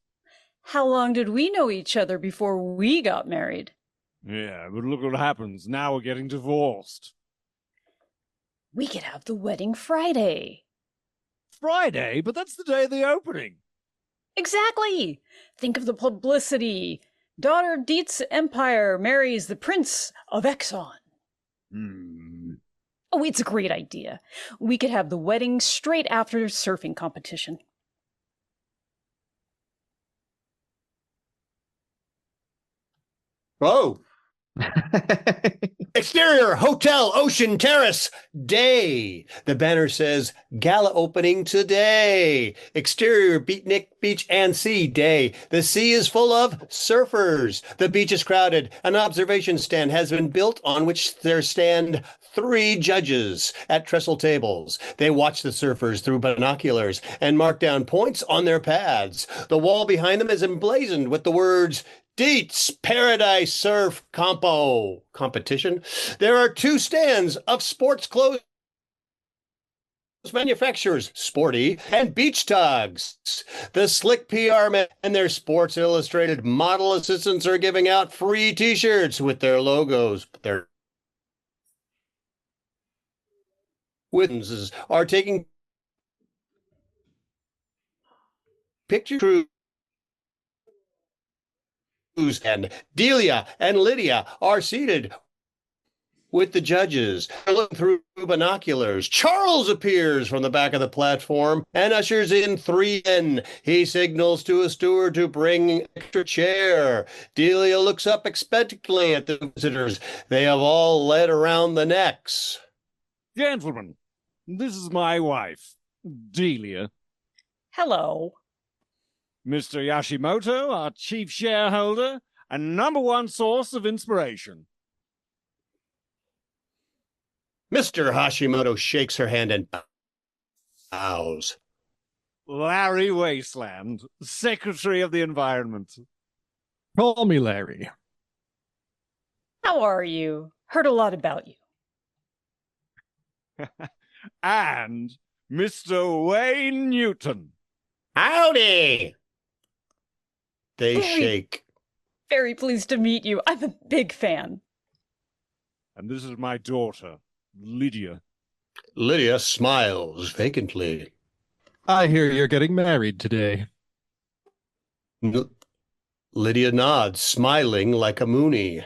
How long did we know each other before we got married? Yeah, but look what happens. Now we're getting divorced. We could have the wedding Friday. Friday? But that's the day of the opening. Exactly. Think of the publicity. Daughter Dietz Empire marries the Prince of Exxon. Oh, it's a great idea. We could have the wedding straight after surfing competition. Oh. Exterior, Hotel Ocean Terrace, day. The banner says, gala opening today. Exterior, Beatnik Beach and Sea, day. The sea is full of surfers. The beach is crowded. An observation stand has been built on which there stand 3 judges at trestle tables. They watch the surfers through binoculars and mark down points on their pads. The wall behind them is emblazoned with the words, Dietz Paradise Surf Competition. There are 2 stands of sports clothes manufacturers, Sporty and Beach Togs. The slick PR men and their Sports Illustrated model assistants are giving out free t-shirts with their logos. Their witnesses are taking pictures. And Delia and Lydia are seated with the judges. They're looking through binoculars. Charles appears from the back of the platform and ushers in 3 men. He signals to a steward to bring an extra chair. Delia looks up expectantly at the visitors. They have all led around the necks. Gentlemen, this is my wife, Delia. Hello. Mr. Yashimoto, our chief shareholder and #1 source of inspiration. Mr. Hashimoto shakes her hand and bows. Larry Wasteland, Secretary of the Environment. Call me Larry. How are you? Heard a lot about you. And Mr. Wayne Newton. Howdy! They shake. Very pleased to meet you. I'm a big fan. And this is my daughter, Lydia. Lydia smiles vacantly. I hear you're getting married today. Lydia nods, smiling like a Mooney.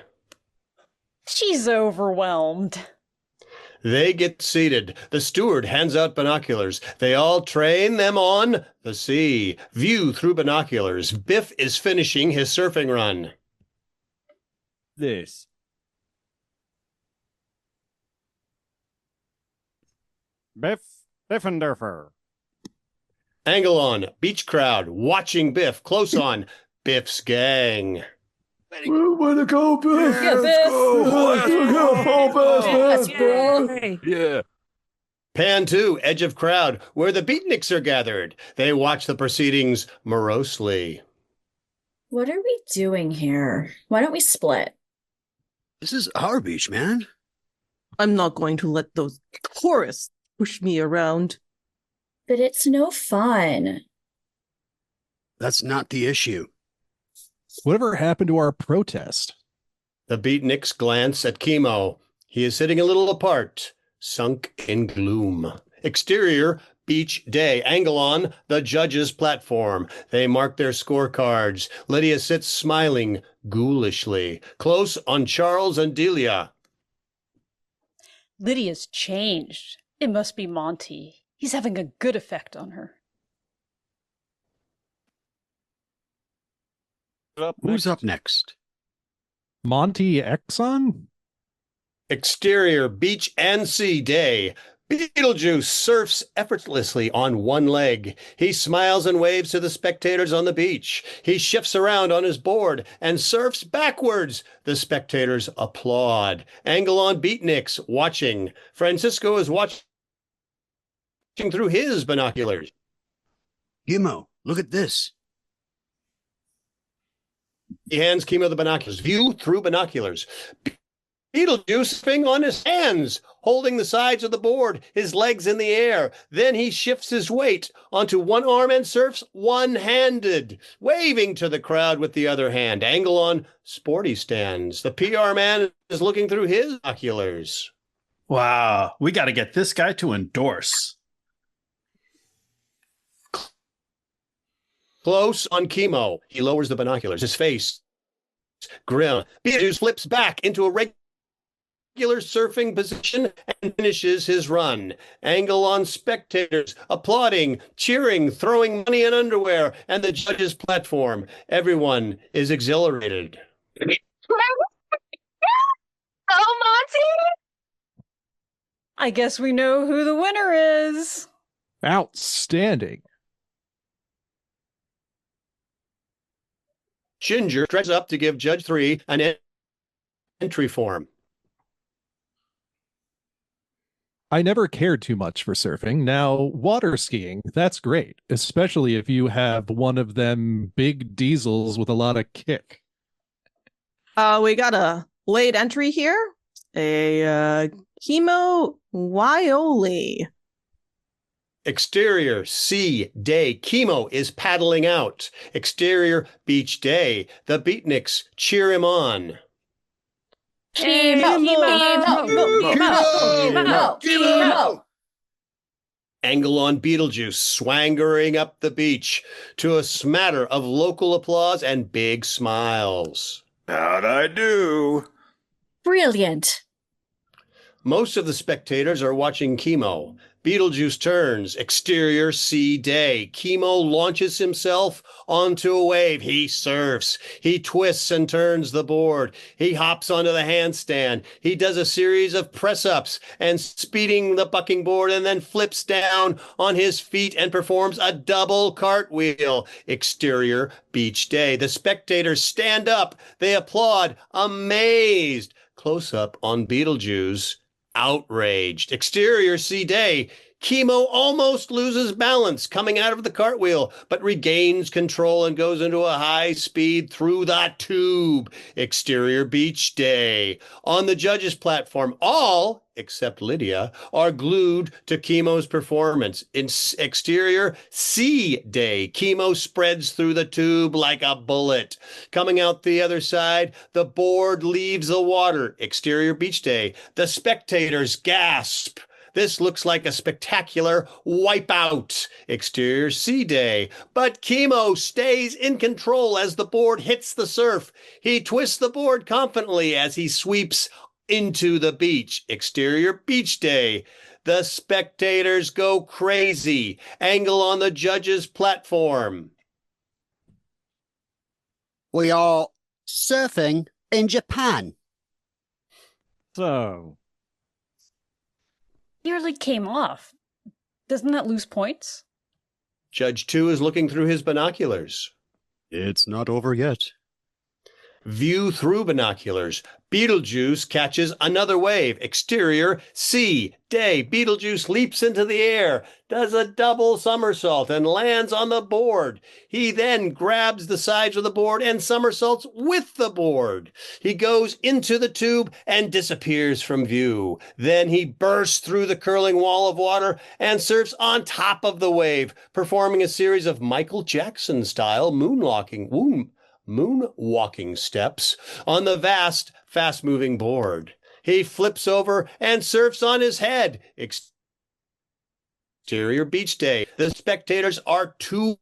She's overwhelmed. They get seated. The steward hands out binoculars. They all train them on the sea. View through binoculars. Biff is finishing his surfing run. This. Biff and Durfer. Angle on. Beach crowd watching Biff. Close on. Biff's gang. Way to go, Biff! Yeah, Biff! Let's go! Yeah. Pan to edge of crowd where the beatniks are gathered. They watch the proceedings morosely. What are we doing here? Why don't we split? This is our beach, man. I'm not going to let those tourists push me around. But it's no fun. That's not the issue. Whatever happened to our protest? The beatniks glance at Chemo. He is sitting a little apart, sunk in gloom. Exterior, beach day. Angle on, the judges' platform. They mark their scorecards. Lydia sits smiling ghoulishly. Close on Charles and Delia. Lydia's changed. It must be Monty. He's having a good effect on her. Who's up next? Monty Exxon? Exterior, beach and sea day. Beetlejuice surfs effortlessly on one leg. He smiles and waves to the spectators on the beach. He shifts around on his board and surfs backwards. The spectators applaud. Angle on beatniks watching. Francisco is watching through his binoculars. Gimo, look at this. He hands Chemo the binoculars. View through binoculars. Beetlejuice swing on his hands, holding the sides of the board, his legs in the air. Then he shifts his weight onto one arm and surfs one-handed, waving to the crowd with the other hand. Angle on Sporty stands. The PR man is looking through his binoculars. Wow, we got to get this guy to endorse. Close on Chemo. He lowers the binoculars. His face grim. Beetlejuice flips back into a regular surfing position and finishes his run. Angle on spectators, applauding, cheering, throwing money and underwear, and the judge's platform. Everyone is exhilarated. Oh, Monty! I guess we know who the winner is. Outstanding. Ginger dresses up to give Judge 3 an entry form. I never cared too much for surfing. Now, water skiing, that's great, especially if you have one of them big diesels with a lot of kick. We got a late entry here. A chemo Wyoli. Exterior, sea, day. Chemo is paddling out. Exterior, beach, day. The beatniks cheer him on. Chemo! Angle on Beetlejuice, swaggering up the beach to a smatter of local applause and big smiles. How'd I do? Brilliant. Most of the spectators are watching Chemo. Beetlejuice turns. Exterior, sea, day. Chemo launches himself onto a wave. He surfs. He twists and turns the board. He hops onto the handstand. He does a series of press-ups and speeding the bucking board and then flips down on his feet and performs a double cartwheel. Exterior, beach, day. The spectators stand up. They applaud, amazed. Close-up on Beetlejuice. Outraged. Exterior, sea, day. Chemo almost loses balance coming out of the cartwheel, but regains control and goes into a high speed through the tube. Exterior, beach, day. On the judges' platform, all, except Lydia, are glued to Chemo's performance. In exterior, sea, day. Chemo spreads through the tube like a bullet. Coming out the other side, the board leaves the water. Exterior, beach, day. The spectators gasp. This looks like a spectacular wipeout. Exterior, sea, day. But Chemo stays in control as the board hits the surf. He twists the board confidently as he sweeps into the beach. Exterior, beach, day. The spectators go crazy. Angle on the judge's platform. We are surfing in Japan. So, Nearly came off. Doesn't that lose points? Judge 2 is looking through his binoculars. It's not over yet. View through binoculars. Beetlejuice catches another wave. Exterior, sea, day. Beetlejuice leaps into the air, does a double somersault, and lands on the board. He then grabs the sides of the board and somersaults with the board. He goes into the tube and disappears from view. Then he bursts through the curling wall of water and surfs on top of the wave, performing a series of Michael Jackson-style moonwalking steps on the vast, fast-moving board. He flips over and surfs on his head. Exterior, beach, day. The spectators are too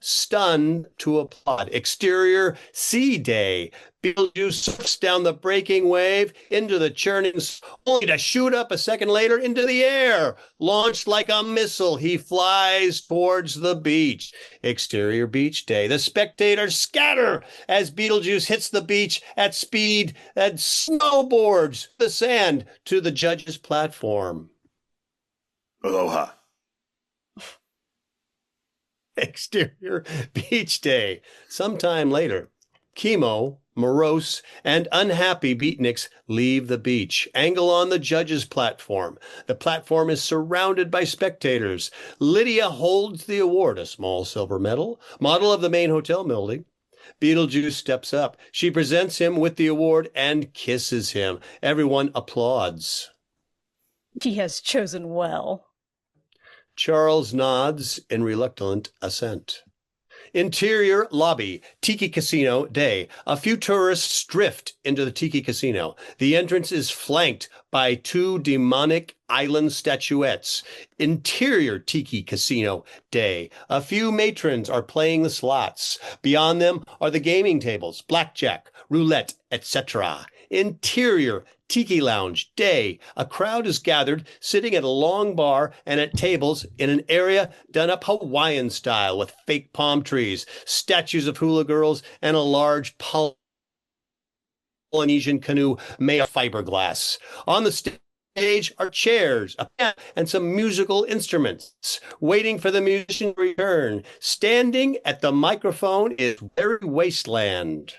stunned to applaud. Exterior, sea, day. Beetlejuice surfs down the breaking wave into the churning, only to shoot up a second later into the air. Launched like a missile, he flies towards the beach. Exterior, beach, day. The spectators scatter as Beetlejuice hits the beach at speed and snowboards the sand to the judge's platform. Aloha. Exterior, beach, day. Sometime later, Chemo, morose, and unhappy beatniks leave the beach. Angle on the judge's platform. The platform is surrounded by spectators. Lydia holds the award, a small silver medal, model of the main hotel building. Beetlejuice steps up. She presents him with the award and kisses him. Everyone applauds. He has chosen well. Charles nods in reluctant assent. Interior lobby, Tiki Casino day. A few tourists drift into the Tiki Casino. The entrance is flanked by 2 demonic island statuettes. Interior Tiki Casino day. A few matrons are playing the slots. Beyond them are the gaming tables, blackjack, roulette, etc. Interior Tiki Lounge day. A crowd is gathered, sitting at a long bar and at tables in an area done up Hawaiian style with fake palm trees, statues of hula girls, and a large Polynesian canoe made of fiberglass. On the stage are chairs, a piano, and some musical instruments. Waiting for the musician to return. Standing at the microphone is Very Wasteland.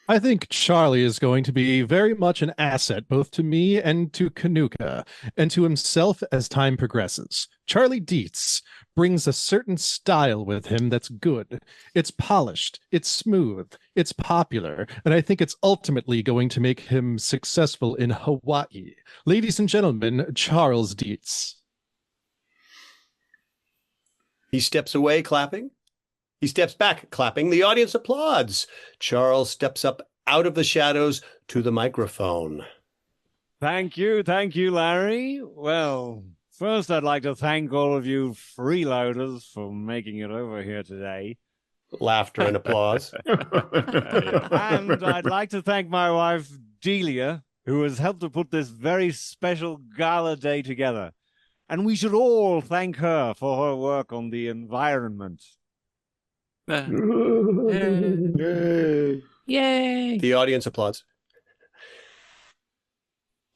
I think Charlie is going to be very much an asset both to me and to Kanuka, and to himself as time progresses. Charlie Dietz brings a certain style with him that's good. It's polished, it's smooth, it's popular, and I think it's ultimately going to make him successful in Hawaii. Ladies and gentlemen, Charles Dietz. He steps away, clapping. He steps back, clapping. The audience applauds. Charles steps up out of the shadows to the microphone. Thank you, Larry. Well, first I'd like to thank all of you freeloaders for making it over here today. Laughter and applause. And I'd like to thank my wife, Delia, who has helped to put this very special gala day together. And we should all thank her for her work on the environment. Yay. Yay. The audience applauds.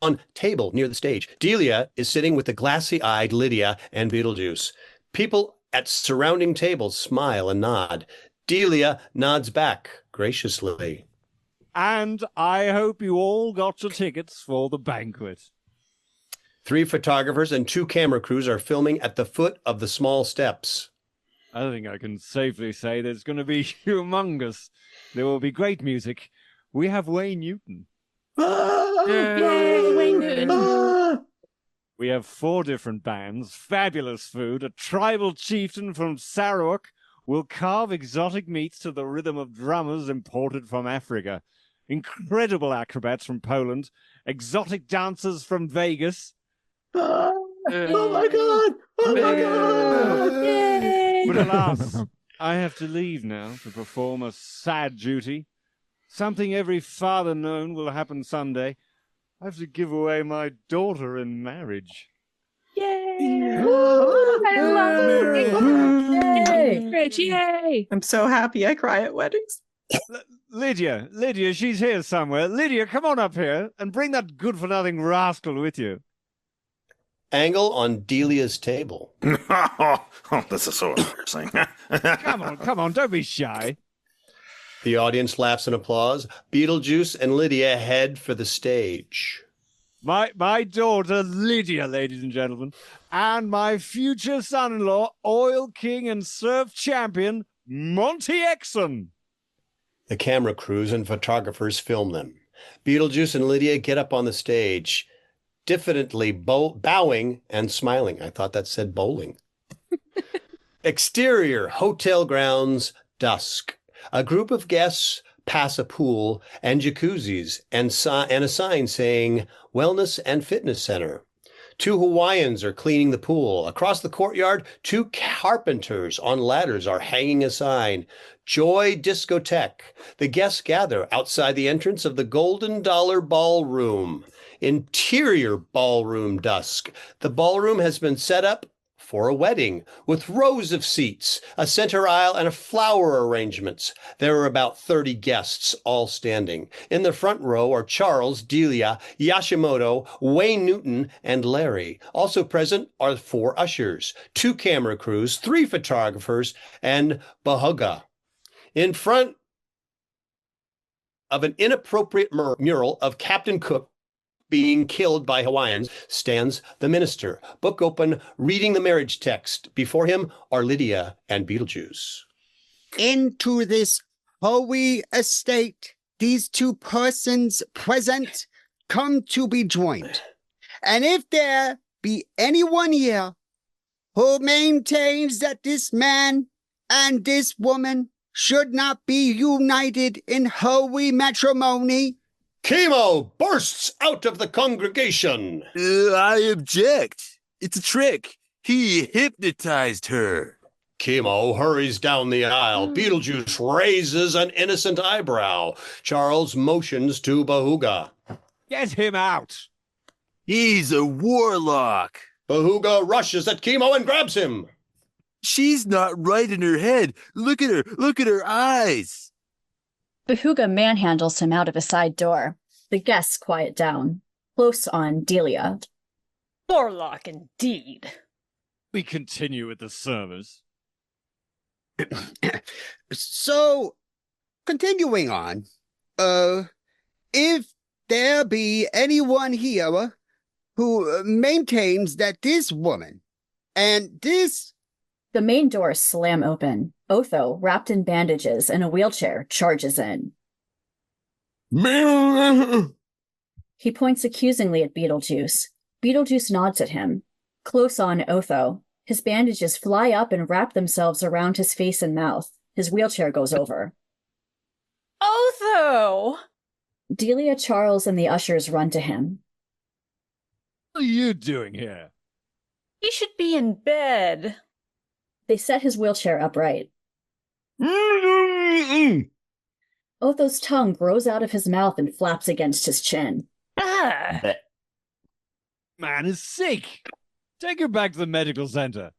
On table near the stage, Delia is sitting with the glassy-eyed Lydia and Beetlejuice. People at surrounding tables smile and nod. Delia nods back graciously. And I hope you all got your tickets for the banquet. 3 photographers and 2 camera crews are filming at the foot of the small steps. I think I can safely say that it's going to be humongous. There will be great music. We have Wayne Newton. Yay, Wayne Newton. We have 4 different bands, fabulous food. A tribal chieftain from Sarawak will carve exotic meats to the rhythm of drummers imported from Africa. Incredible acrobats from Poland. Exotic dancers from Vegas. Oh my God! Oh my God! Yay! But alas, I have to leave now to perform a sad duty. Something every father known will happen someday. I have to give away my daughter in marriage. Yay! I love it. Rich, yay! I'm so happy I cry at weddings. Lydia, she's here somewhere. Lydia, come on up here and bring that good-for-nothing rascal with you. Angle on Delia's table. Oh, this is so embarrassing. Come on, don't be shy. The audience laughs and applause. Beetlejuice and Lydia head for the stage. My daughter, Lydia, ladies and gentlemen, and my future son-in-law, oil king and surf champion, Monty Exon. The camera crews and photographers film them. Beetlejuice and Lydia get up on the stage, diffidently bowing and smiling. I thought that said bowling. Exterior, hotel grounds, dusk. A group of guests pass a pool and jacuzzis and a sign saying Wellness and Fitness Center. 2 Hawaiians are cleaning the pool. Across the courtyard, 2 carpenters on ladders are hanging a sign, Joy Discotheque. The guests gather outside the entrance of the Golden Dollar Ballroom. Interior ballroom dusk. The ballroom has been set up for a wedding with rows of seats, a center aisle, and flower arrangements. There are about 30 guests, all standing. In the front row are Charles, Delia, Yashimoto, Wayne Newton, and Larry. Also present are 4 ushers, 2 camera crews, 3 photographers, and Bahuga. In front of an inappropriate mural of Captain Cook being killed by Hawaiians stands the minister, book open, reading the marriage text. Before him are Lydia and Beetlejuice. Into this holy estate, these 2 persons present come to be joined. And if there be anyone here who maintains that this man And this woman should not be united in holy matrimony. Chemo bursts out of the congregation. I object. It's a trick. He hypnotized her. Chemo hurries down the aisle. Beetlejuice raises an innocent eyebrow. Charles motions to Bahuga. Get him out. He's a warlock. Bahuga rushes at Chemo and grabs him. She's not right in her head. Look at her. Look at her eyes. Bahuga manhandles him out of a side door. The guests quiet down. Close on Delia. Warlock indeed. We continue with the service. So, continuing on, if there be anyone here who maintains that this woman and this... The main doors slam open. Otho, wrapped in bandages in a wheelchair, charges in. He points accusingly at Beetlejuice. Beetlejuice nods at him. Close on Otho. His bandages fly up and wrap themselves around his face and mouth. His wheelchair goes over. Otho! Delia, Charles, and the ushers run to him. What are you doing here? He should be in bed. They set his wheelchair upright. Otho's tongue grows out of his mouth and flaps against his chin. Ah! Man is sick. Take her back to the medical center.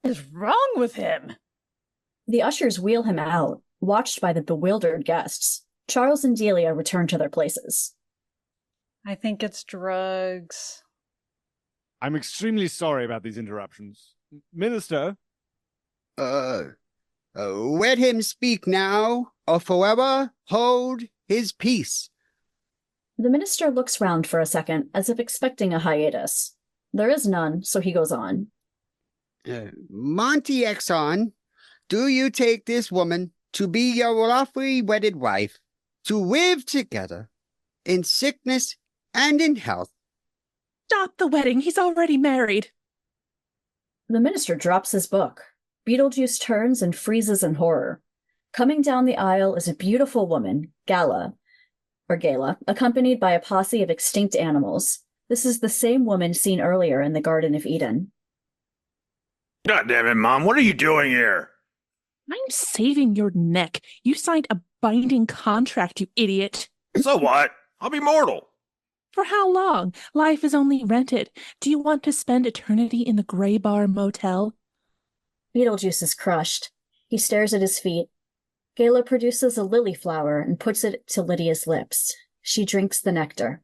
What is wrong with him? The ushers wheel him out, watched by the bewildered guests. Charles and Delia return to their places. I think it's drugs. I'm extremely sorry about these interruptions. Minister? Let him speak now, or forever hold his peace. The minister looks round for a second, as if expecting a hiatus. There is none, so he goes on. Monty Exxon, do you take this woman to be your lawfully wedded wife, to live together in sickness and in health? Stop the wedding. He's already married. The minister drops his book. Beetlejuice turns and freezes in horror. Coming down the aisle is a beautiful woman, Gala, accompanied by a posse of extinct animals. This is the same woman seen earlier in the Garden of Eden. God damn it, Mom, what are you doing here? I'm saving your neck. You signed a binding contract, you idiot. So what? I'll be mortal. For how long? Life is only rented. Do you want to spend eternity in the Gray Bar Motel? Beetlejuice is crushed. He stares at his feet. Gala produces a lily flower and puts it to Lydia's lips. She drinks the nectar.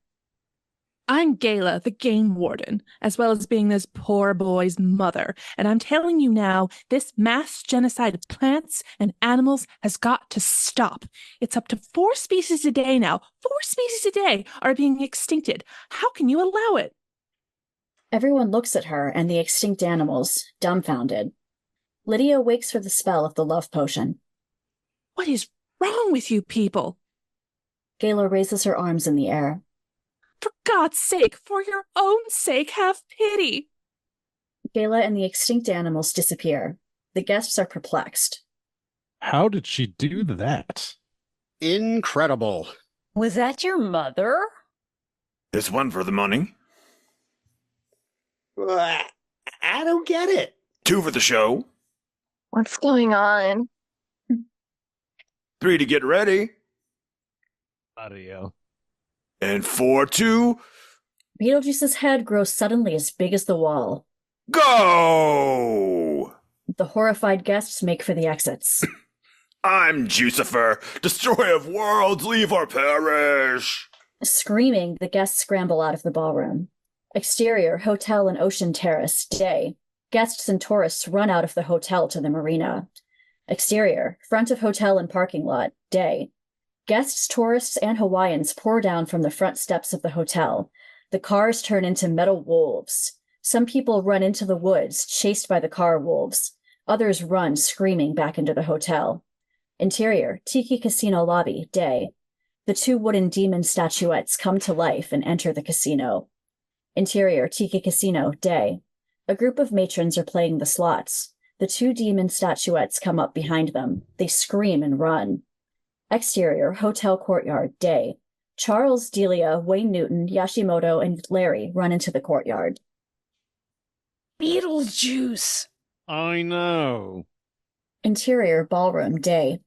I'm Gala, the game warden, as well as being this poor boy's mother, and I'm telling you now, this mass genocide of plants and animals has got to stop. It's up to 4 species a day now. 4 species a day are being extincted. How can you allow it? Everyone looks at her and the extinct animals, dumbfounded. Lydia wakes for the spell of the love potion. What is wrong with you people? Gala raises her arms in the air. For God's sake, for your own sake, have pity. Gala and the extinct animals disappear. The guests are perplexed. How did she do that? Incredible. Was that your mother? This one for the money. I don't get it. 2 for the show. What's going on? 3 to get ready. Audio. And 4 to... Beetlejuice's head grows suddenly as big as the wall. Go! The horrified guests make for the exits. I'm Jucifer, destroyer of worlds, leave or perish! Screaming, the guests scramble out of the ballroom. Exterior, hotel and ocean terrace, day. Guests and tourists run out of the hotel to the marina. Exterior, front of hotel and parking lot, day. Guests, tourists, and Hawaiians pour down from the front steps of the hotel. The cars turn into metal wolves. Some people run into the woods, chased by the car wolves. Others run, screaming, back into the hotel. Interior, Tiki Casino lobby, day. The 2 wooden demon statuettes come to life and enter the casino. Interior, Tiki Casino, day. A group of matrons are playing the slots. The 2 demon statuettes come up behind them. They scream and run. Exterior, hotel courtyard, day. Charles, Delia, Wayne Newton, Yashimoto, and Larry run into the courtyard. Beetlejuice! I know. Interior, ballroom, day.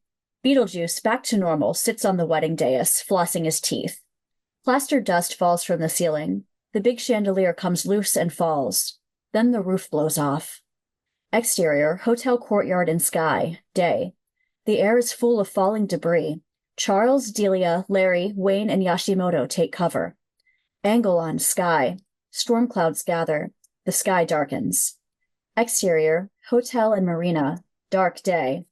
Beetlejuice, back to normal, sits on the wedding dais, flossing his teeth. Plaster dust falls from the ceiling. The big chandelier comes loose and falls. Then the roof blows off. Exterior, hotel courtyard and sky, day. The air is full of falling debris. Charles, Delia, Larry, Wayne, and Yashimoto take cover. Angle on sky. Storm clouds gather. The sky darkens. Exterior, hotel and marina, dark day.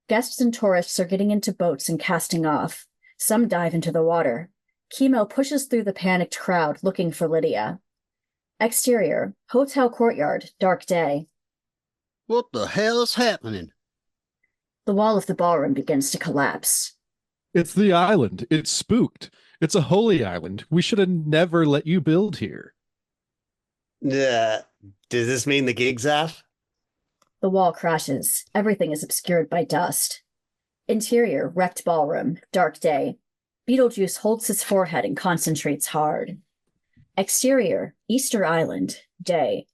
Guests and tourists are getting into boats and casting off. Some dive into the water. Chemo pushes through the panicked crowd looking for Lydia. Exterior, hotel courtyard, dark day. What the hell's happening? The wall of the ballroom begins to collapse. It's the island. It's spooked. It's a holy island. We should have never let you build here. Does this mean the gig's off? The wall crashes. Everything is obscured by dust. Interior, wrecked ballroom, dark day. Beetlejuice holds his forehead and concentrates hard. Exterior, Easter Island, day.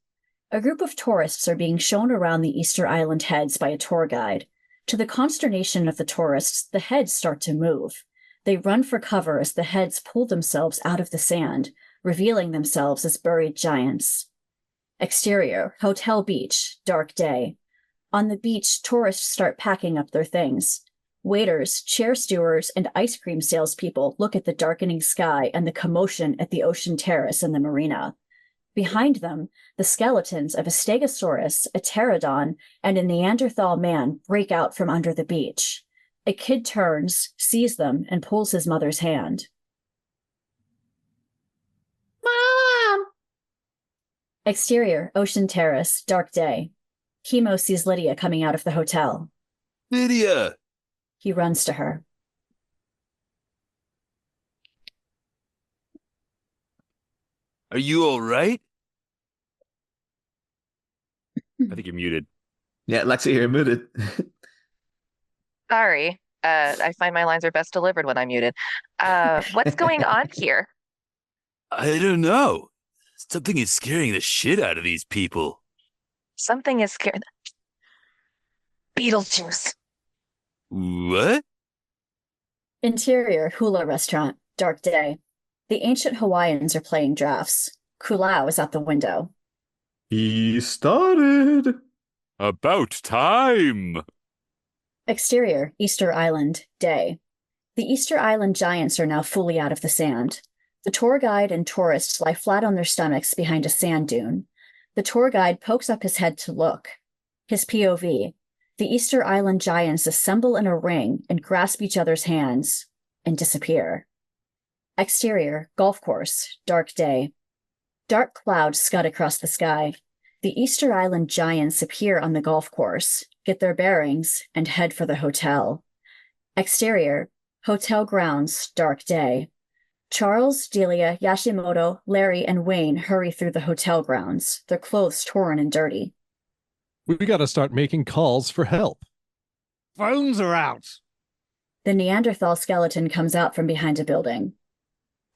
A group of tourists are being shown around the Easter Island heads by a tour guide. To the consternation of the tourists, the heads start to move. They run for cover as the heads pull themselves out of the sand, revealing themselves as buried giants. Exterior, hotel beach, dark day. On the beach, tourists start packing up their things. Waiters, chair stewards, and ice cream salespeople look at the darkening sky and the commotion at the ocean terrace and the marina. Behind them, the skeletons of a stegosaurus, a pterodon, and a Neanderthal man break out from under the beach. A kid turns, sees them, and pulls his mother's hand. Mom! Exterior, ocean terrace, dark day. Chemo sees Lydia coming out of the hotel. Lydia! He runs to her. Are you all right? I think you're muted. Yeah, Lexi, you're muted. Sorry. I find my lines are best delivered when I'm muted. What's going on here? I don't know. Something is scaring the shit out of these people. Something is scaring. Beetlejuice. What? Interior, hula restaurant, dark day. The ancient Hawaiians are playing drafts. Kulau is at the window. He started. About time. Exterior, Easter Island, day. The Easter Island giants are now fully out of the sand. The tour guide and tourists lie flat on their stomachs behind a sand dune. The tour guide pokes up his head to look. His POV. The Easter Island giants assemble in a ring and grasp each other's hands and disappear. Exterior, golf course, dark day. Dark clouds scud across the sky. The Easter Island giants appear on the golf course, get their bearings, and head for the hotel. Exterior, hotel grounds, dark day. Charles, Delia, Yashimoto, Larry, and Wayne hurry through the hotel grounds, their clothes torn and dirty. We gotta start making calls for help. Phones are out. The Neanderthal skeleton comes out from behind a building.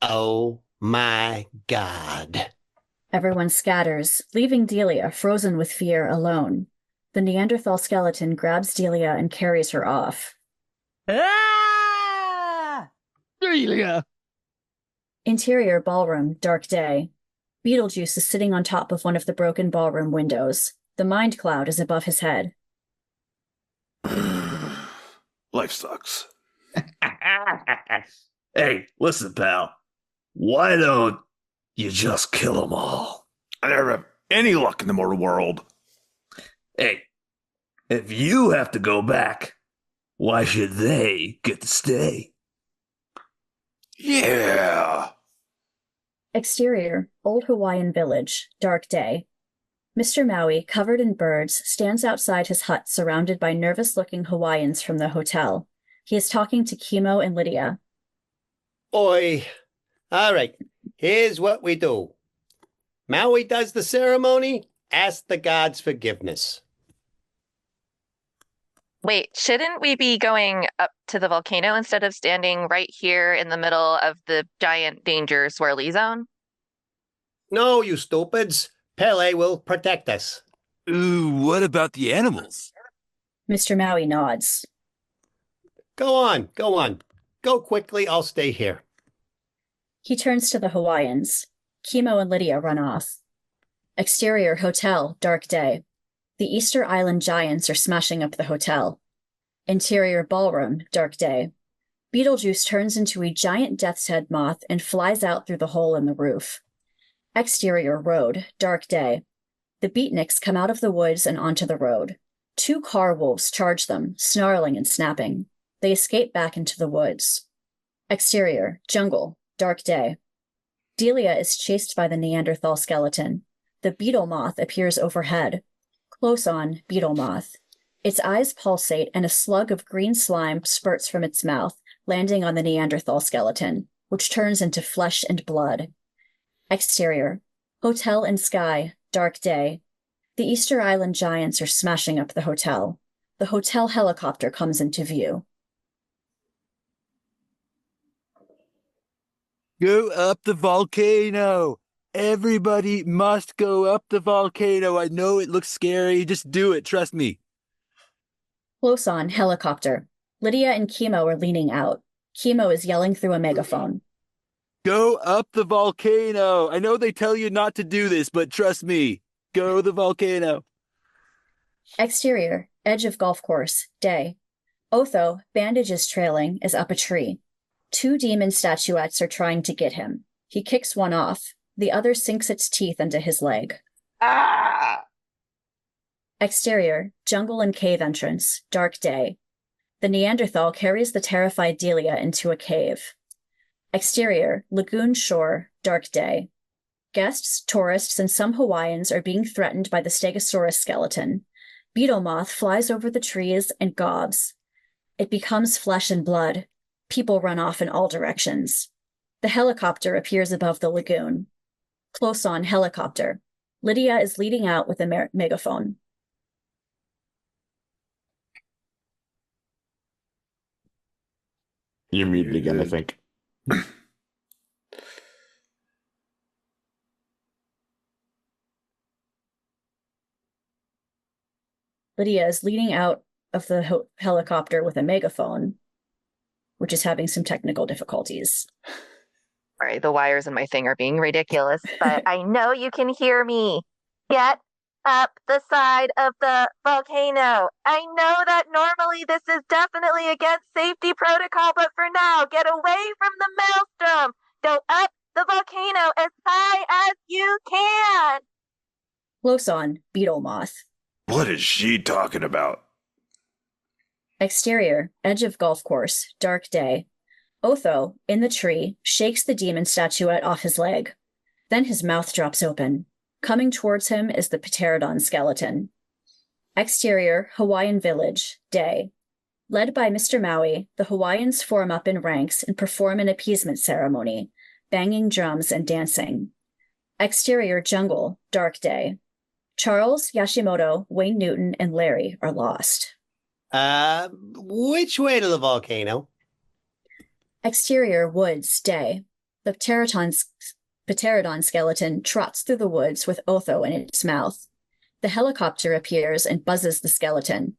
Oh my God. Everyone scatters, leaving Delia frozen with fear alone. The Neanderthal skeleton grabs Delia and carries her off. Ah! Delia! Interior ballroom, dark day. Beetlejuice is sitting on top of one of the broken ballroom windows. The mind cloud is above his head. Life sucks. Hey, listen, pal. Why don't you just kill them all? I never have any luck in the mortal world. Hey, if you have to go back, why should they get to stay? Yeah. Exterior, old Hawaiian village, dark day. Mr. Maui, covered in birds, stands outside his hut surrounded by nervous-looking Hawaiians from the hotel. He is talking to Chemo and Lydia. Oi. All right, here's what we do. Maui does the ceremony, ask the gods forgiveness. Wait, shouldn't we be going up to the volcano instead of standing right here in the middle of the giant danger swirly zone? No, you stupids. Pele will protect us. Ooh, what about the animals? Mr. Maui nods. Go on, go on. Go quickly, I'll stay here. He turns to the Hawaiians. Kimo and Lydia run off. Exterior hotel, dark day. The Easter Island giants are smashing up the hotel. Interior ballroom, dark day. Beetlejuice turns into a giant death's head moth and flies out through the hole in the roof. Exterior road, dark day. The beatniks come out of the woods and onto the road. 2 car wolves charge them, snarling and snapping. They escape back into the woods. Exterior, jungle, dark day. Delia is chased by the Neanderthal skeleton. The beetle moth appears overhead. Close on, beetle moth. Its eyes pulsate and a slug of green slime spurts from its mouth, landing on the Neanderthal skeleton, which turns into flesh and blood. Exterior, hotel and sky, dark day. The Easter Island giants are smashing up the hotel. The hotel helicopter comes into view. Go up the volcano. Everybody must go up the volcano. I know it looks scary. Just do it. Trust me. Close on, helicopter. Lydia and Kimo are leaning out. Kimo is yelling through a megaphone. Go up the volcano. I know they tell you not to do this, but trust me. Go the volcano. Exterior, edge of golf course, day. Otho, bandages trailing, is up a tree. 2 demon statuettes are trying to get him. He kicks one off. The other sinks its teeth into his leg. Ah! Exterior, jungle and cave entrance, dark day. The Neanderthal carries the terrified Delia into a cave. Exterior, lagoon shore, dark day. Guests, tourists, and some Hawaiians are being threatened by the Stegosaurus skeleton. Beetle moth flies over the trees and gobs. It becomes flesh and blood. People run off in all directions. The helicopter appears above the lagoon. Close on, helicopter. Lydia is leading out with a megaphone. You're muted again, I think. Lydia is leading out of the helicopter with a megaphone, which is having some technical difficulties. Sorry, the wires in my thing are being ridiculous, but I know you can hear me. Get up the side of the volcano. I know that normally this is definitely against safety protocol, but for now, get away from the maelstrom. Go up the volcano as high as you can. Close on, beetle moth. What is she talking about? Exterior, edge of golf course, dark day. Otho, in the tree, shakes the demon statuette off his leg. Then his mouth drops open. Coming towards him is the pterodon skeleton. Exterior, Hawaiian village, day. Led by Mr. Maui, the Hawaiians form up in ranks and perform an appeasement ceremony, banging drums and dancing. Exterior, jungle, dark day. Charles, Yashimoto, Wayne Newton, and Larry are lost. Which way to the volcano? Exterior, woods, day. The pterodon skeleton trots through the woods with Otho in its mouth. The helicopter appears and buzzes the skeleton.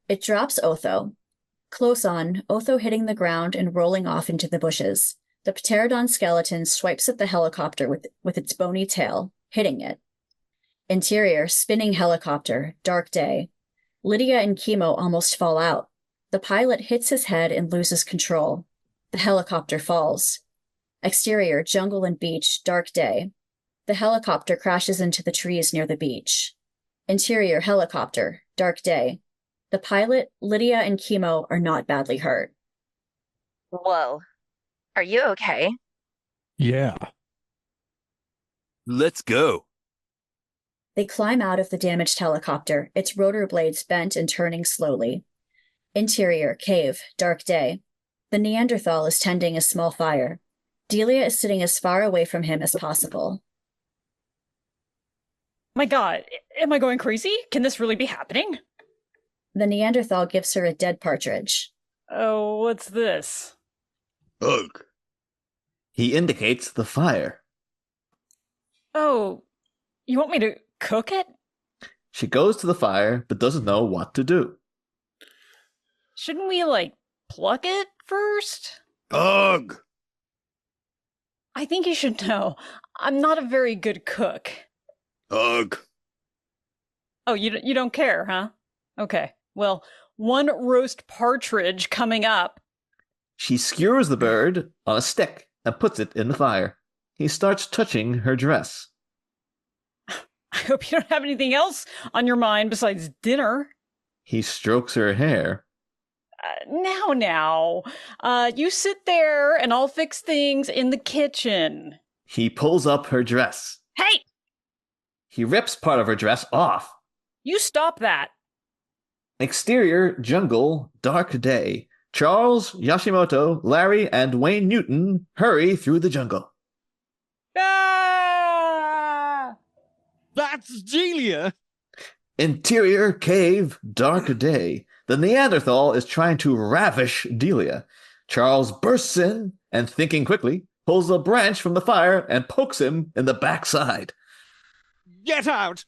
It drops Otho. Close on, Otho hitting the ground and rolling off into the bushes. The pterodon skeleton swipes at the helicopter with its bony tail, hitting it. Interior, spinning helicopter, dark day. Lydia and Kimo almost fall out. The pilot hits his head and loses control. The helicopter falls. Exterior, jungle and beach, dark day. The helicopter crashes into the trees near the beach. Interior, helicopter, dark day. The pilot, Lydia, and Kimo are not badly hurt. Whoa. Are you okay? Yeah. Let's go. They climb out of the damaged helicopter, its rotor blades bent and turning slowly. Interior, cave, dark day. The Neanderthal is tending a small fire. Delia is sitting as far away from him as possible. My God, am I going crazy? Can this really be happening? The Neanderthal gives her a dead partridge. Oh, what's this? Ugh. He indicates the fire. Oh, you want me to cook it? She goes to the fire, but doesn't know what to do. Shouldn't we, pluck it first? Ugh. I think you should know. I'm not a very good cook. Ugh. Oh, you don't care, huh? Okay. Well, one roast partridge coming up. She skewers the bird on a stick and puts it in the fire. He starts touching her dress. I hope you don't have anything else on your mind besides dinner. He strokes her hair. Now. You sit there and I'll fix things in the kitchen. He pulls up her dress. Hey! He rips part of her dress off. You stop that. Exterior, jungle, dark day. Charles, Yashimoto, Larry, and Wayne Newton hurry through the jungle. Ah! That's Delia! Interior, cave, dark day. The Neanderthal is trying to ravish Delia. Charles bursts in and, thinking quickly, pulls a branch from the fire and pokes him in the backside. Get out!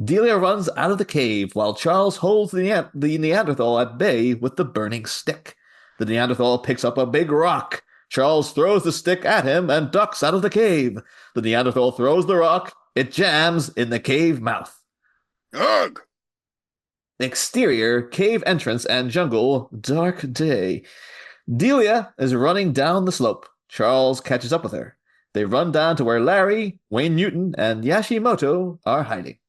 Delia runs out of the cave while Charles holds the Neanderthal at bay with the burning stick. The Neanderthal picks up a big rock. Charles throws the stick at him and ducks out of the cave. The Neanderthal throws the rock. It jams in the cave mouth. Ugh. Exterior, cave entrance and jungle, dark day. Delia is running down the slope. Charles catches up with her. They run down to where Larry, Wayne Newton, and Yashimoto are hiding.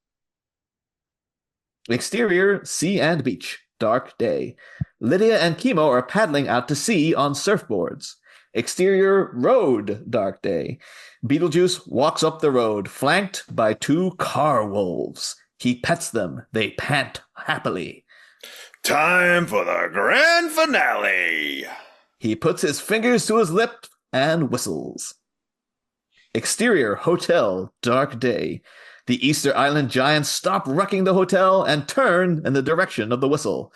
Exterior, sea and beach, dark day. Lydia and Chemo are paddling out to sea on surfboards. Exterior, road, dark day. Beetlejuice walks up the road, flanked by two car wolves. He pets them. They pant happily. Time for the grand finale. He puts his fingers to his lip and whistles. Exterior, hotel, dark day. The Easter Island giants stop wrecking the hotel and turn in the direction of the whistle.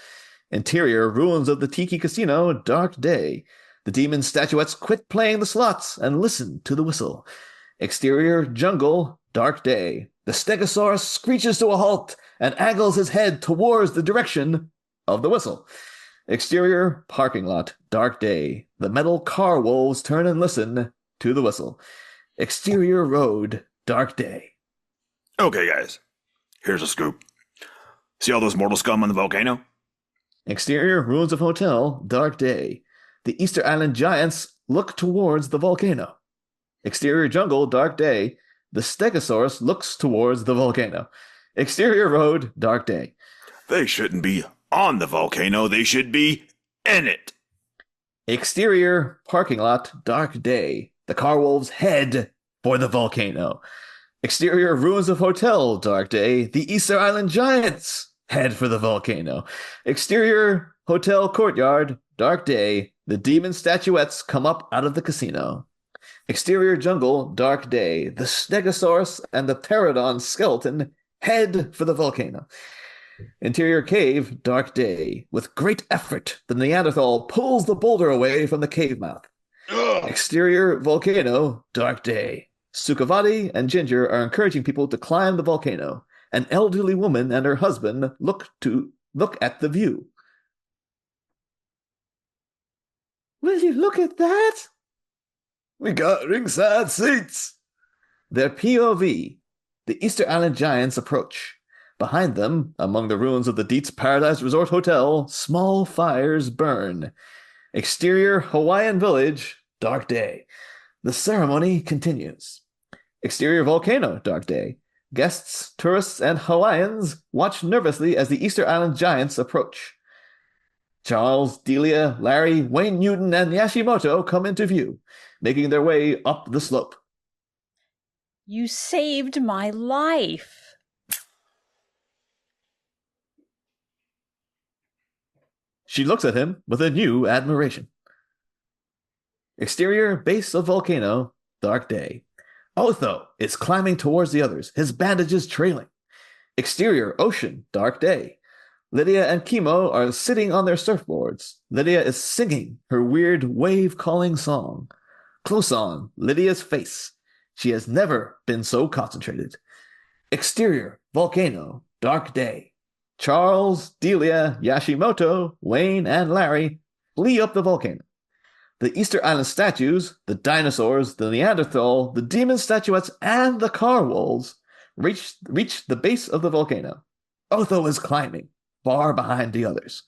Interior, ruins of the Tiki Casino, dark day. The demon statuettes quit playing the slots and listen to the whistle. Exterior, jungle, dark day. The Stegosaurus screeches to a halt and angles his head towards the direction of the whistle. Exterior, parking lot, dark day. The metal car wolves turn and listen to the whistle. Exterior, road, dark day. Okay, guys. Here's a scoop. See all those mortal scum on the volcano? Exterior, ruins of hotel, dark day. The Easter Island giants look towards the volcano. Exterior, jungle, dark day. The Stegosaurus looks towards the volcano. Exterior, road, dark day. They shouldn't be on the volcano. They should be in it. Exterior, parking lot, dark day. The car wolves head for the volcano. Exterior, ruins of hotel, dark day. The Easter Island giants head for the volcano. Exterior, hotel courtyard, dark day. The demon statuettes come up out of the casino. Exterior, jungle, dark day. The Stegosaurus and the Pterodon skeleton head for the volcano. Interior cave, dark day. With great effort, the Neanderthal pulls the boulder away from the cave mouth. Exterior, volcano, dark day. Sukhavati and Ginger are encouraging people to climb the volcano. An elderly woman and her husband look at the view. Will you look at that? We got ringside seats. Their POV. The Easter Island giants approach. Behind them, among the ruins of the Dietz Paradise Resort Hotel, small fires burn. Exterior, Hawaiian village, dark day. The ceremony continues. Exterior, volcano, dark day. Guests, tourists, and Hawaiians watch nervously as the Easter Island giants approach. Charles, Delia, Larry, Wayne Newton, and Yashimoto come into view, making their way up the slope. You saved my life. She looks at him with a new admiration. Exterior, base of volcano, dark day. Otho is climbing towards the others, his bandages trailing. Exterior, ocean, dark day. Lydia and Chemo are sitting on their surfboards. Lydia is singing her weird wave-calling song. Close on, Lydia's face. She has never been so concentrated. Exterior, volcano, dark day. Charles, Delia, Yashimoto, Wayne, and Larry flee up the volcano. The Easter Island statues, the dinosaurs, the Neanderthal, the demon statuettes, and the car wolves reach the base of the volcano. Otho is climbing, far behind the others.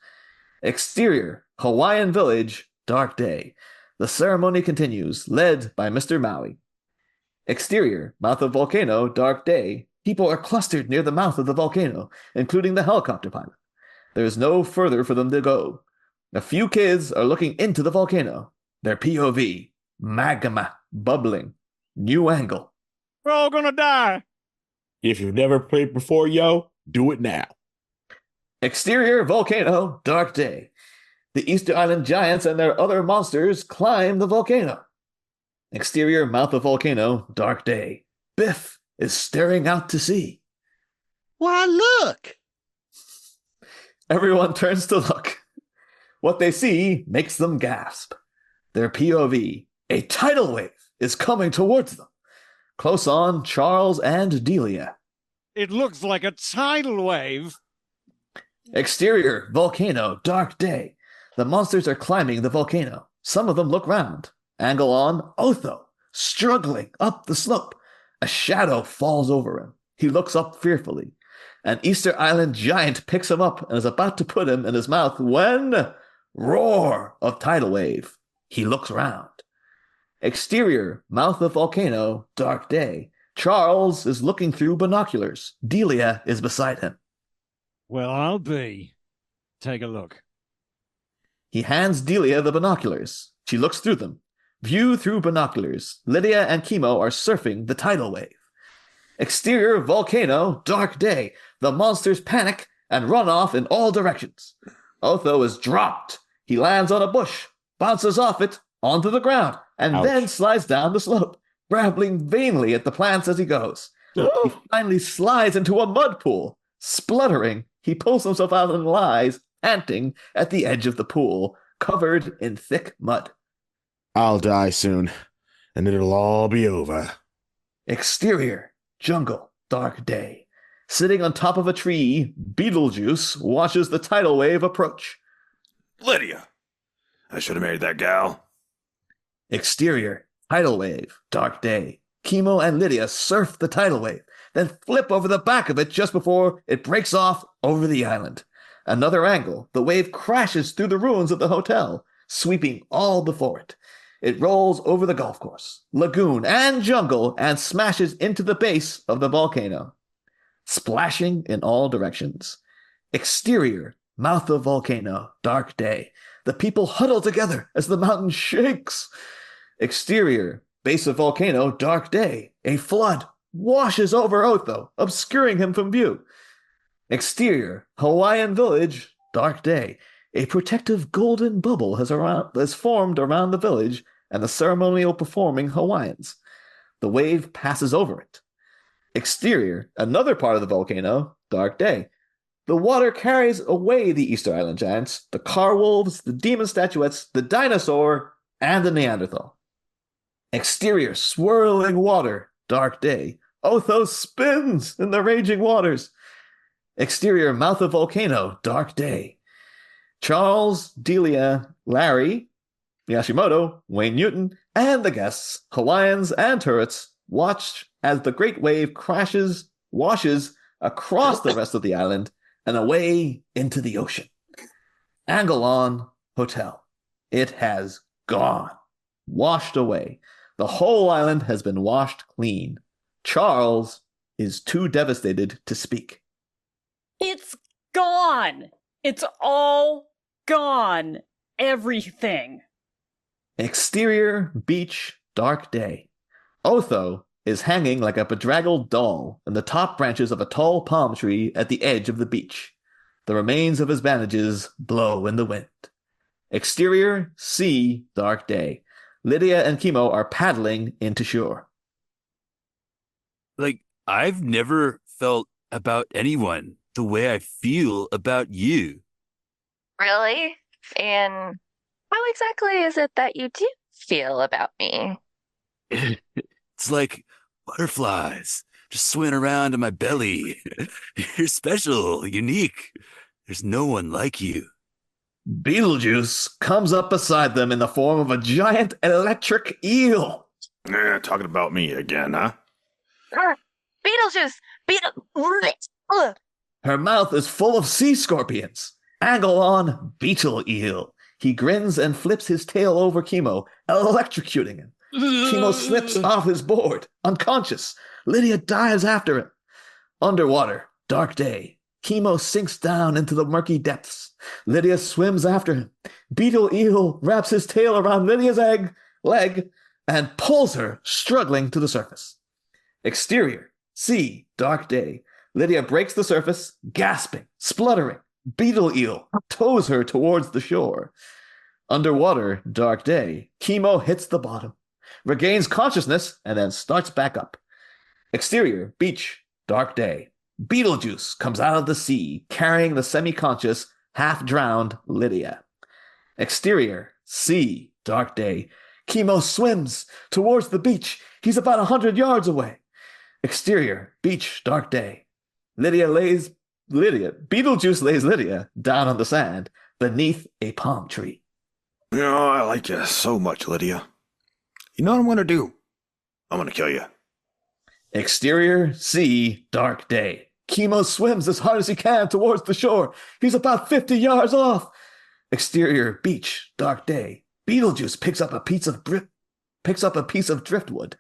Exterior, Hawaiian village, dark day. The ceremony continues, led by Mr. Maui. Exterior, mouth of volcano, dark day. People are clustered near the mouth of the volcano, including the helicopter pilot. There is no further for them to go. A few kids are looking into the volcano. Their POV, magma, bubbling, new angle. We're all gonna die. If you've never played before, yo, do it now. Exterior, volcano, dark day. The Easter Island giants and their other monsters climb the volcano. Exterior, mouth of volcano, dark day. Biff is staring out to sea. Why, look! Everyone turns to look. What they see makes them gasp. Their POV, a tidal wave, is coming towards them. Close on, Charles and Delia. It looks like a tidal wave. Exterior, volcano, dark day. The monsters are climbing the volcano. Some of them look round. Angle on, Otho, struggling up the slope. A shadow falls over him. He looks up fearfully. An Easter Island giant picks him up and is about to put him in his mouth when... roar of tidal wave. He looks round. Exterior, mouth of volcano, dark day. Charles is looking through binoculars. Delia is beside him. Well, I'll be. Take a look. He hands Delia the binoculars. She looks through them. View through binoculars. Lydia and Chemo are surfing the tidal wave. Exterior, volcano, dark day. The monsters panic and run off in all directions. Otho is dropped. He lands on a bush, bounces off it, onto the ground, and then slides down the slope, grappling vainly at the plants as he goes. He finally slides into a mud pool. Spluttering, he pulls himself out and lies, panting, at the edge of the pool, covered in thick mud. I'll die soon, and it'll all be over. Exterior, jungle, dark day. Sitting on top of a tree, Beetlejuice watches the tidal wave approach. Lydia, I should have married that gal. Exterior, tidal wave, dark day. Chemo and Lydia surf the tidal wave, then flip over the back of it just before it breaks off over the island. Another angle, the wave crashes through the ruins of the hotel, sweeping all before it. It rolls over the golf course, lagoon, and jungle, and smashes into the base of the volcano, splashing in all directions. Exterior, mouth of volcano, dark day. The people huddle together as the mountain shakes. Exterior, base of volcano, dark day. A flood washes over Otho, obscuring him from view. Exterior, Hawaiian village, dark day. A protective golden bubble has formed around the village and the ceremonial performing Hawaiians. The wave passes over it. Exterior, another part of the volcano, dark day. The water carries away the Easter Island giants, the car wolves, the demon statuettes, the dinosaur, and the Neanderthal. Exterior, swirling water, dark day. Otho spins in the raging waters. Exterior, mouth of volcano, dark day. Charles, Delia, Larry, Yashimoto, Wayne Newton, and the guests, Hawaiians and tourists, watch as the great wave washes across the rest of the island and away into the ocean. Angle on, hotel. It has gone. Washed away. The whole island has been washed clean. Charles is too devastated to speak. It's gone. It's all gone. Everything. Exterior, beach, dark day. Otho is hanging like a bedraggled doll in the top branches of a tall palm tree at the edge of the beach. The remains of his bandages blow in the wind. Exterior, sea, dark day. Lydia and Chemo are paddling into shore. Like, I've never felt about anyone the way I feel about you. Really? And how exactly is it that you do feel about me? It's like butterflies just swimming around in my belly. You're special, unique. There's no one like you. Beetlejuice comes up beside them in the form of a giant electric eel. Talking about me again, huh? Beetlejuice! Ugh. Her mouth is full of sea scorpions. Angle on Beetle Eel. He grins and flips his tail over Chemo, electrocuting him. Chemo slips off his board, unconscious. Lydia dives after him. Underwater, dark day. Chemo sinks down into the murky depths. Lydia swims after him. Beetle Eel wraps his tail around Lydia's leg and pulls her, struggling to the surface. Exterior, sea, dark day. Lydia breaks the surface, gasping, spluttering. Beetle Eel tows her towards the shore. Underwater, dark day. Chemo hits the bottom, regains consciousness, and then starts back up. Exterior, beach, dark day. Beetlejuice comes out of the sea, carrying the semi-conscious, half-drowned Lydia. Exterior, sea, dark day. Chemo swims towards the beach. He's about 100 yards away. Exterior, beach, dark day. Beetlejuice lays Lydia down on the sand beneath a palm tree. Oh, I like you so much, Lydia. You know what I'm going to do? I'm going to kill you. Exterior, sea, dark day. Chemo swims as hard as he can towards the shore. He's about 50 yards off. Exterior, beach, dark day. Beetlejuice picks up a piece of driftwood.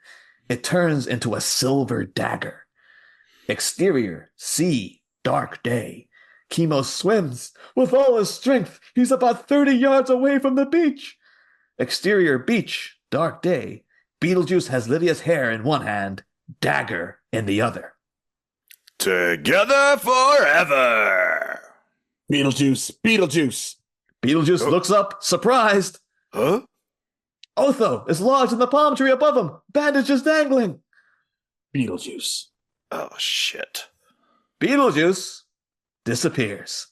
It turns into a silver dagger. Exterior, sea, dark day. Chemo swims with all his strength. He's about 30 yards away from the beach. Exterior, beach, dark day. Beetlejuice has Lydia's hair in one hand, dagger in the other. Together forever. Beetlejuice, Beetlejuice. Beetlejuice looks up, surprised. Huh? Otho is lodged in the palm tree above him, bandages dangling. Beetlejuice. Oh, shit. Beetlejuice disappears.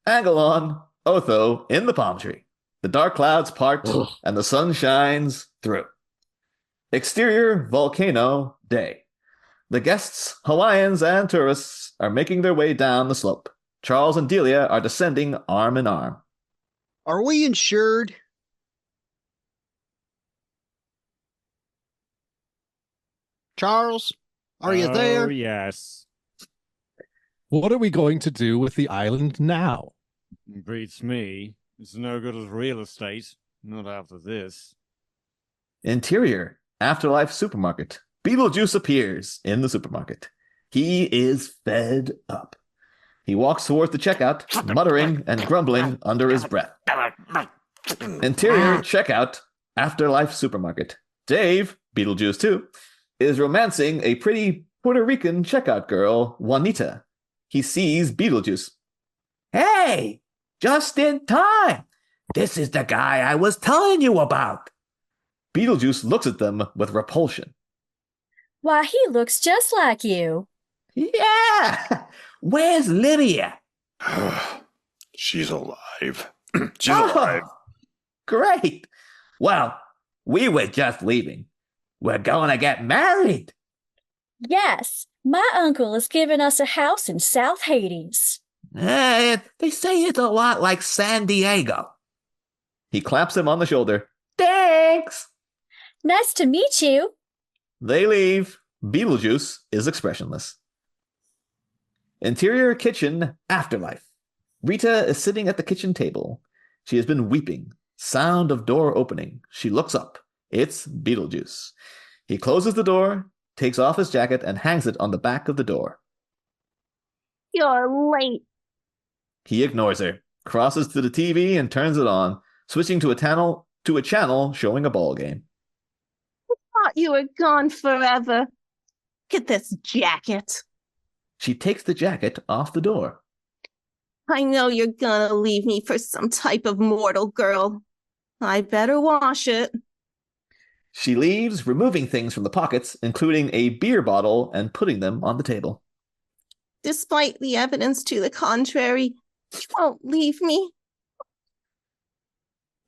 Angle on Otho in the palm tree. The dark clouds part and the sun shines through. Exterior volcano day. The guests, Hawaiians and tourists, are making their way down the slope. Charles and Delia are descending arm in arm. Are we insured? Charles, are you there? Oh, yes. What are we going to do with the island now? Beats me. It's no good as real estate. Not after this. Interior, Afterlife supermarket. Beetlejuice appears in the supermarket. He is fed up. He walks towards the checkout, muttering and grumbling under his breath. Interior checkout, Afterlife supermarket. Dave, Beetlejuice too, is romancing a pretty Puerto Rican checkout girl, Juanita. He sees Beetlejuice. Hey, just in time. This is the guy I was telling you about. Beetlejuice looks at them with repulsion. Why, he looks just like you. Yeah. Where's Lydia? She's alive. She's alive. Great. Well, we were just leaving. We're going to get married. Yes, my uncle is giving us a house in South Hades. They say it's a lot like San Diego. He claps him on the shoulder. Thanks. Nice to meet you. They leave. Beetlejuice is expressionless. Interior kitchen, Afterlife. Rita is sitting at the kitchen table. She has been weeping. Sound of door opening. She looks up. It's Beetlejuice. He closes the door, takes off his jacket, and hangs it on the back of the door. You're late. He ignores her, crosses to the TV and turns it on, switching to a channel showing a ball game. I thought you were gone forever. Get this jacket. She takes the jacket off the door. I know you're gonna leave me for some type of mortal girl. I better wash it. She leaves, removing things from the pockets, including a beer bottle, and putting them on the table. Despite the evidence to the contrary, you won't leave me.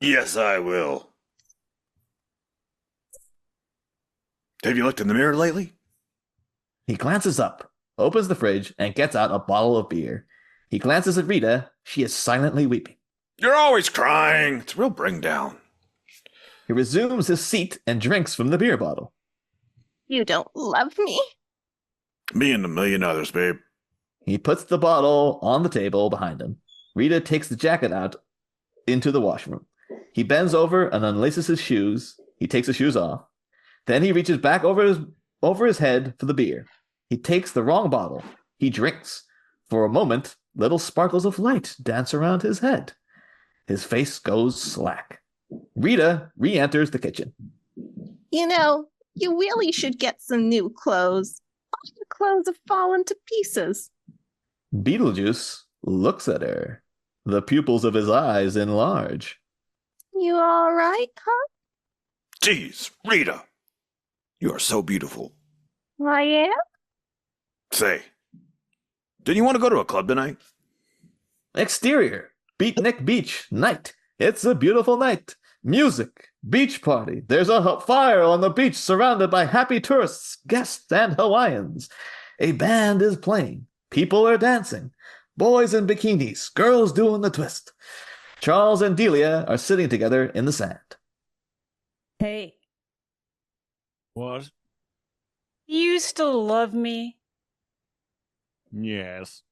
Yes, I will. Have you looked in the mirror lately? He glances up, opens the fridge, and gets out a bottle of beer. He glances at Rita. She is silently weeping. You're always crying. It's a real bring down. He resumes his seat and drinks from the beer bottle. You don't love me? Me and a million others, babe. He puts the bottle on the table behind him. Rita takes the jacket out into the washroom. He bends over and unlaces his shoes. He takes his shoes off. Then he reaches back over his head for the beer. He takes the wrong bottle. He drinks. For a moment, little sparkles of light dance around his head. His face goes slack. Rita re-enters the kitchen. You know, you really should get some new clothes. All your clothes have fallen to pieces. Beetlejuice looks at her. The pupils of his eyes enlarge. You all right, huh? Jeez, Rita. You are so beautiful. I am? Say, didn't you want to go to a club tonight? Exterior, Beatnik Beach, night. It's a beautiful night. Music, beach party. There's a fire on the beach surrounded by happy tourists, guests, and Hawaiians. A band is playing. People are dancing. Boys in bikinis, girls doing the twist. Charles and Delia are sitting together in the sand. Hey. What? You still love me? Yes.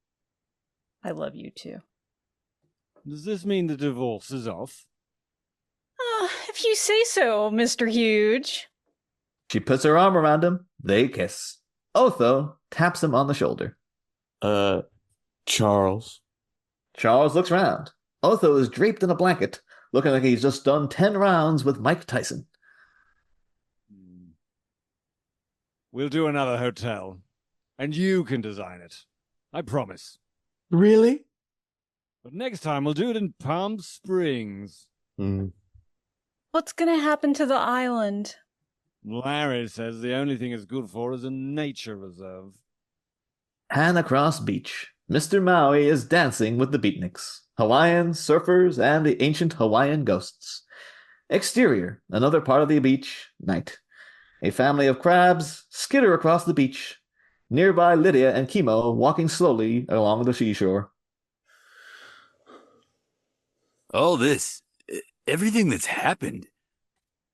I love you too. Does this mean the divorce is off? If you say so, Mr. Huge. She puts her arm around him. They kiss. Otho taps him on the shoulder. Charles. Charles looks round. Otho is draped in a blanket, looking like he's just done 10 rounds with Mike Tyson. We'll do another hotel, and you can design it. I promise. Really? But next time we'll do it in Palm Springs. What's gonna happen to the island? Larry says the only thing it's good for is a nature reserve. Hanacross Beach. Mr. Maui is dancing with the beatniks, Hawaiians, surfers, and the ancient Hawaiian ghosts. Exterior, another part of the beach, night. A family of crabs skitter across the beach. Nearby, Lydia and Chemo walking slowly along the seashore. All this, everything that's happened,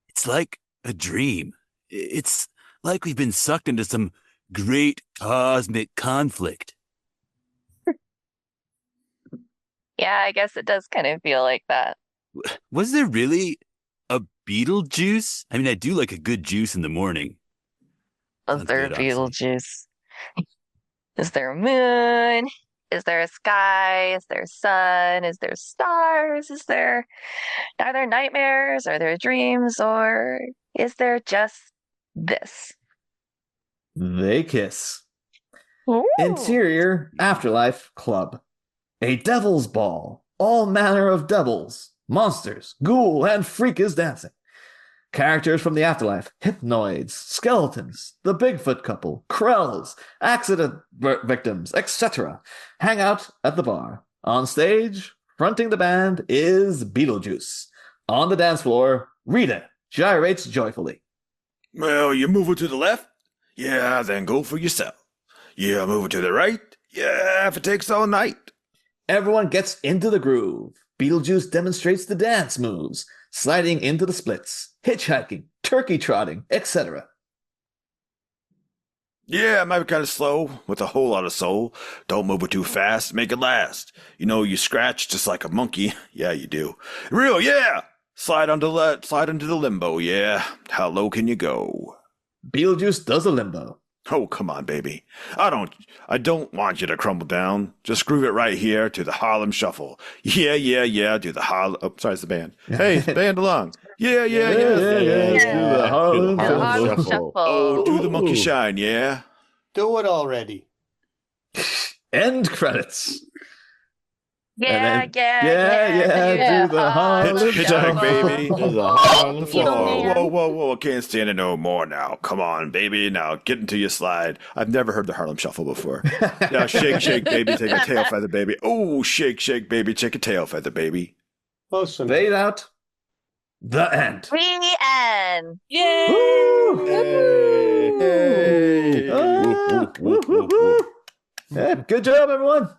it's like a dream. It's like we've been sucked into some great cosmic conflict. Yeah, I guess it does kind of feel like that. Was there really a Beetlejuice? I mean, I do like a good juice in the morning. Was there a Beetlejuice? Is there a moon? Is there a sky? Is there a sun? Is there stars? Are there nightmares? Are there dreams? Or is there just this? They kiss. Ooh. Interior, afterlife, club. A devil's ball. All manner of devils, monsters, ghoul, and freak is dancing. Characters from the afterlife, hypnoids, skeletons, the Bigfoot couple, Krells, accident victims, etc. hang out at the bar. On stage, fronting the band, is Beetlejuice. On the dance floor, Rita gyrates joyfully. Well, you move it to the left? Yeah, then go for yourself. Yeah, move it to the right? Yeah, if it takes all night. Everyone gets into the groove. Beetlejuice demonstrates the dance moves, sliding into the splits, hitchhiking, turkey trotting, etc. Yeah, it might be kind of slow, with a whole lot of soul. Don't move it too fast, make it last. You know, you scratch just like a monkey. Yeah, you do. Real, yeah! Slide into the limbo, yeah. How low can you go? Beetlejuice does a limbo. Oh, come on, baby. I don't want you to crumble down. Just groove it right here to the Harlem Shuffle. Yeah, to the Harlem... Oh, sorry, it's the band. Hey, band along. Yeah. To the Harlem Shuffle. Oh, do the monkey shine, yeah? Do it already. End credits. Yeah, do the Harlem Hitchhike, baby. To the Harlem Whoa. Can't stand it no more now. Come on, baby. Now get into your slide. I've never heard the Harlem Shuffle before. Now shake, baby. Take a tail feather, baby. Oh, shake, baby. Take a tail feather, baby. Listen. Fade out. The end. The end. Yay! Yeah, good job, everyone.